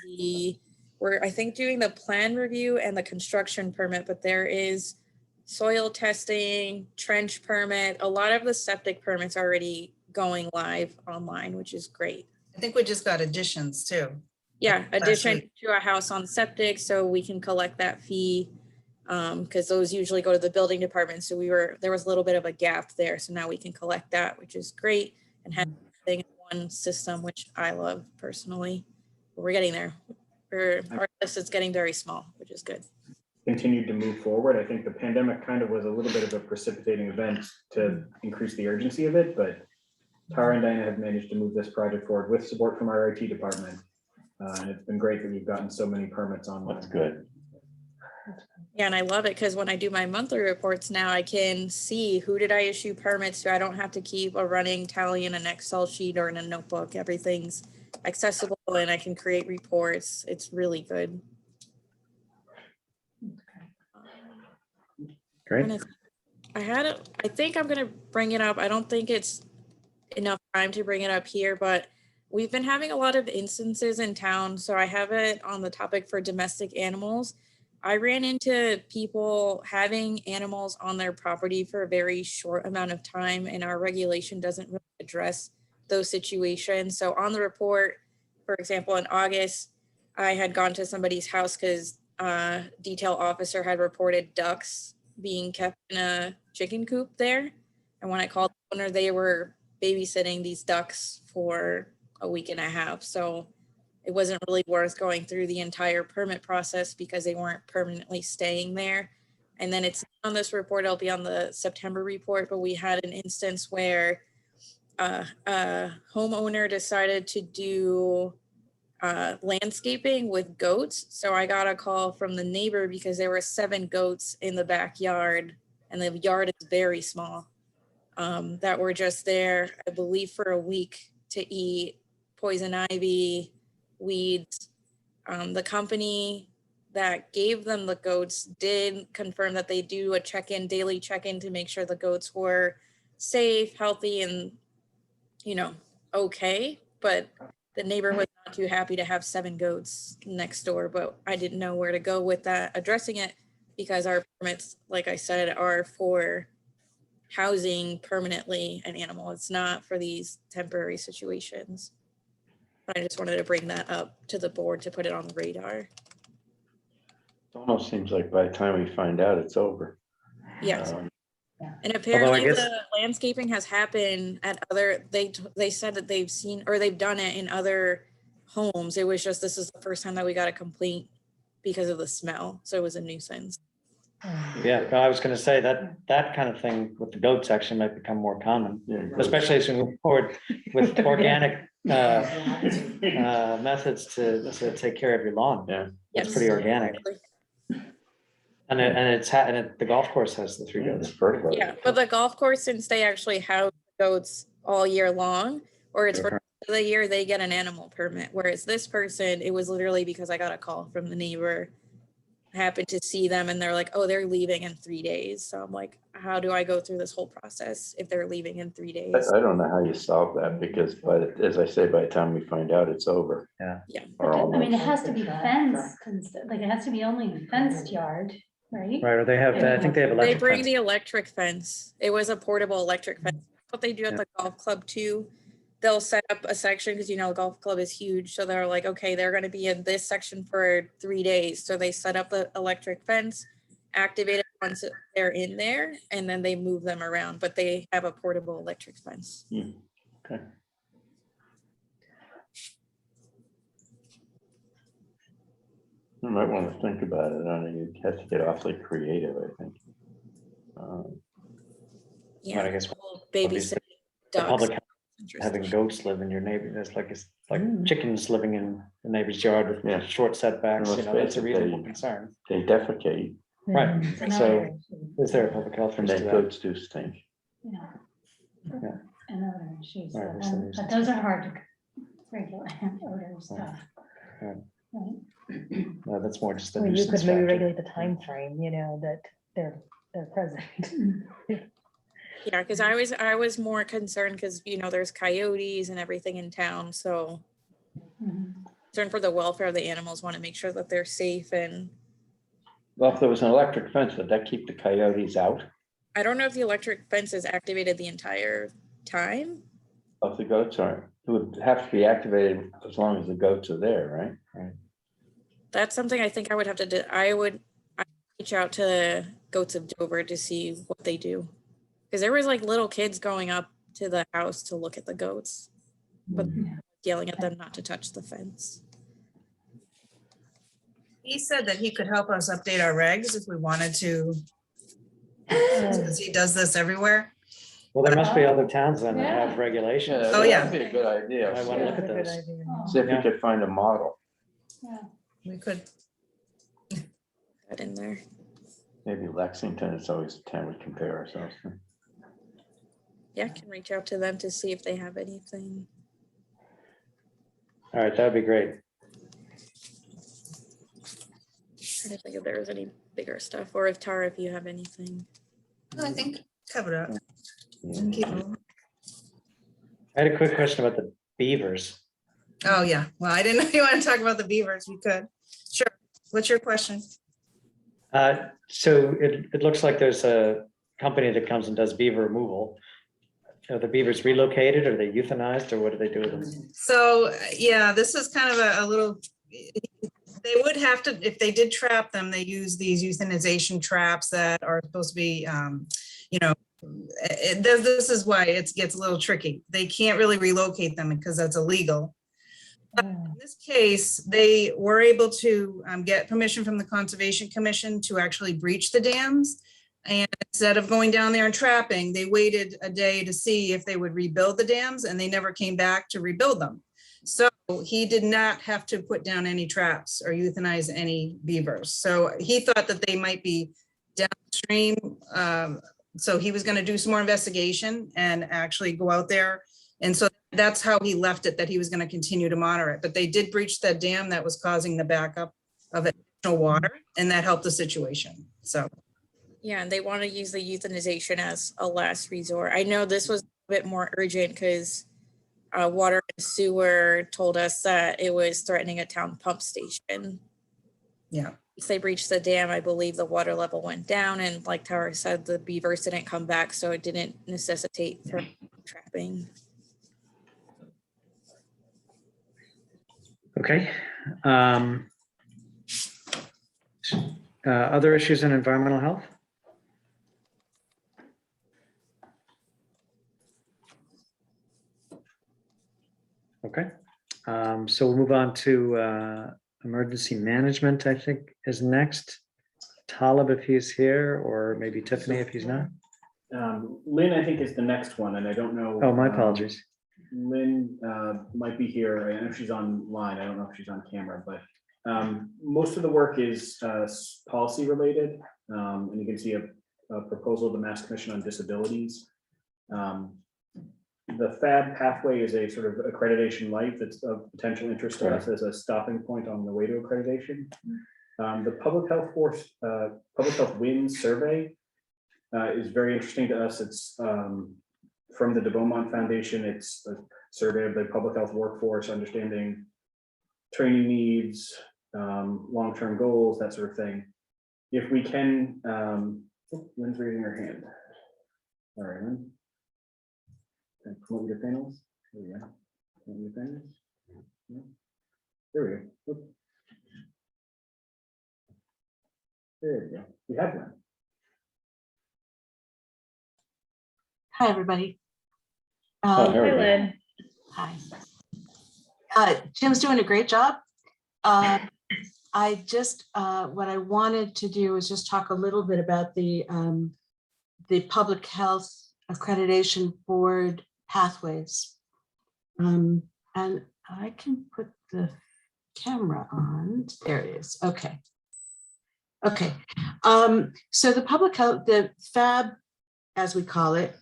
we're, I think, doing the plan review and the construction permit, but there is soil testing, trench permit, a lot of the septic permits already going live online, which is great. I think we just got additions too. Yeah, addition to a house on septic, so we can collect that fee, because those usually go to the building department. So there was a little bit of a gap there, so now we can collect that, which is great, and have everything in one system, which I love personally. But we're getting there. Our list is getting very small, which is good. Continued to move forward. I think the pandemic kind of was a little bit of a precipitating event to increase the urgency of it, but Tara and Diana have managed to move this project forward with support from our IT department. And it's been great that we've gotten so many permits online. That's good. Yeah, and I love it because when I do my monthly reports now, I can see who did I issue permits to. I don't have to keep a running tally in an Excel sheet or in a notebook. Everything's accessible and I can create reports. It's really good. Great. I think I'm gonna bring it up. I don't think it's enough time to bring it up here, but we've been having a lot of instances in town. So I have it on the topic for domestic animals. I ran into people having animals on their property for a very short amount of time, and our regulation doesn't really address those situations. So on the report, for example, in August, I had gone to somebody's house because a detail officer had reported ducks being kept in a chicken coop there. And when I called the owner, they were babysitting these ducks for a week and a half. So it wasn't really worth going through the entire permit process because they weren't permanently staying there. And then it's on this report, it'll be on the September report, but we had an instance where a homeowner decided to do landscaping with goats. So I got a call from the neighbor because there were 7 goats in the backyard, and the yard is very small, that were just there, I believe, for a week to eat poison ivy, weeds. The company that gave them the goats did confirm that they do a daily check-in to make sure the goats were safe, healthy, and, okay. But the neighbor was not too happy to have 7 goats next door, but I didn't know where to go with that, addressing it, because our permits, like I said, are for housing permanently an animal. It's not for these temporary situations. But I just wanted to bring that up to the board to put it on the radar. It almost seems like by the time we find out, it's over. Yes. And apparently guess- the landscaping has happened at other, they said that they've seen, or they've done it in other homes. It was just, this is the first time that we got a complaint because of the smell. So it was a nuisance. Yeah, no, I was going to say that kind of thing with the goats actually might become more common, especially as we move forward with organic methods to take care of your lawn. Yeah, it's pretty organic. And the golf course has the 3 goats. Yeah, but the golf course, since they actually house goats all year long, or it's for the year, they get an animal permit. Whereas this person, it was literally because I got a call from the neighbor, happened to see them, and they're like, oh, they're leaving in 3 days. So I'm like, how do I go through this whole process if they're leaving in 3 days? I don't know how you solve that because, as I say, by the time we find out, it's over. Yeah. I mean, it has to be fenced, like it has to be only fenced yard, right? Right, or they have, I think they have electric. They bring fence. the electric fence. It was a portable electric fence. That's what they do at the golf club too. They'll set up a section because, the golf club is huge. So they're like, okay, they're going to be in this section for 3 days. So they set up the electric fence, activate it once they're in there, and then they move them around. But they have a portable electric fence. Okay. You might want to think about it. I mean, you have to get awfully creative, I think. Yeah, I guess babysitting the ducks. public having goats live in your neighbor, it's like chickens living in the neighbor's yard with short setbacks. Let's That's a face it, reasonable concern. They defecate. Right. So is there a public health And risk to then that? goats do stink. And other issues, Right, there's some but those are hard to regulate, odor stuff. Right. Right? No, that's more just a Or you nuisance could maybe factor. regulate the time frame, that they're present. Yeah, because I was more concerned because there's coyotes and everything in town, so concerned for the welfare of the animals. Want to make sure that they're safe, and Well, if there was an electric fence, would that keep the coyotes out? I don't know if the electric fence is activated the entire time. If the goats aren't, it would have to be activated as long as the goats are there, right? That's something I think I would have to do. I would reach out to Goats of Dover to see what they do, because there was like little kids going up to the house to look at the goats. but yelling at them not to touch the fence. He said that he could help us update our regs if we wanted to. Because he does this everywhere. Well, there must be other towns then that have regulations. Oh, yeah. That'd be a good idea. I want to look at those. See if we could find a model. We could. That in there. Maybe Lexington is always a town we compare ourselves to. Yeah, I can reach out to them to see if they have anything. All right, that'd be great. I don't think if there was any bigger stuff, or if Tara, if you have anything. I think covered up. Keep moving. I had a quick question about the beavers. Oh, yeah. Well, I didn't know you want to talk about the beavers. We could. Sure. What's your question? So it looks like there's a company that comes and does beaver removal. Are the beavers relocated? Are they euthanized, or what do they do with them? So, yeah, this is kind of a little, they would have to, if they did trap them, they use these euthanization traps that are supposed to be, you know, this is why it gets a little tricky. They can't really relocate them because that's illegal. In this case, they were able to get permission from the Conservation Commission to actually breach the dams. And instead of going down there and trapping, they waited a day to see if they would rebuild the dams, and they never came back to rebuild them. So he did not have to put down any traps or euthanize any beavers. So he thought that they might be downstream. So he was going to do some more investigation and actually go out there. And so that's how he left it, that he was going to continue to monitor it. But they did breach that dam that was causing the backup of additional water, and that helped the situation. So. Yeah, and they want to use the euthanization as a last resort. I know this was a bit more urgent because Water and Sewer told us that it was threatening a town pump station. Yeah. If they breached the dam, I believe the water level went down, and like Tara said, the beavers didn't come back, so it didn't necessitate trapping. Okay. Other issues in environmental health? Okay, so we'll move on to emergency management, I think is next. Talib, if he's here, or maybe Tiffany if he's not. Lynn, I think, is the next one, and I don't know. Oh, my apologies. Lynn might be here. I know she's online. I don't know if she's on camera, but most of the work is policy related. And you can see a proposal of the Mass Commission on Disabilities. The FAB pathway is a sort of accreditation light that's of potential interest to us as a stopping point on the way to accreditation. The Public Health Wins survey is very interesting to us. It's from the de Beaumont Foundation. It's a survey of the public health workforce, understanding training needs, long-term goals, that sort of thing. If we can, Lynn's raising her hand. All right, Lynn. And promote your panels. There we go. Promote your panels. Yeah. There we go. Oop. There we go. We have one. Hi, everybody. Hi, Lynn. Hi. Jim's doing a great job. I just, what I wanted to do is just talk a little bit about the Public Health Accreditation Board pathways. And I can put the camera on. There it is. Okay. Okay. So the public health, the FAB, as we call it,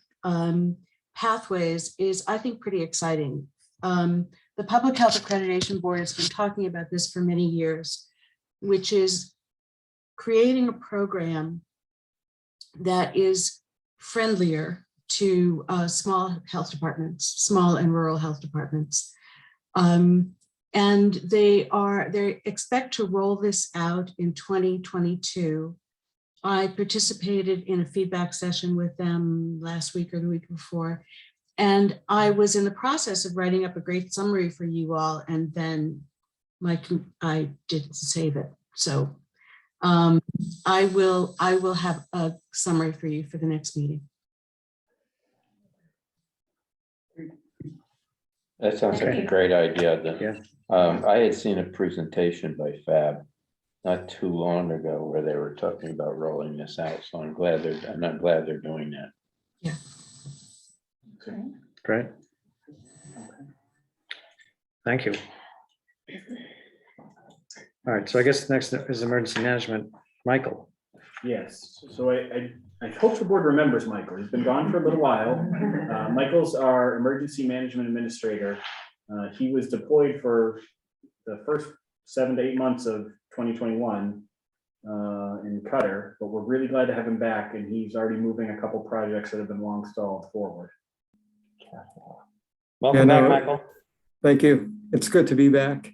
pathways is, I think, pretty exciting. The Public Health Accreditation Board has been talking about this for many years, which is creating a program that is friendlier to small health departments, small and rural health departments. And they expect to roll this out in 2022. I participated in a feedback session with them last week or the week before, and I was in the process of writing up a great summary for you all, and then I didn't save it. So I will have a summary for you for the next meeting. That sounds like Okay. a great idea. Yeah. I had seen a presentation by Fab not too long ago where they were talking about rolling this out. So I'm glad they're doing that. Great. Thank you. All right, so I guess next is emergency management. Michael. Yes, so I hope the board remembers Michael. He's been gone for a little while. Michael's our emergency management administrator. He was deployed for the first 7 to 8 months of 2021 in Qatar, but we're really glad to have him back, and he's already moving a couple projects that have been long stalled forward. Welcome back, Michael. Thank you. It's good to be back.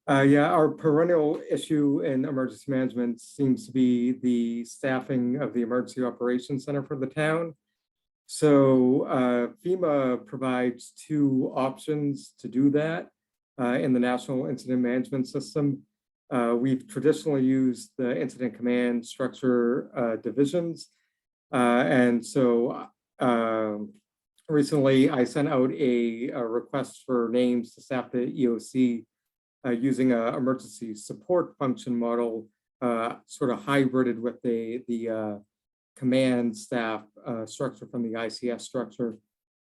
Yeah, our perennial issue in emergency management seems to be the staffing of the Emergency Operations Center for the town. So FEMA provides 2 options to do that in the National Incident Management System. We've traditionally used the incident command structure divisions. And so recently I sent out a request for names to staff the EOC using an emergency support function model, sort of hybrided with the command staff structure from the ICS structure.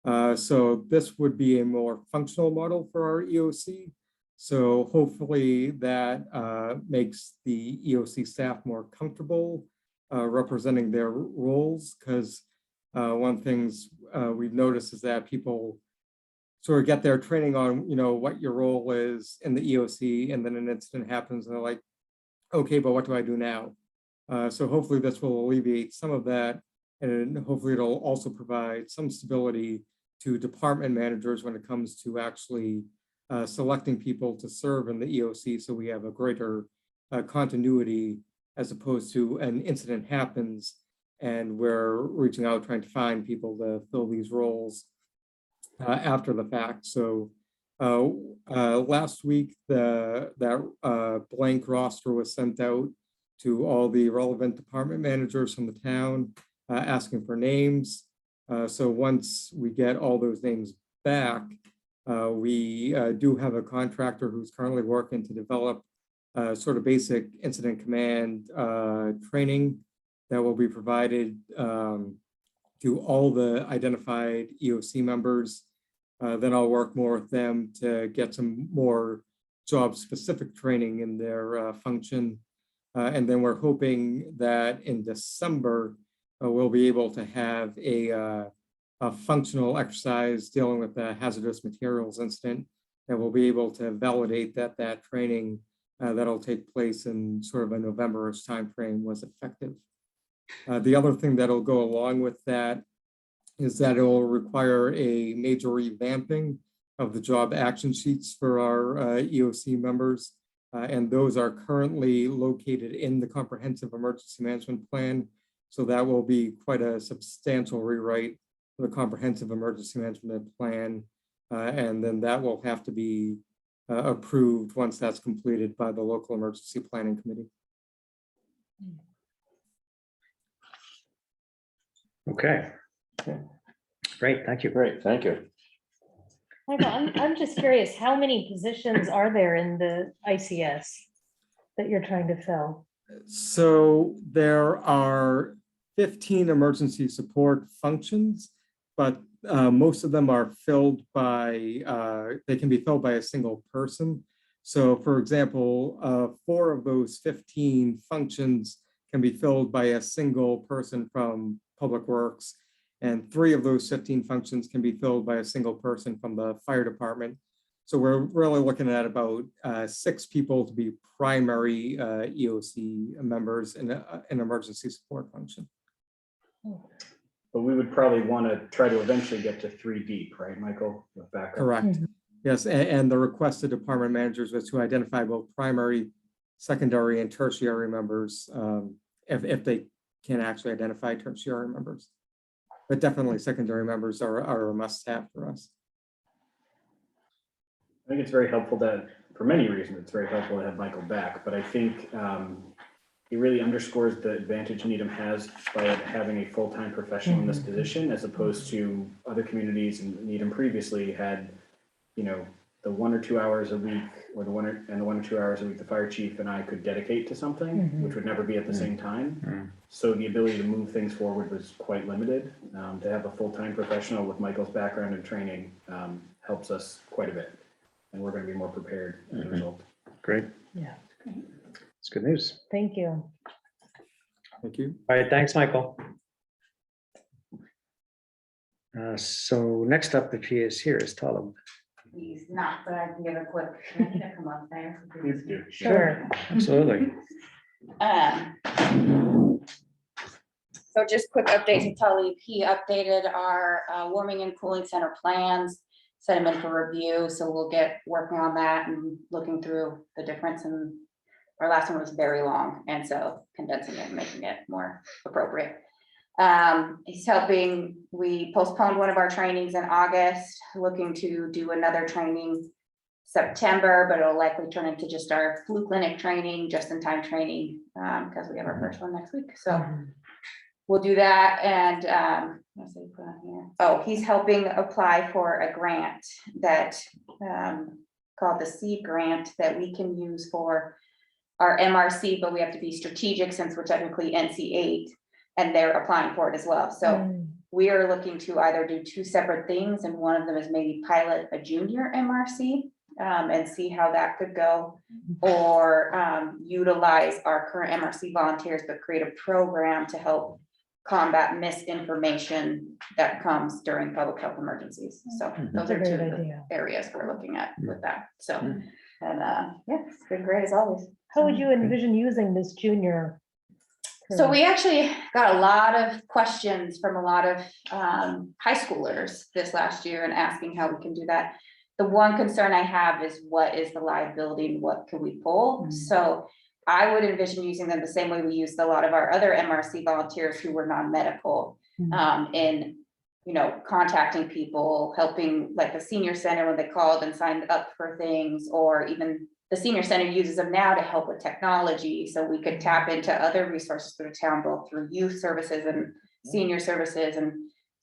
So this would be a more functional model for our EOC. So hopefully that makes the EOC staff more comfortable representing their roles, because one of the things we've noticed is that people sort of get their training on, what your role is in the EOC, and then an incident happens and they're like, okay, but what do I do now? So hopefully this will alleviate some of that, and hopefully it'll also provide some stability to department managers when it comes to actually selecting people to serve in the EOC, so we have a greater continuity, as opposed to an incident happens and we're reaching out trying to find people to fill these roles after the fact. So last week, that blank roster was sent out to all the relevant department managers from the town, asking for names. So once we get all those names back, we do have a contractor who's currently working to develop sort of basic incident command training that will be provided to all the identified EOC members. Then I'll work more with them to get some more job-specific training in their function. And then we're hoping that in December, we'll be able to have a functional exercise dealing with the hazardous materials incident, and we'll be able to validate that training that'll take place in sort of a November-ish timeframe was effective. The other thing that'll go along with that is that it will require a major revamping of the job action sheets for our EOC members. And those are currently located in the comprehensive emergency management plan. So that will be quite a substantial rewrite of the comprehensive emergency management plan. And then that will have to be approved once that's completed by the local emergency planning committee. Okay. Great, thank you. Great, thank you. Michael, I'm just curious, how many positions are there in the ICS that you're trying to fill? So there are 15 emergency support functions, but most of them are filled by, they can be filled by a single person. So for example, 4 of those 15 functions can be filled by a single person from Public Works, and 3 of those 15 functions can be filled by a single person from the fire department. So we're really looking at about 6 people to be primary EOC members in an emergency support function. But we would probably want to try to eventually get to 3 deep, right, Michael? With backup. Correct. Yes, and the request to department managers was to identify both primary, secondary, and tertiary members if they can actually identify tertiary members. But definitely secondary members are a must-have for us. I think it's very helpful that, for many reasons, it's very helpful to have Michael back, but I think it really underscores the advantage Needham has by having a full-time professional in this position, as opposed to other communities, and Needham previously had you know, the 1 or 2 hours a week, or the 1 or 2 hours a week, the fire chief and I could dedicate to something, which would never be at the same time. So the ability to move things forward was quite limited. To have a full-time professional with Michael's background and training helps us quite a bit. And we're going to be more prepared as a result. Great. Yeah. It's good news. Thank you. Thank you. All right, thanks, Michael. So next up, if he is here, is Talib. He's not, but I can give a quick, can I come up there? Sure. Absolutely. So just quick update to Tully. He updated our warming and cooling center plans, set them in for review. So we'll get working on that and looking through the difference. And our last one was very long, and so condensing it and making it more appropriate. He's helping. We postponed one of our trainings in August, looking to do another training September, but it'll likely turn into just our flu clinic training, just in time training, because we have our first one next week. So we'll do that. And what's he put on here? Oh, he's helping apply for a grant that called the SEED grant that we can use for our MRC, but we have to be strategic since we're technically NC8 and they're applying for it as well. So we are looking to either do two separate things, and one of them is maybe pilot a junior MRC and see how that could go, or utilize our current MRC volunteers, but create a program to help combat misinformation that comes during public health emergencies. So those are two of the areas we're looking at with that. So, and yeah, it's been great as always. How would you envision using this junior? So we actually got a lot of questions from a lot of high schoolers this last year and asking how we can do that. The one concern I have is what is the liability and what can we pull? So I would envision using them the same way we used a lot of our other MRC volunteers who were non-medical in, you know, contacting people, helping like the senior center when they called and signed up for things, or even the senior center uses them now to help with technology. So we could tap into other resources through the town, both through youth services and senior services, and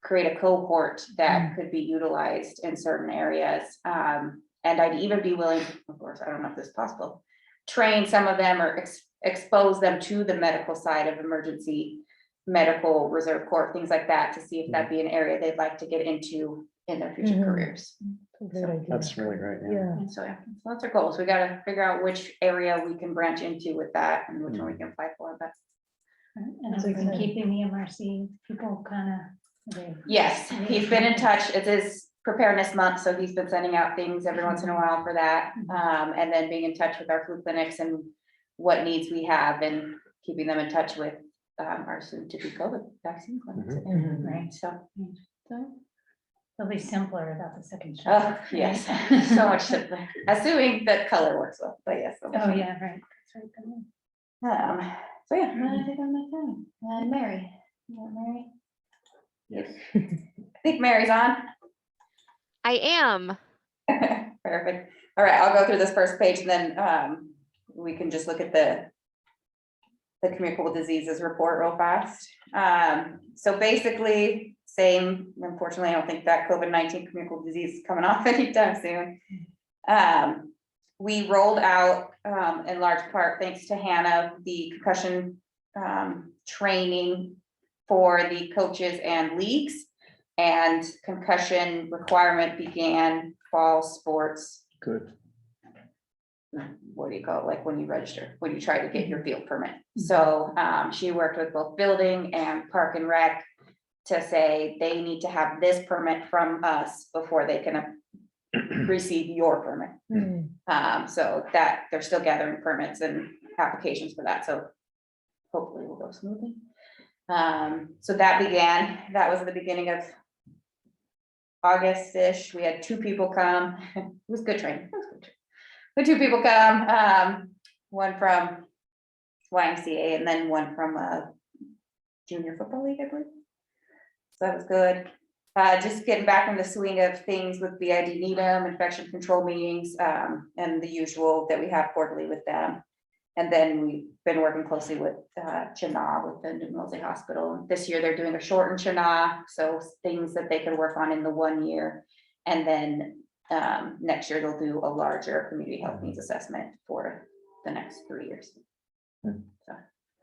create a cohort that could be utilized in certain areas. And I'd even be willing, of course, I don't know if this is possible, train some of them or expose them to the medical side of emergency medical reserve corps, things like that, to see if that'd be an area they'd like to get into in their future careers. That's really great. Yeah. And so, yeah, so that's our goal. So we got to figure out which area we can branch into with that and which one we can apply for. But and we've been keeping the MRC people kind of. Yes, he's been in touch. It is preparedness month, so he's been sending out things every once in a while for that, and then being in touch with our flu clinics and what needs we have, and keeping them in touch with our soon-to-be COVID vaccine clinics. Right. So it'll be simpler without the second shot. Oh, yes, so much simpler, assuming that color works well, but yes. Oh, yeah, right. So yeah, I think on my time. Mary, you want Mary? Yes. I think Mary's on. I am. Perfect. All right, I'll go through this first page and then we can just look at the communicable diseases report real fast. So basically, same, unfortunately, I don't think that COVID-19 communicable disease is coming off anytime soon. We rolled out, in large part, thanks to Hannah, the concussion training for the coaches and leagues, and concussion requirement began fall sports. Good. What do you call it? Like when you register, when you try to get your field permit. So she worked with both building and park and rec to say they need to have this permit from us before they can receive your permit. So that they're still gathering permits and applications for that. So hopefully we'll go smoothly. So that began, that was at the beginning of August-ish. We had 2 people come. It was good training. The 2 people come, one from YMCA and then one from junior football league, I believe. So that was good. Just getting back in the swing of things with BID Needham, infection control meetings, and the usual that we have quarterly with them. And then we've been working closely with Chana with the New Mosey Hospital. This year they're doing a shortened Chana, so things that they could work on in the 1 year. And then next year they'll do a larger community health needs assessment for the next 3 years.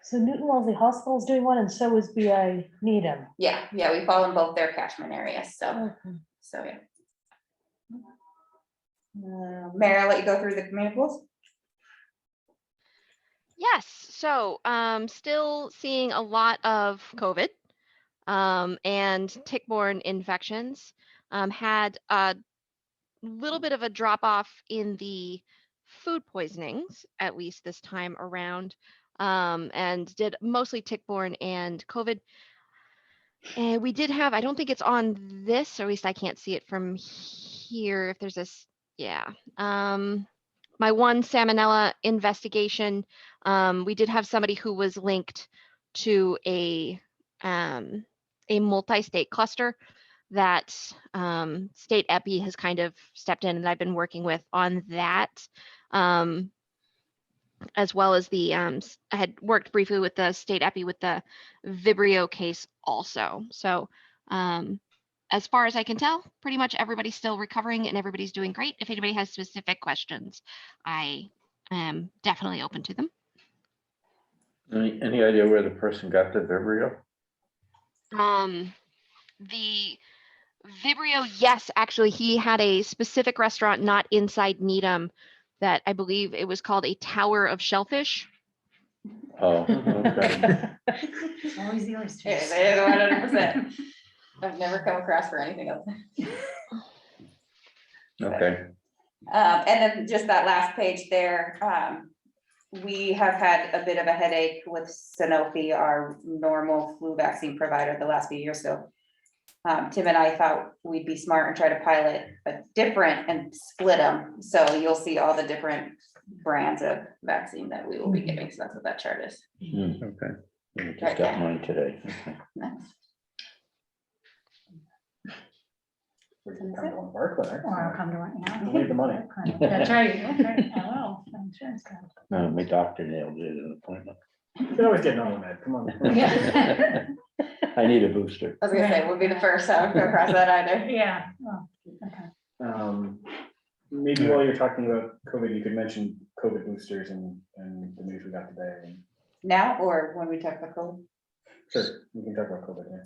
So Newton Wellesley Hospital is doing one, and so is BI Needham. Yeah, we fall in both their catchment areas, so, Okay. yeah. Mary, I'll let you go through the community pools. Yes, so still seeing a lot of COVID and tick-borne infections. Had a little bit of a drop off in the food poisonings, at least this time around, and did mostly tick-borne and COVID. And we did have, I don't think it's on this, or at least I can't see it from here. If there's this, yeah. My one salmonella investigation, we did have somebody who was linked to a multi-state cluster that state epi has kind of stepped in, and I've been working with on that, as well as the I had worked briefly with the state epi with the Vibrio case also. So as far as I can tell, pretty much everybody's still recovering and everybody's doing great. If anybody has specific questions, I am definitely open to them. Any idea where the person got the Vibrio? The Vibrio, yes, actually, he had a specific restaurant not inside Needham that I believe it was called a Tower of Shellfish. Oh, okay. Always the oysters. Yeah, 100%. I've never come across for anything else. Okay. And then just that last page there, we have had a bit of a headache with Sanofi, our normal flu vaccine provider, the last few years. So Tim and I thought we'd be smart and try to pilot a different and split them. So you'll see all the different brands of vaccine that we will be giving. So that's what that chart is. Okay. I just got mine today. Nice. We can come to one of our clinics. Or I'll come to one, yeah. Leave the money. That's right, I will, insurance card. No, my doctor nailed it an appointment. You can always get another med, come on. Yeah. I need a booster. I was gonna say, we'll be the first, so I don't come across that either. Yeah, well, okay. Maybe while you're talking about COVID, you could mention COVID boosters and the news we got today. Now, or when we talk about COVID? Sure, we can talk about COVID, yeah.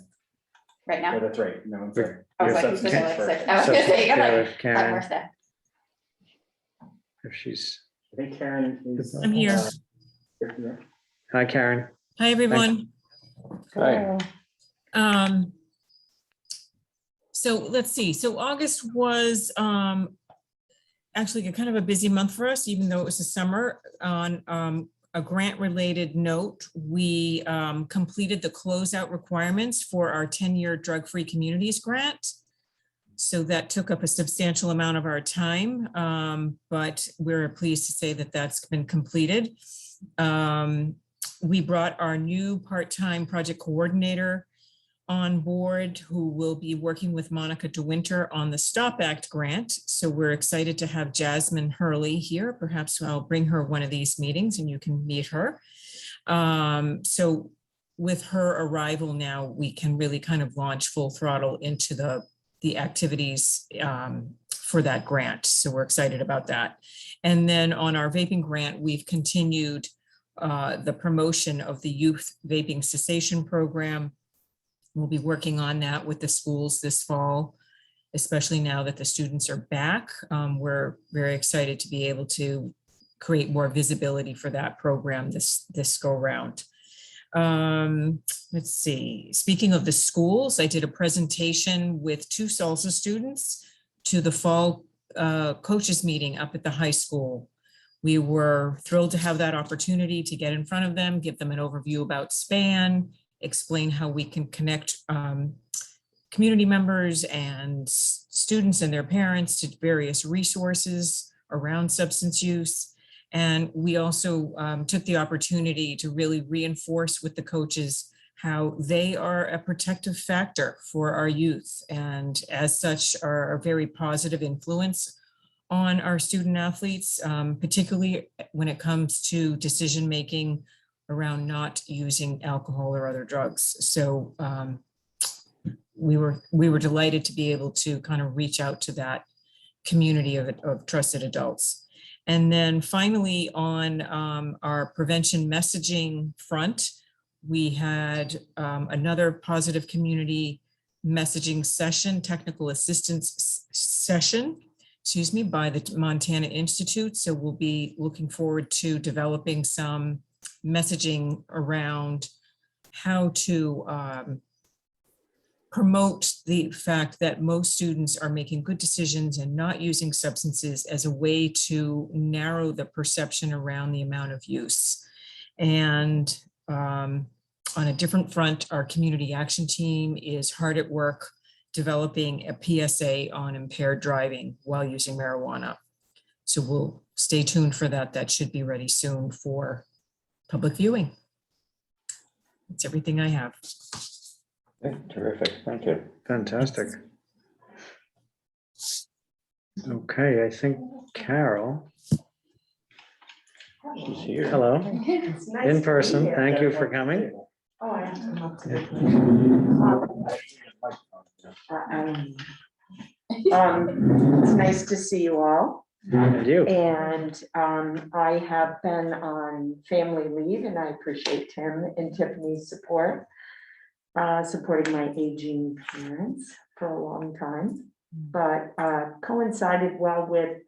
Right now? Oh, that's right, no, I'm sorry. I was like, you said like six. I was gonna say, you got like five Karen, more steps. if she's, I think Karen is. I'm here. hi, Karen. Hi, everyone. Hi. So let's see. So August was actually a kind of a busy month for us, even though it was the summer. On a grant-related note, we completed the closeout requirements for our 10-year drug-free communities grant. So that took up a substantial amount of our time, but we're pleased to say that that's been completed. We brought our new part-time project coordinator on board who will be working with Monica DeWinter on the Stop Act grant. So we're excited to have Jasmine Hurley here. Perhaps I'll bring her one of these meetings and you can meet her. So with her arrival now, we can really kind of launch full throttle into the activities for that grant. So we're excited about that. And then on our vaping grant, we've continued the promotion of the youth vaping cessation program. We'll be working on that with the schools this fall, especially now that the students are back. We're very excited to be able to create more visibility for that program this go round. Let's see, speaking of the schools, I did a presentation with 2 salsa students to the fall coaches meeting up at the high school. We were thrilled to have that opportunity to get in front of them, give them an overview about SPAN, explain how we can connect community members and students and their parents to various resources around substance use. And we also took the opportunity to really reinforce with the coaches how they are a protective factor for our youth, and as such are a very positive influence on our student athletes, particularly when it comes to decision-making around not using alcohol or other drugs. So we were delighted to be able to kind of reach out to that community of trusted adults. And then finally, on our prevention messaging front, we had another positive community messaging session, technical assistance session, excuse me, by the Montana Institute. So we'll be looking forward to developing some messaging around how to promote the fact that most students are making good decisions and not using substances as a way to narrow the perception around the amount of use. And on a different front, our community action team is hard at work developing a PSA on impaired driving while using marijuana. So we'll stay tuned for that. That should be ready soon for public viewing. That's everything I have. Okay, terrific, thank you. Fantastic. Okay, I think Carol. She's here. Hello, It's nice in to be person. here. Thank you for coming. Oh, I have to come up to the. It's nice to see you all. And you. And I have been on family leave and I appreciate Tim and Tiffany's support, supporting my aging parents for a long time, but coincided well with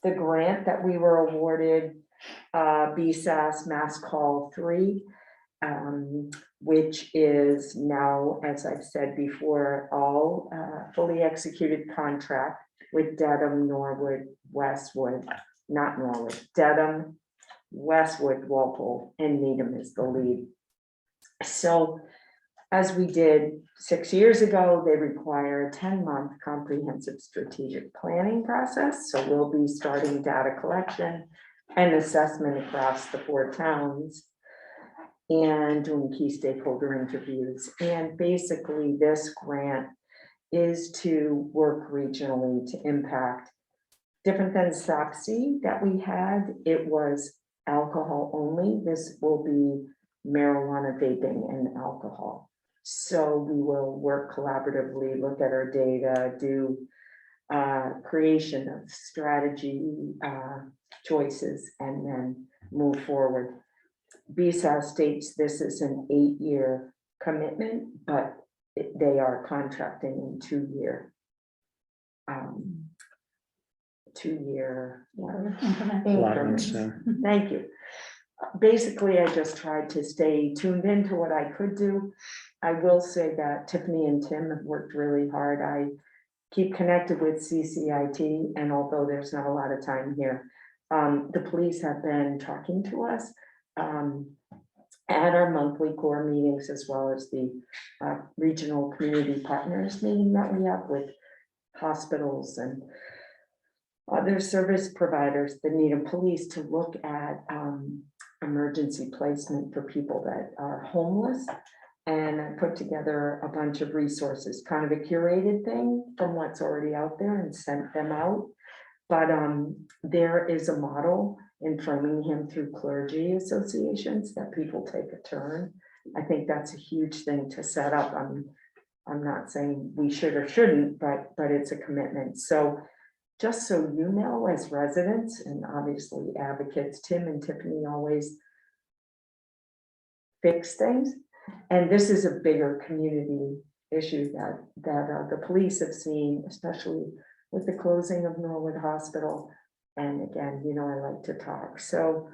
the grant that we were awarded, BSAS Mass Call 3, which is now, as I've said before, all fully executed contract with Dedham, Norwood, Westwood, not Norwood, Dedham, Westwood, Walpole, and Needham is the lead. So as we did 6 years ago, they require a 10-month comprehensive strategic planning process. So we'll be starting data collection and assessment across the 4 towns and doing key stakeholder interviews. And basically this grant is to work regionally to impact, different than SOPSI that we had, it was alcohol only. This will be marijuana, vaping, and alcohol. So we will work collaboratively, look at our data, do creation of strategy choices, and then move forward. BSAS states this is an 8-year commitment, but they are contracting in 2-year increments. Thank you. Basically, I just tried to stay tuned into what I could do. I will say that Tiffany and Tim have worked really hard. I keep connected with CCIT, and although there's not a lot of time here, the police have been talking to us at our monthly core meetings, as well as the regional community partners meeting that we have with hospitals and other service providers that need a police to look at emergency placement for people that are homeless. And I put together a bunch of resources, kind of a curated thing from what's already out there, and sent them out. But there is a model in Framingham through clergy associations that people take a turn. I think that's a huge thing to set up. I'm not saying we should or shouldn't, but it's a commitment. So just so you know, as residents and obviously advocates, Tim and Tiffany always fix things. And this is a bigger community issue that the police have seen, especially with the closing of Norwood Hospital. And again, you know, I like to talk. So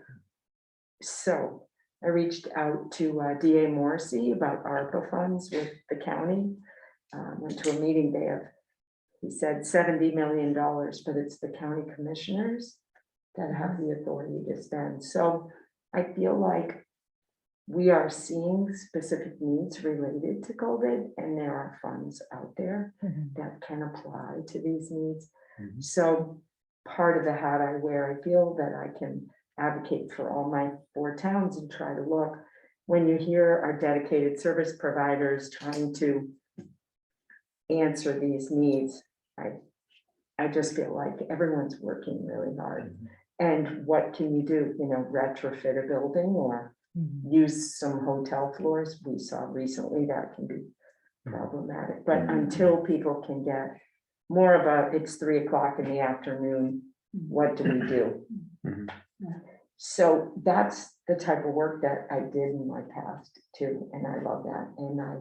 I reached out to DA Morrissey about ARPA funds with the county. Went to a meeting there. He said $70 million, but it's the county commissioners that have the authority to spend. So I feel like we are seeing specific needs related to COVID, and there are funds out there that can apply to these needs. So part of the hat I wear, I feel that I can advocate for all my 4 towns and try to look. When you hear our dedicated service providers trying to answer these needs, I just feel like everyone's working really hard. And what can you do? You know, retrofit a building or use some hotel floors. We saw recently that can be problematic, but until people can get more of a, it's 3 o'clock in the afternoon, what do we do? Mhm. So that's the type of work that I did in my past too, and I love that. And I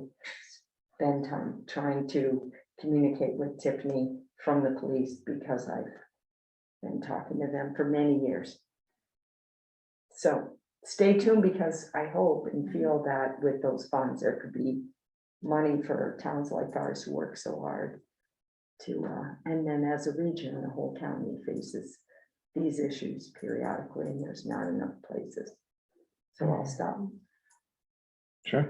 spend time trying to communicate with Tiffany from the police because I've been talking to them for many years. So stay tuned, because I hope and feel that with those funds, there could be money for towns like ours who work so hard to, and then as a region, the whole county faces these issues periodically, and there's not enough places. So I'll stop. Sure,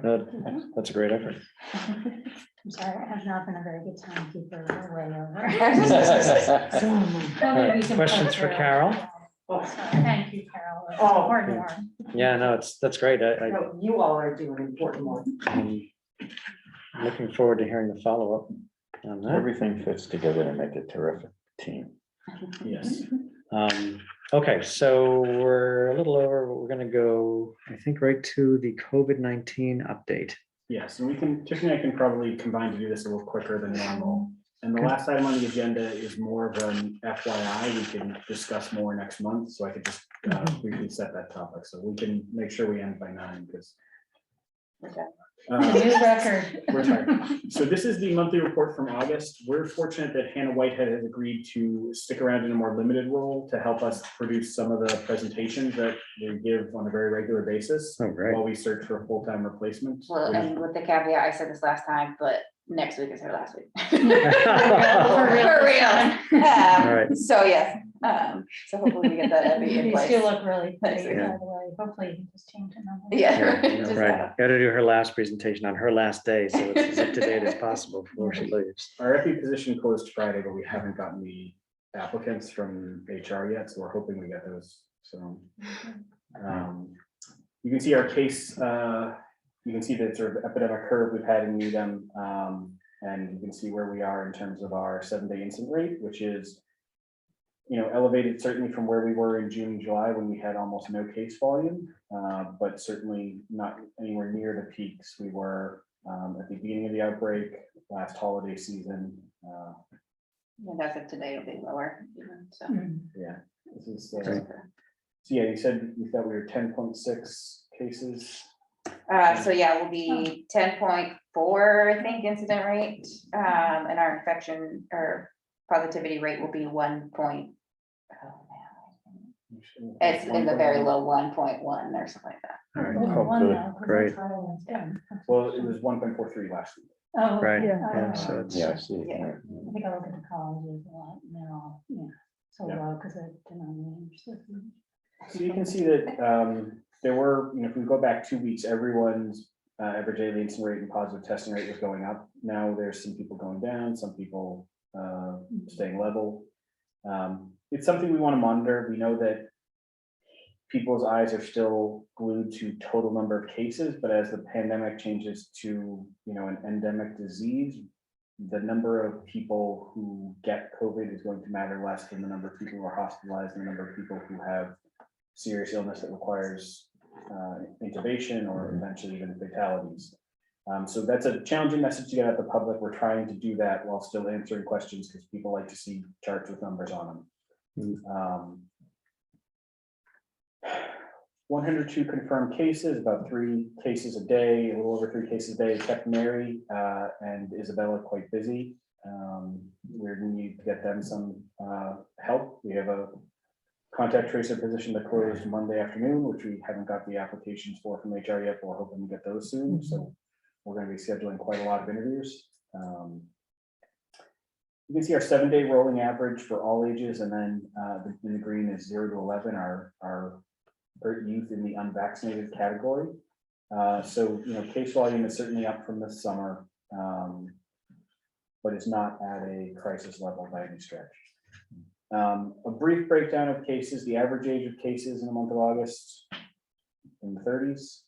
that's a great effort. I'm sorry, it has not been a very good timekeeper way over. All right, questions for Carol? Thank you, Carol. It's Oh. important work. Yeah, no, that's great. No, you all are doing important work. I'm looking forward to hearing the follow-up on that. Everything fits together to make a terrific team. Yes. Okay, so we're a little over, but we're gonna go, I think, right to the COVID-19 update. Yes, and we can, Tiffany and I can probably combine to do this a little quicker than normal. And the Okay. last item on the agenda is more of an FYI. We can discuss more next month, so I could just briefly set that topic. So we can make sure we end by 9, because The new record. we're tired. So this is the monthly report from August. We're fortunate that Hannah Whitehead has agreed to stick around in a more limited role to help us produce some of the presentations that we give on a very regular basis Oh, great. while we search for a full-time replacement. Well, and with the caveat, I said this last time, but next week is her last week. For real. All right. So yes, so hopefully we get that in These place. two look really Thanks, pretty, by yeah. the way. Hopefully you can just change the number. Yeah. Yeah, right. Got to do her last presentation on her last day, so it's as up to date as possible before she leaves. Our FE position closed Friday, but we haven't gotten the applicants from HR yet, so we're hoping we get those. So you can see our case, you can see the sort of epidemic curve we've had in Needham, and you can see where we are in terms of our 7-day incident rate, which is, elevated certainly from where we were in June, July, when we had almost no case volume, but certainly not anywhere near the peaks we were at the beginning of the outbreak, last holiday season. And as of today, it'll be lower, even, so. Yeah, this is, Great. so yeah, you said you thought we were 10.6 cases. So yeah, we'll be 10.4, I think, incident rate, and our infection or positivity rate will be 1. It's in the very low 1.1 or something like that. All right. One good. now, 'cause Great. that's what I was doing. Well, it was 1.43 last week. Oh, Right, okay. yeah, so it's, Yeah, I see. Yeah. I think I look at the colleges a lot, and they're all, so Yeah. low because they're denominators. So you can see that there were, if we go back 2 weeks, everyone's average daily incident rate and positive testing rate was going up. Now there's some people going down, some people staying level. It's something we want to monitor. We know that people's eyes are still glued to total number of cases, but as the pandemic changes to, an endemic disease, the number of people who get COVID is going to matter less than the number of people who are hospitalized and the number of people who have serious illness that requires intubation or eventually even fatalities. So that's a challenging message to get out to the public. We're trying to do that while still answering questions because people like to see charts with numbers on them. 102 confirmed cases, about 3 cases a day, a little over 3 cases a day, kept Mary and Isabella quite busy. We need to get them some help. We have a contact tracer position that closed Monday afternoon, which we haven't got the applications for from HR yet, but we're hoping to get those soon. So we're going to be scheduling quite a lot of interviews. You can see our 7-day rolling average for all ages, and then in the green is 0 to 11, our youth in the unvaccinated category. So, case volume is certainly up from this summer, but it's not at a crisis level by any stretch. A brief breakdown of cases, the average age of cases in the month of August in the 30s.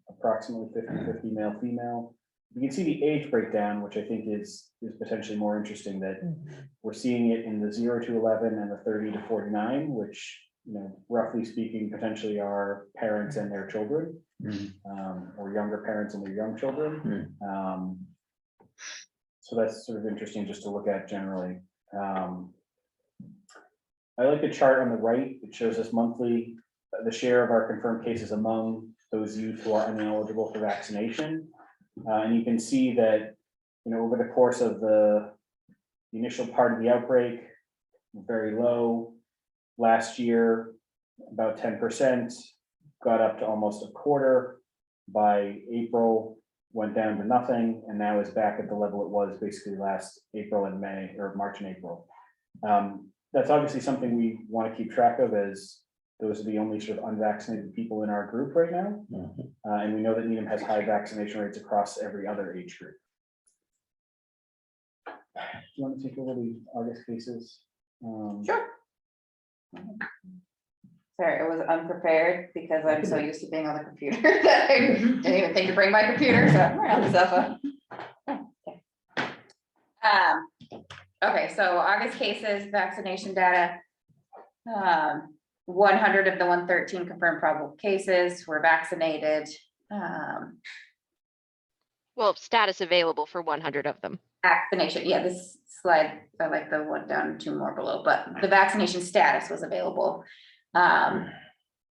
Approximately 50-50 male, female. You can see the age breakdown, which I think is potentially more interesting, that we're seeing it in the 0 to 11 and the 30 to 49, which, roughly speaking, potentially are parents and their children, or younger parents and their young children. So that's sort of interesting just to look at generally. I like the chart on the right. It shows us monthly, the share of our confirmed cases among those youth who are ineligible for vaccination. And you can see that, over the course of the initial part of the outbreak, very low. Last year, about 10%, got up to almost a quarter. By April, went down to nothing, and now is back at the level it was basically last April and May, or March and April. That's obviously something we want to keep track of, as those are the only sort of unvaccinated people in our group right now. And we know that Needham has high vaccination rates across every other age group. Do you want to take over the August cases? Sure. Sorry, I was unprepared because I'm so used to being on the computer that I didn't even think to bring my computer, so I'm around the sofa. Okay, so August cases, vaccination data. 100 of the 113 confirmed probable cases were vaccinated. Well, status available for 100 of them. Vaccination, yeah, this slide, I like the one down 2 more below, but the vaccination status was available.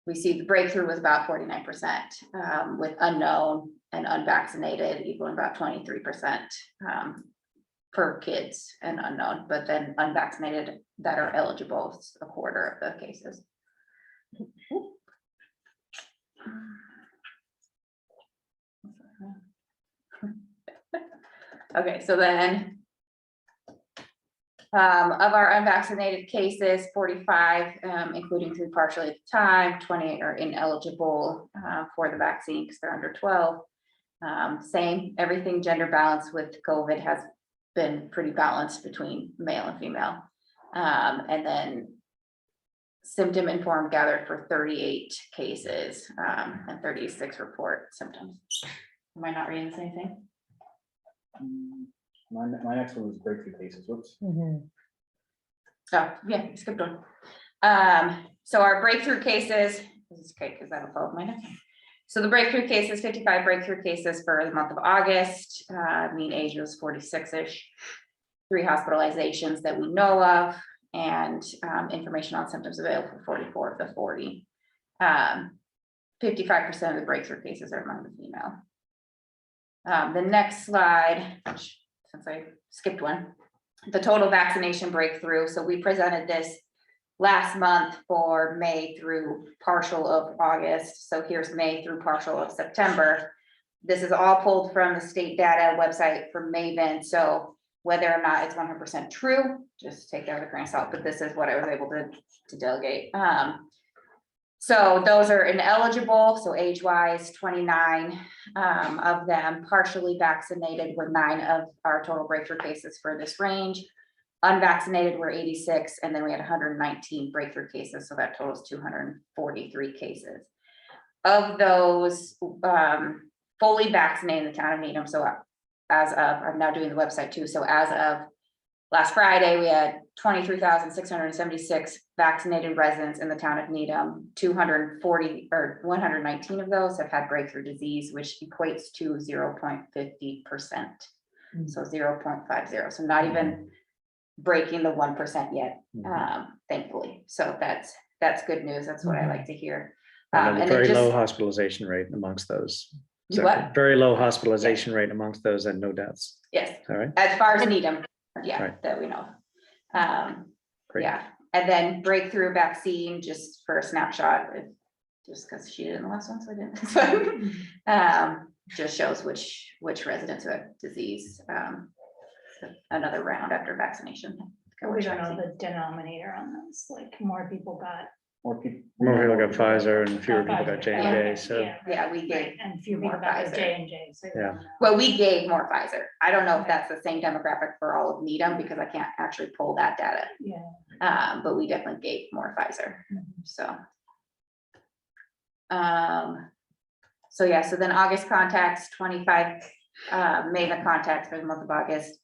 We see the breakthrough was about 49%, with unknown and unvaccinated equaling about 23% for kids and unknown, but then unvaccinated that are eligible is a quarter of the cases. Okay, so then of our unvaccinated cases, 45, including 3 partially at the time, 28 are ineligible for the vaccine because they're under 12. Same, everything gender balanced with COVID has been pretty balanced between male and female. And then symptom informed gathered for 38 cases and 36 report symptoms. Am I not reading this anything? My next one was breakthrough cases. Whoops. Oh, yeah, skipped one. So our breakthrough cases, this is great because that'll follow my next one. So the breakthrough cases, 55 breakthrough cases for the month of August. Mean age was 46-ish. 3 hospitalizations that we know of, and information on symptoms available for 44 of the 40. 55% of the breakthrough cases are among the female. The next slide, which, since I skipped one, the total vaccination breakthrough. So we presented this last month for May through partial of August. So here's May through partial of September. This is all pulled from the state data website from Maven. So whether or not it's 100% true, just take that with a grain of salt, but this is what I was able to delegate. So those are ineligible, so age-wise, 29 of them. Partially vaccinated were 9 of our total breakthrough cases for this range. Unvaccinated were 86, and then we had 119 breakthrough cases, so that totals 243 cases. Of those fully vaccinated in the town of Needham, so as of, I'm now doing the website too, so as of last Friday, we had 23,676 vaccinated residents in the town of Needham. 240 or 119 of those have had breakthrough disease, which equates to 0.50%. So 0.50. So not even breaking the 1% yet, thankfully. So that's good news. That's what I like to hear. And a very low hospitalization rate amongst those. So What? very low hospitalization rate amongst those and no deaths. Yes. All right. As far as Needham, yeah, Right. that we know. Great. Yeah, and then breakthrough vaccine, just for a snapshot, just because she did in the last one, so I didn't. Just shows which residents who have disease. Another round after vaccination. We don't know the denominator on this, like more people got. More people got Pfizer and fewer people got J&J, so. Yeah, we gave And few more people got the Pfizer. J&J. So Yeah. Well, we gave more Pfizer. I don't know if that's the same demographic for all of Needham because I can't actually pull that data. Yeah. But we definitely gave more Pfizer. So. So yeah, so then August contacts, 25 Maven contacts for the month of August.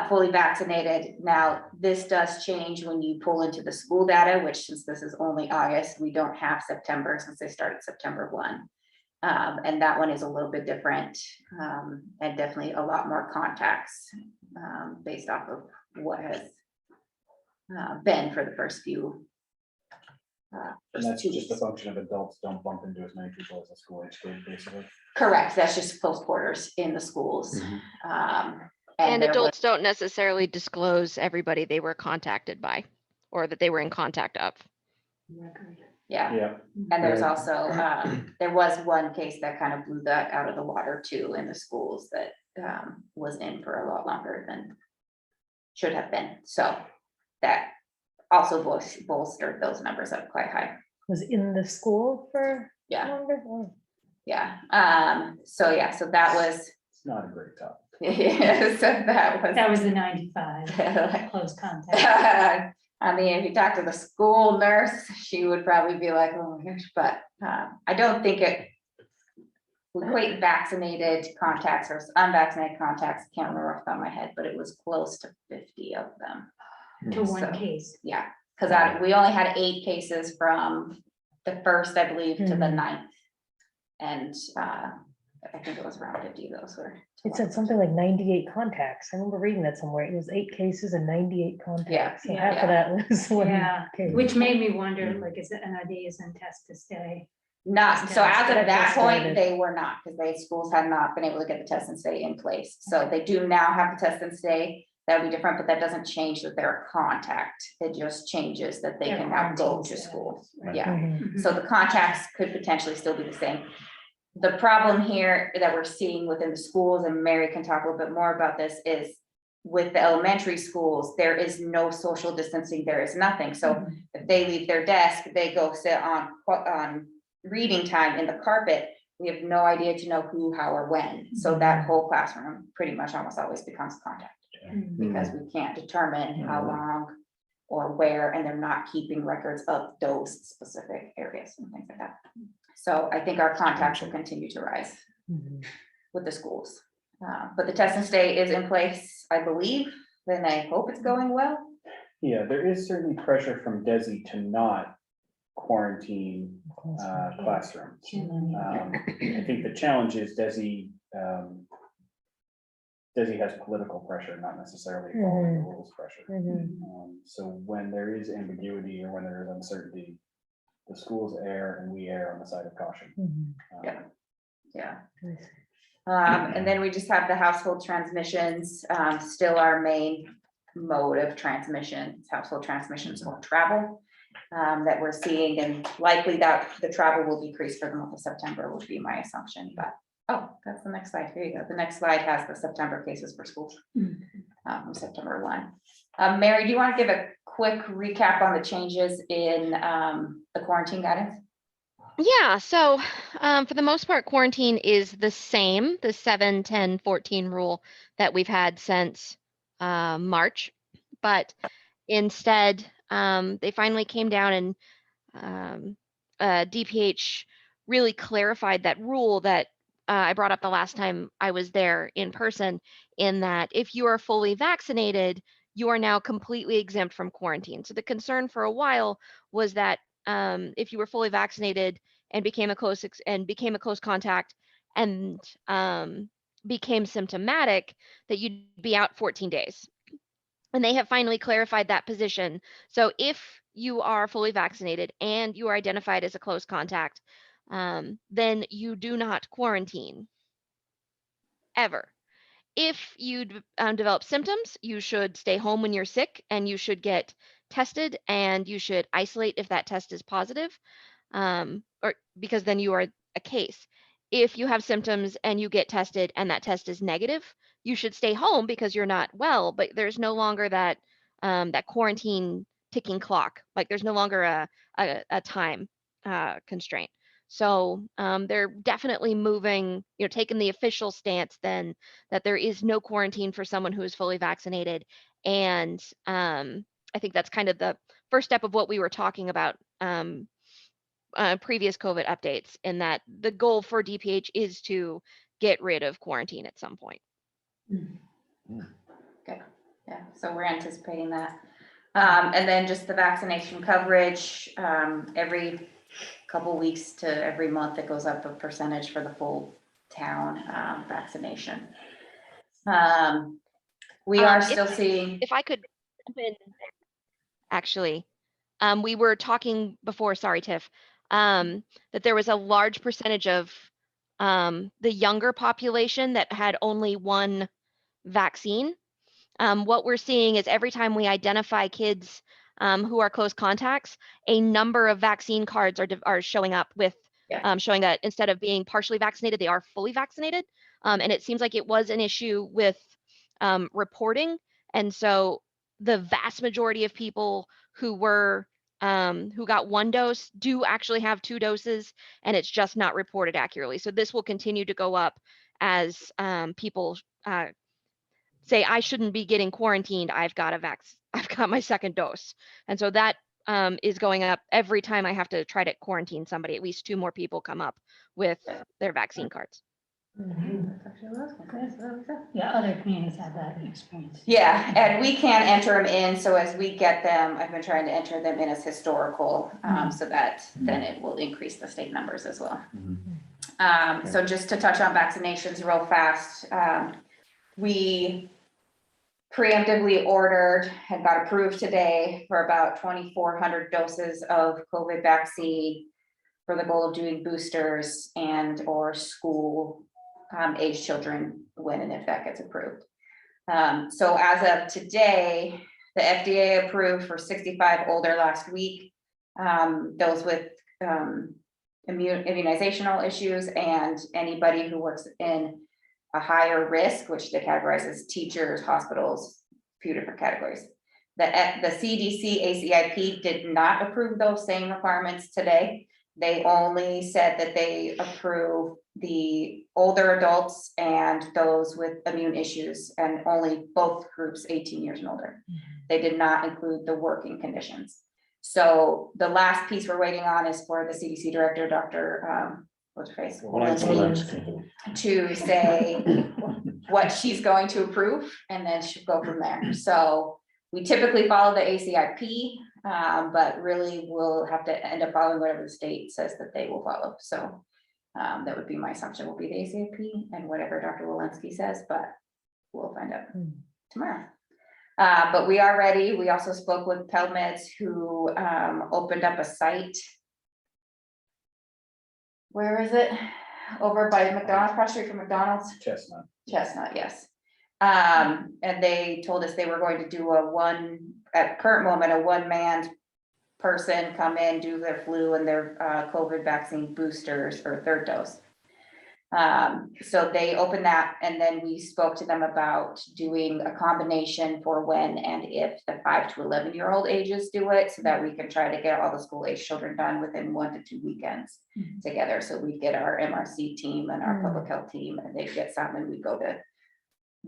Fully vaccinated. Now, this does change when you pull into the school data, which since this is only August, we don't have September since they started September 1. And that one is a little bit different, and definitely a lot more contacts, based off of what has been for the first few. And that's just a function of adults don't bump into as many people as a school age group, basically. Correct, that's just close quarters in the schools. And there was- adults don't necessarily disclose everybody they were contacted by or that they were in contact of. Yeah, and there's also, there was one case that kind of blew that out of the water too in the schools that was in for a lot longer than should have been. So that also bolstered those numbers up quite high. Was in the school for longer? Oh. Yeah, so that was. It's not a great topic. Yeah, so That was the 95 close contact. I mean, if you talk to the school nurse, she would probably be like, oh my gosh, but I don't think it we equate vaccinated contacts versus unvaccinated contacts. I can't remember off the top of my head, but it was close to 50 of them. To one case. Yeah, because we only had 8 cases from the 1st, I believe, to the 9th. And I think it was around 50 of those were. It said something like 98 contacts. I remember reading that somewhere. It was 8 cases and 98 contacts. So half of that was one case. Which made me wonder, like, is it NIDs and test to stay? Not, so as of that point, they were not, because schools had not been able to get the test and stay in place. So they do now have the test and stay. That would be different, but that doesn't change that they're a contact. It just changes that they can now go to school. Yeah, so the contacts could potentially still be the same. The problem here that we're seeing within the schools, and Mary can talk a little bit more about this, is with the elementary schools, there is no social distancing, there is nothing. So if they leave their desk, they go sit on reading time in the carpet, we have no idea to know who, how, or when. So that whole classroom pretty much almost always becomes contact because we can't determine how long or where, and they're not keeping records of those specific areas and things like that. So I think our contacts will continue to rise with the schools. But the test and stay is in place, I believe, and I hope it's going well. Yeah, there is certainly pressure from DESI to not quarantine classrooms. I think the challenge is DESI has political pressure, not necessarily following the rules pressure. So when there is ambiguity or when there is uncertainty, the schools err and we err on the side of caution. And then we just have the household transmissions, still our main mode of transmission, household transmissions or travel that we're seeing, and likely that the travel will decrease for the month of September would be my assumption. But that's the next slide. Here you go. The next slide has the September cases for schools from September 1. Mary, do you want to give a quick recap on the changes in the quarantine guidance? Yeah, so for the most part, quarantine is the same, the 7, 10, 14 rule that we've had since March, but instead they finally came down and DPH really clarified that rule that I brought up the last time I was there in person, in that if you are fully vaccinated, you are now completely exempt from quarantine. So the concern for a while was that if you were fully vaccinated and became a close contact and became symptomatic, that you'd be out 14 days. And they have finally clarified that position. So if you are fully vaccinated and you are identified as a close contact, then you do not quarantine ever. If you develop symptoms, you should stay home when you're sick, and you should get tested, and you should isolate if that test is positive, or because then you are a case. If you have symptoms and you get tested and that test is negative, you should stay home because you're not well, but there's no longer that that quarantine ticking clock. Like there's no longer a time constraint. So they're definitely moving, taking the official stance then that there is no quarantine for someone who is fully vaccinated. And I think that's kind of the first step of what we were talking about previous COVID updates, in that the goal for DPH is to get rid of quarantine at some point. Good. Yeah, so we're anticipating that. And then just the vaccination coverage, every couple weeks to every month, it goes up a percentage for the full town vaccination. We are still seeing. If I could jump in, actually, we were talking before, sorry, Tiff, that there was a large percentage of the younger population that had only one vaccine. What we're seeing is every time we identify kids who are close contacts, a number of vaccine cards are showing up with showing that instead of being partially vaccinated, they are fully vaccinated. And it seems like it was an issue with reporting. And so the vast majority of people who were who got one dose do actually have 2 doses, and it's just not reported accurately. So this will continue to go up as people say, I shouldn't be getting quarantined. I've got my 2nd dose. And so that is going up every time I have to try to quarantine somebody. At least 2 more people come up with their vaccine cards. Yeah, other communities have that experience. Yeah, and we can't enter them in, so as we get them, I've been trying to enter them in as historical, so that then it will increase the state numbers as well. So just to touch on vaccinations real fast, we preemptively ordered and got approved today for about 2,400 doses of COVID vaccine for the goal of doing boosters and or school age children when and if that gets approved. So as of today, the FDA approved for 65 older last week, those with immunizational issues and anybody who works in a higher risk, which they categorize as teachers, hospitals, a few different categories. The CDC ACIP did not approve those same requirements today. They only said that they approve the older adults and those with immune issues, and only both groups 18 years and older. They did not include the working conditions. So the last piece we're waiting on is for the CDC director, Dr. what's her face? Walensky, to say what she's going to approve, and then she'll go from there. So we typically follow the ACIP, but really we'll have to end up following whatever the state says that they will follow. So that would be my assumption, will be the ACIP and whatever Dr. Walensky says, but we'll find out tomorrow. But we are ready. We also spoke with PelMeds, who opened up a site. Where is it? Over by McDonald's, across the street from McDonald's? Chestnut, yes. And they told us they were going to do at current moment, a one-man person come in, do their flu and their COVID vaccine boosters or 3rd dose. So they opened that, and then we spoke to them about doing a combination for when and if the 5 to 11-year-old ages do it, so that we can try to get all the school age children done within 1 to 2 weekends together. So we get our MRC team and our public health team, and they get some, and we go to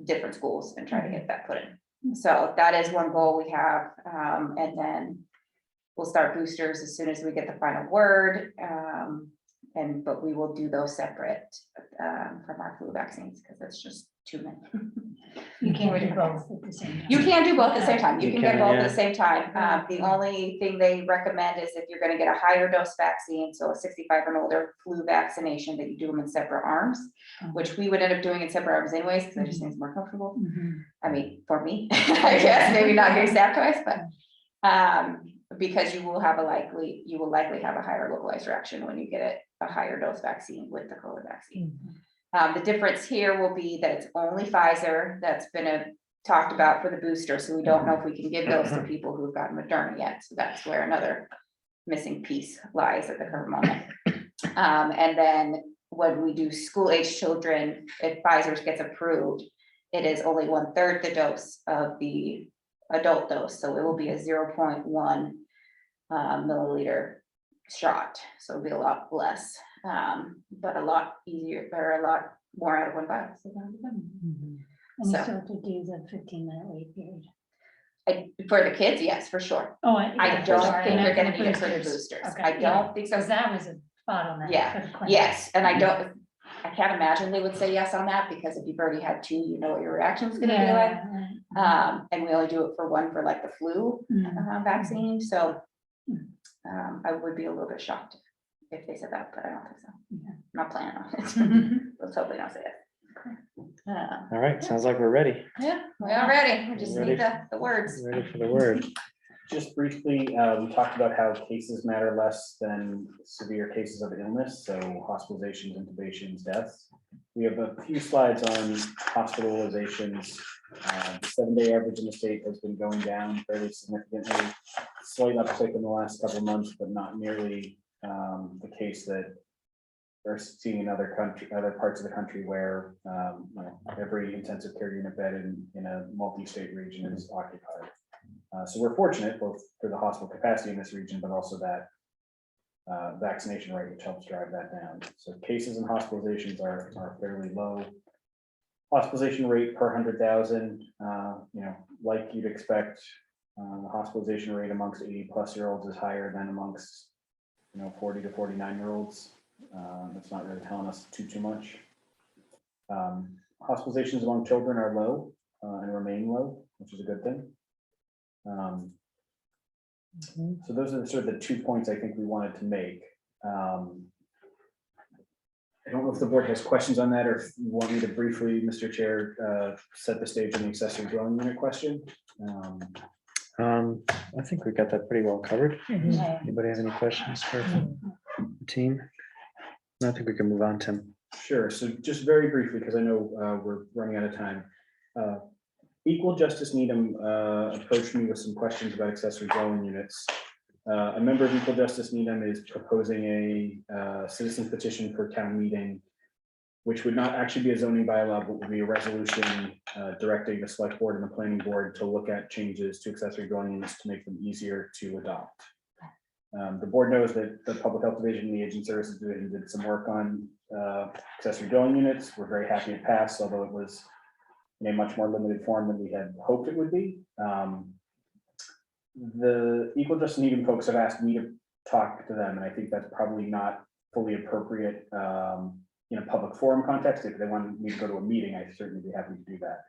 different schools and try to get that put in. So that is one goal we have, and then we'll start boosters as soon as we get the final word. But we will do those separate from our flu vaccines, because it's just too many. You can't do both at the same time. You can do both at the same time. You can get both at yeah. the same time. The only thing they recommend is if you're going to get a higher dose vaccine, so a 65 and older flu vaccination, that you do them in separate arms, which we would end up doing in separate arms anyways, because it just seems more comfortable. I mean, for me, I guess maybe not getting stabbed twice, but because you will likely have a higher localized reaction when you get a higher dose vaccine with the COVID vaccine. The difference here will be that it's only Pfizer that's been talked about for the booster, so we don't know if we can give those to people who've gotten Moderna yet. So that's where another missing piece lies at the current moment. And then when we do school age children, if Pfizer's gets approved, it is only 1/3 the dose of the adult dose, so it will be a 0.1 milliliter shot, so it'll be a lot less, but a lot easier, or a lot more out of one vial. And you still have to do the 15-minute wait period. For the kids, yes, for sure. Oh, I don't think they're going to be for the boosters. Okay, I don't think so. Because that was a bottleneck. Yeah, for the clinic. yes, and I can't imagine they would say yes on that, because if you've already had 2, you know what your reaction is going to be like. And we only do it for one for like the flu vaccine, so I would be a little bit shocked if they said that, but I don't think so. I'm not planning on it. Let's hope they don't say it. All right, sounds like we're ready. Yeah, we are ready. We just Ready. need the words. Ready for the word. Just briefly, we talked about how cases matter less than severe cases of illness, so hospitalizations, intubations, deaths. We have a few slides on hospitalizations. The 7-day average in the state has been going down fairly significantly. Slight uptick in the last couple of months, but not nearly the case that we're seeing in other parts of the country where every intensive care unit bed in a multi-state region is occupied. So we're fortunate both for the hospital capacity in this region, but also that vaccination rate, which helps drive that down. So cases and hospitalizations are fairly low. Hospitalization rate per 100,000, like you'd expect, the hospitalization rate amongst 80-plus-year-olds is higher than amongst 40 to 49-year-olds. That's not really telling us too much. Hospitalizations among children are low and remain low, which is a good thing. So those are sort of the 2 points I think we wanted to make. I don't know if the board has questions on that, or if you want me to briefly, Mr. Chair, set the stage on the accessory dwelling unit question. I think we got that pretty well covered. Mhm. Anybody have any questions for the team? I think we can move on, Tim. Sure. So just very briefly, because I know we're running out of time. Equal Justice Needham approached me with some questions about accessory dwelling units. A member of Equal Justice Needham is proposing a citizen's petition for town meeting, which would not actually be a zoning bylaw, but would be a resolution directing the select board and the planning board to look at changes to accessory dwelling units to make them easier to adopt. The board knows that the Public Health Division and the Aging Services Division did some work on accessory dwelling units. We're very happy it passed, although it was in a much more limited form than we had hoped it would be. The Equal Justice Needham folks have asked me to talk to them, and I think that's probably not fully appropriate in a public forum context. If they want me to go to a meeting, I'd certainly be happy to do that.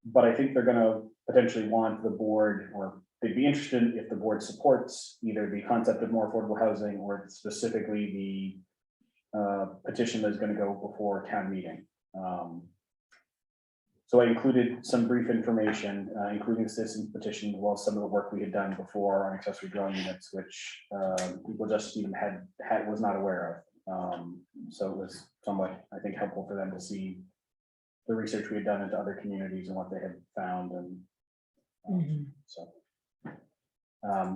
But I think they're going to potentially want the board, or they'd be interested if the board supports either the concept of more affordable housing or specifically the petition that's going to go before town meeting. So I included some brief information, including the citizens petition, as well as some of the work we had done before on accessory dwelling units, which Equal Justice Needham was not aware of. So it was somewhat, I think, helpful for them to see the research we had done into other communities and what they had found. And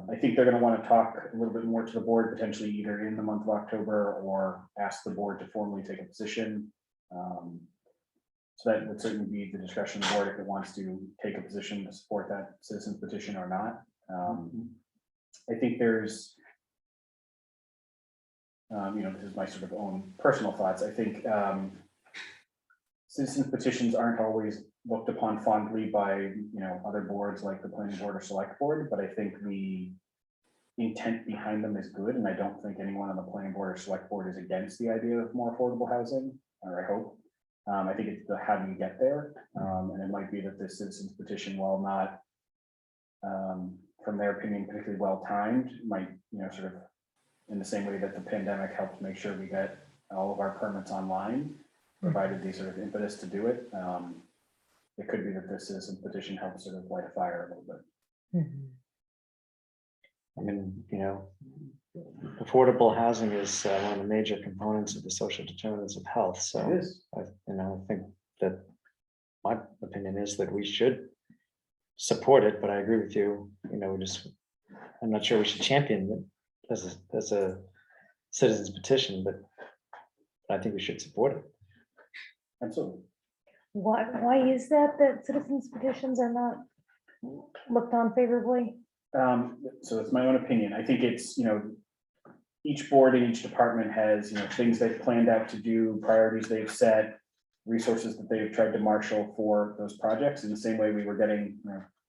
I think they're going to want to talk a little bit more to the board, potentially either in the month of October or ask the board to formally take a position. So that would certainly be the discretion of the board if it wants to take a position to support that citizen's petition or not. I think there's, this is my sort of own personal thoughts. I think citizens petitions aren't always looked upon fondly by, other boards like the planning board or select board, but I think the intent behind them is good. And I don't think anyone on the planning board or select board is against the idea of more affordable housing, or I hope. I think it's the how do you get there, and it might be that this citizens petition, while not, from their opinion, particularly well timed, might sort of in the same way that the pandemic helped make sure we get all of our permits online, provided the sort of impetus to do it. It could be that this citizens petition helps sort of light a fire a little bit. I mean, affordable housing is one of the major components of the social determinants of health. So It is. I think that my opinion is that we should support it, but I agree with you. I'm not sure we should champion it as a citizen's petition, but I think we should support it. Absolutely. Why is that citizens petitions are not looked on favorably? So it's my own opinion. I think it's, each board and each department has, things they've planned out to do, priorities they've set, resources that they've tried to marshal for those projects. In the same way we were getting,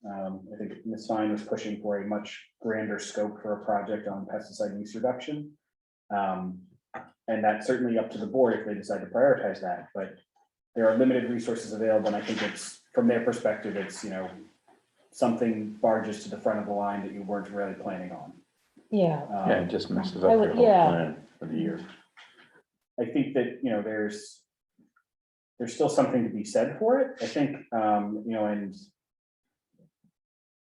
I think Ms. Fine was pushing for a much grander scope for a project on pesticide use reduction. And that's certainly up to the board if they decide to prioritize that, but there are limited resources available. And I think it's, from their perspective, it's, something barges to the front of the line that you weren't really planning on. Yeah. Yeah, it just messes I up would- their whole yeah. plan for the year. I think that, there's still something to be said for it. I think, and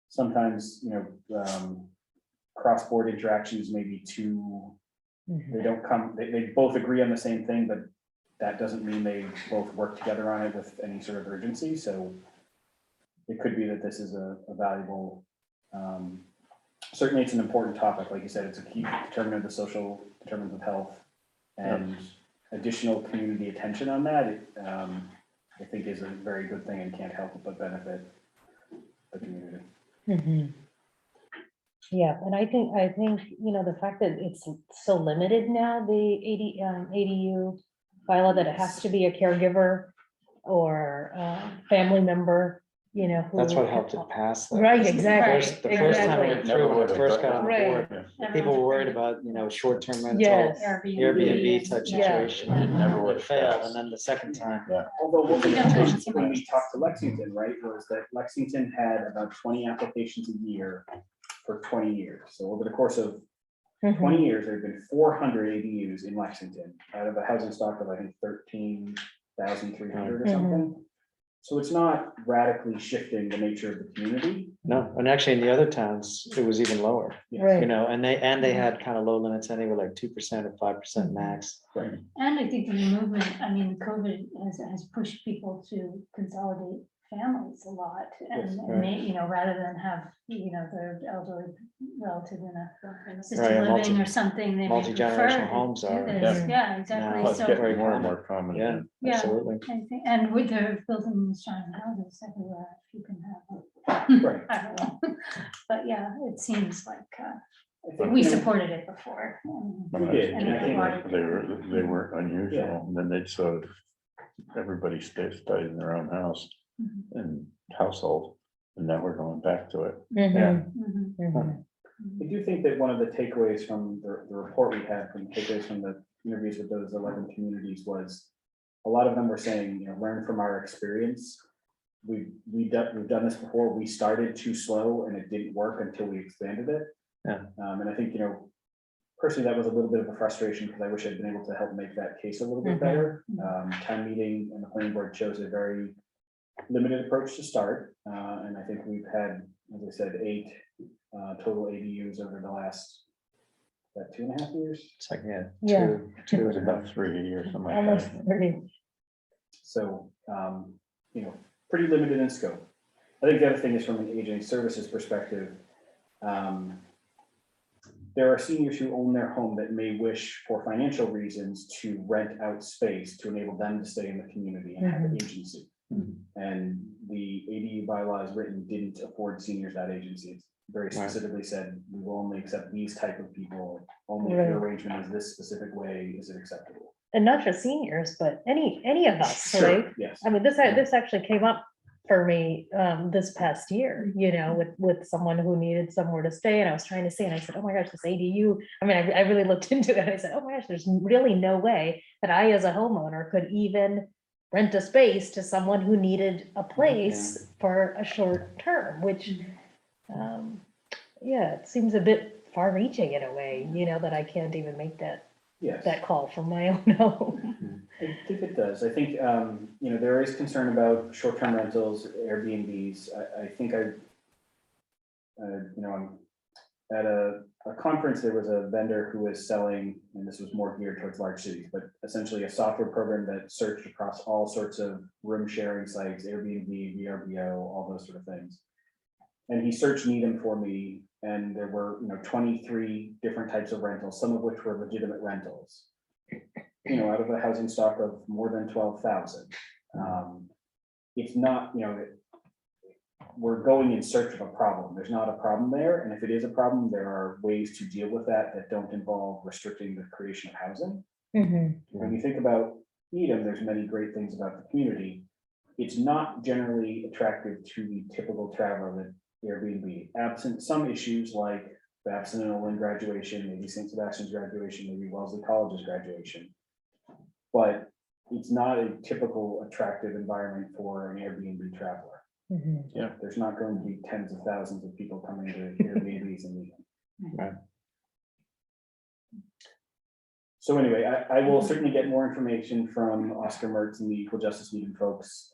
sometimes, cross-board interactions may be too, they don't come, they both agree on the same thing, but that doesn't mean they both work together on it with any sort of urgency. So it could be that this is a valuable, certainly it's an important topic. Like you said, it's a key determinant of the social determinants of health, and additional community attention on that, I think is a very good thing and can't help but benefit the community. Yeah, and I think, the fact that it's so limited now, the ADU bylaw, that it has to be a caregiver or family member, That's what who- helped it pass. though. Right, The exactly. first time it went exactly. through, when it first got on the Right. board, people were worried about, short-term rental, Yes. Airbnb type Yeah. situation. Never It would've failed, passed. and then the second time. Although what we Yeah. mentioned when we talked to Lexington, right, was that Lexington had about 20 applications a year for 20 years. So over the course of 20 years, there have been 400 ADUs in Lexington out of a housing stock of, I think, 13,300 or something. So it's not radically shifting the nature of the community. No, and actually in the other towns, it was even lower, Right. and they had kind of low limits anyway, like 2% or 5% max. Right. And I think the movement, COVID has pushed people to consolidate families a lot, and rather than have, their elderly relative in a assisted Right, living or something, they may multi-generational prefer to homes do are. this. Yeah, Now exactly. it's So, very More and common. more common. Yeah, yeah, absolutely. I think, and with the building these giant houses everywhere, if you can have, Right. I don't know, but yeah, it seems like, I think, we supported it before. When I was did, a and I kid, think they weren't unusual, Yeah. and then they'd sort of, everybody stayed in their own house and household, and now we're going back to it. Yeah. I do think that one of the takeaways from the report we had, from takeaways from the interviews with those 11 communities, was a lot of them were saying, learn from our experience. We've done this before. We started too slow and it didn't work until we expanded it. Yeah. And I think, personally, that was a little bit of a frustration, because I wish I'd been able to help make that case a little bit better. Town meeting and the planning board chose a very limited approach to start. And I think we've had, as I said, 8 total ADUs over the last, 2.5 years. It's like, yeah, Yeah. It was about 3 a year, something like Almost that. 30. So, pretty limited in scope. I think the other thing is, from an aging services perspective, there are seniors who own their home that may wish, for financial reasons, to rent out space to enable them to stay in the community and have an agency. And the ADU bylaws written didn't afford seniors that agency. It very specifically said, we will only accept these type of people, only if your Right. arrangement is this specific way, is it acceptable? And not just seniors, but any of us, Sure, right? yes. I mean, this actually came up for me this past year, with someone who needed somewhere to stay, and I was trying to say, and I said, oh my gosh, this ADU, I really looked into it, and I said, oh my gosh, there's really no way that I, as a homeowner, could even rent a space to someone who needed a place for a short term, which, it seems a bit far reaching in a way, that I can't even make that call from my own home. I think it does. I think, there is concern about short-term rentals, Airbnbs. I think I'm at a conference, there was a vendor who was selling, and this was more geared towards large cities, but essentially a software program that searched across all sorts of room sharing sites, Airbnb, VRBO, all those sort of things. And he searched Needham for me, and there were, 23 different types of rentals, some of which were legitimate rentals, out of a housing stock of more than 12,000. It's not, we're going in search of a problem. There's not a problem there. And if it is a problem, there are ways to deal with that don't involve restricting the creation of housing. When you think about Needham, there's many great things about the community. It's not generally attractive to the typical traveler that Airbnb, absent some issues like Babson and Olin graduation, maybe St. Sebastian's graduation, maybe Wellesley College's graduation. But it's not a typical attractive environment for an Airbnb traveler. Yeah, there's not going to be tens of thousands of people coming to Airbnbs in Needham. Right. So anyway, I will certainly get more information from Oscar Mertz and the Equal Justice Meeting folks.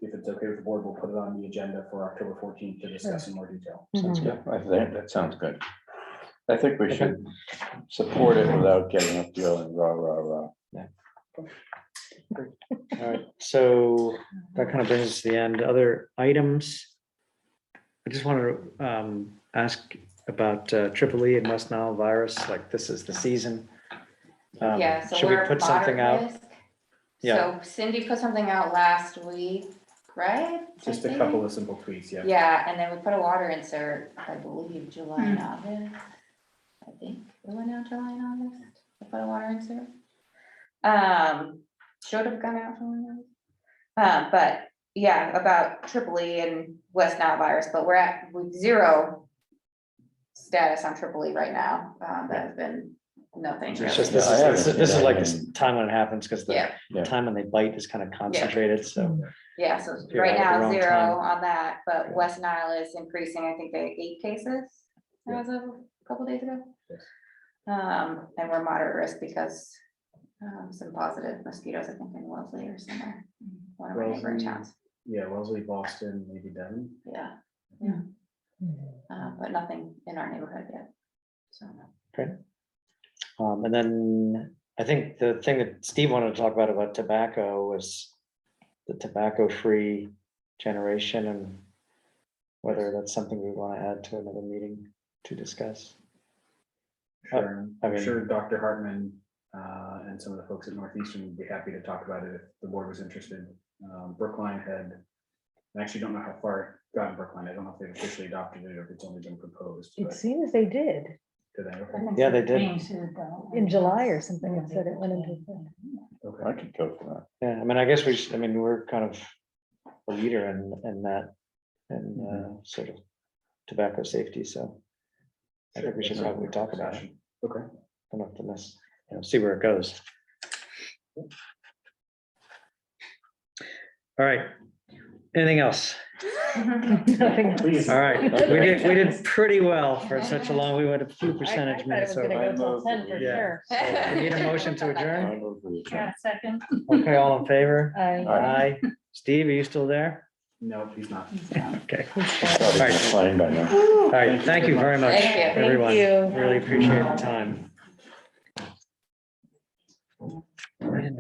If it's okay with the board, we'll put it on the agenda for October 14th to discuss in more detail. Sounds good. I think that sounds good. I think we should support it without getting up yelling rah, rah, rah. All right, so that kind of brings us to the end. Other items? I just want to ask about Triple E and West Nile virus, like this is the season. Yeah, so Should we we're put something moderate out? risk. Yeah. So Cindy put something out last week, right? Just I a think? couple of simple tweets, yeah. Yeah, and then we put a water insert, I believe, July and August. I think it went out July and August. We put a water insert. Should have gone out July and August. But yeah, about Triple E and West Nile virus, but we're at with 0 status on Triple E right now. That has been nothing. It's really. just, Yeah, this is like this time when it happens, because the Yeah. time when they bite is kind of concentrated, so. Yeah, so If you're right out at the now, wrong 0 time. on that, but West Nile is increasing, I think they had 8 cases as of a couple days ago. And we're moderate risk because some positive mosquitoes, I think in Wellesley or somewhere, one of our neighboring Wellesley, towns. Yeah, Wellesley, Boston, maybe Devon. Yeah, yeah. But nothing in our neighborhood yet, so. Great. And then I think the thing that Steve wanted to talk about tobacco was the tobacco-free generation and whether that's something we want to add to another meeting to discuss. Sure, I I'm mean- sure Dr. Hartman and some of the folks at Northeastern would be happy to talk about it if the board was interested. Brookline I actually don't know how far it got in Brookline. I don't know if they've officially adopted it or if it's only been proposed. It but seems they did did they? I Okay. think Yeah, they it's did. being sued, though. in July or something. It said it went into effect. Okay. I could go for Yeah, I mean, I guess we're kind of a leader in that, sort of tobacco safety, so I think we should probably talk about it. Okay. Enough to miss, see where it goes. All right, anything else? Nothing. Please. All right, we did pretty well for such a long, we went a few percentage minutes I thought it was over. gonna go till 10 for Yeah. sure. So we need a motion to adjourn. that. Yeah, second. Okay, all in favor? Aye. Aye. Steve, are you still there? No, he's not. Okay. Probably All right. flying by now. All right, thank you very much, Thank you. everyone. Thank you. Really appreciate the time. I didn't know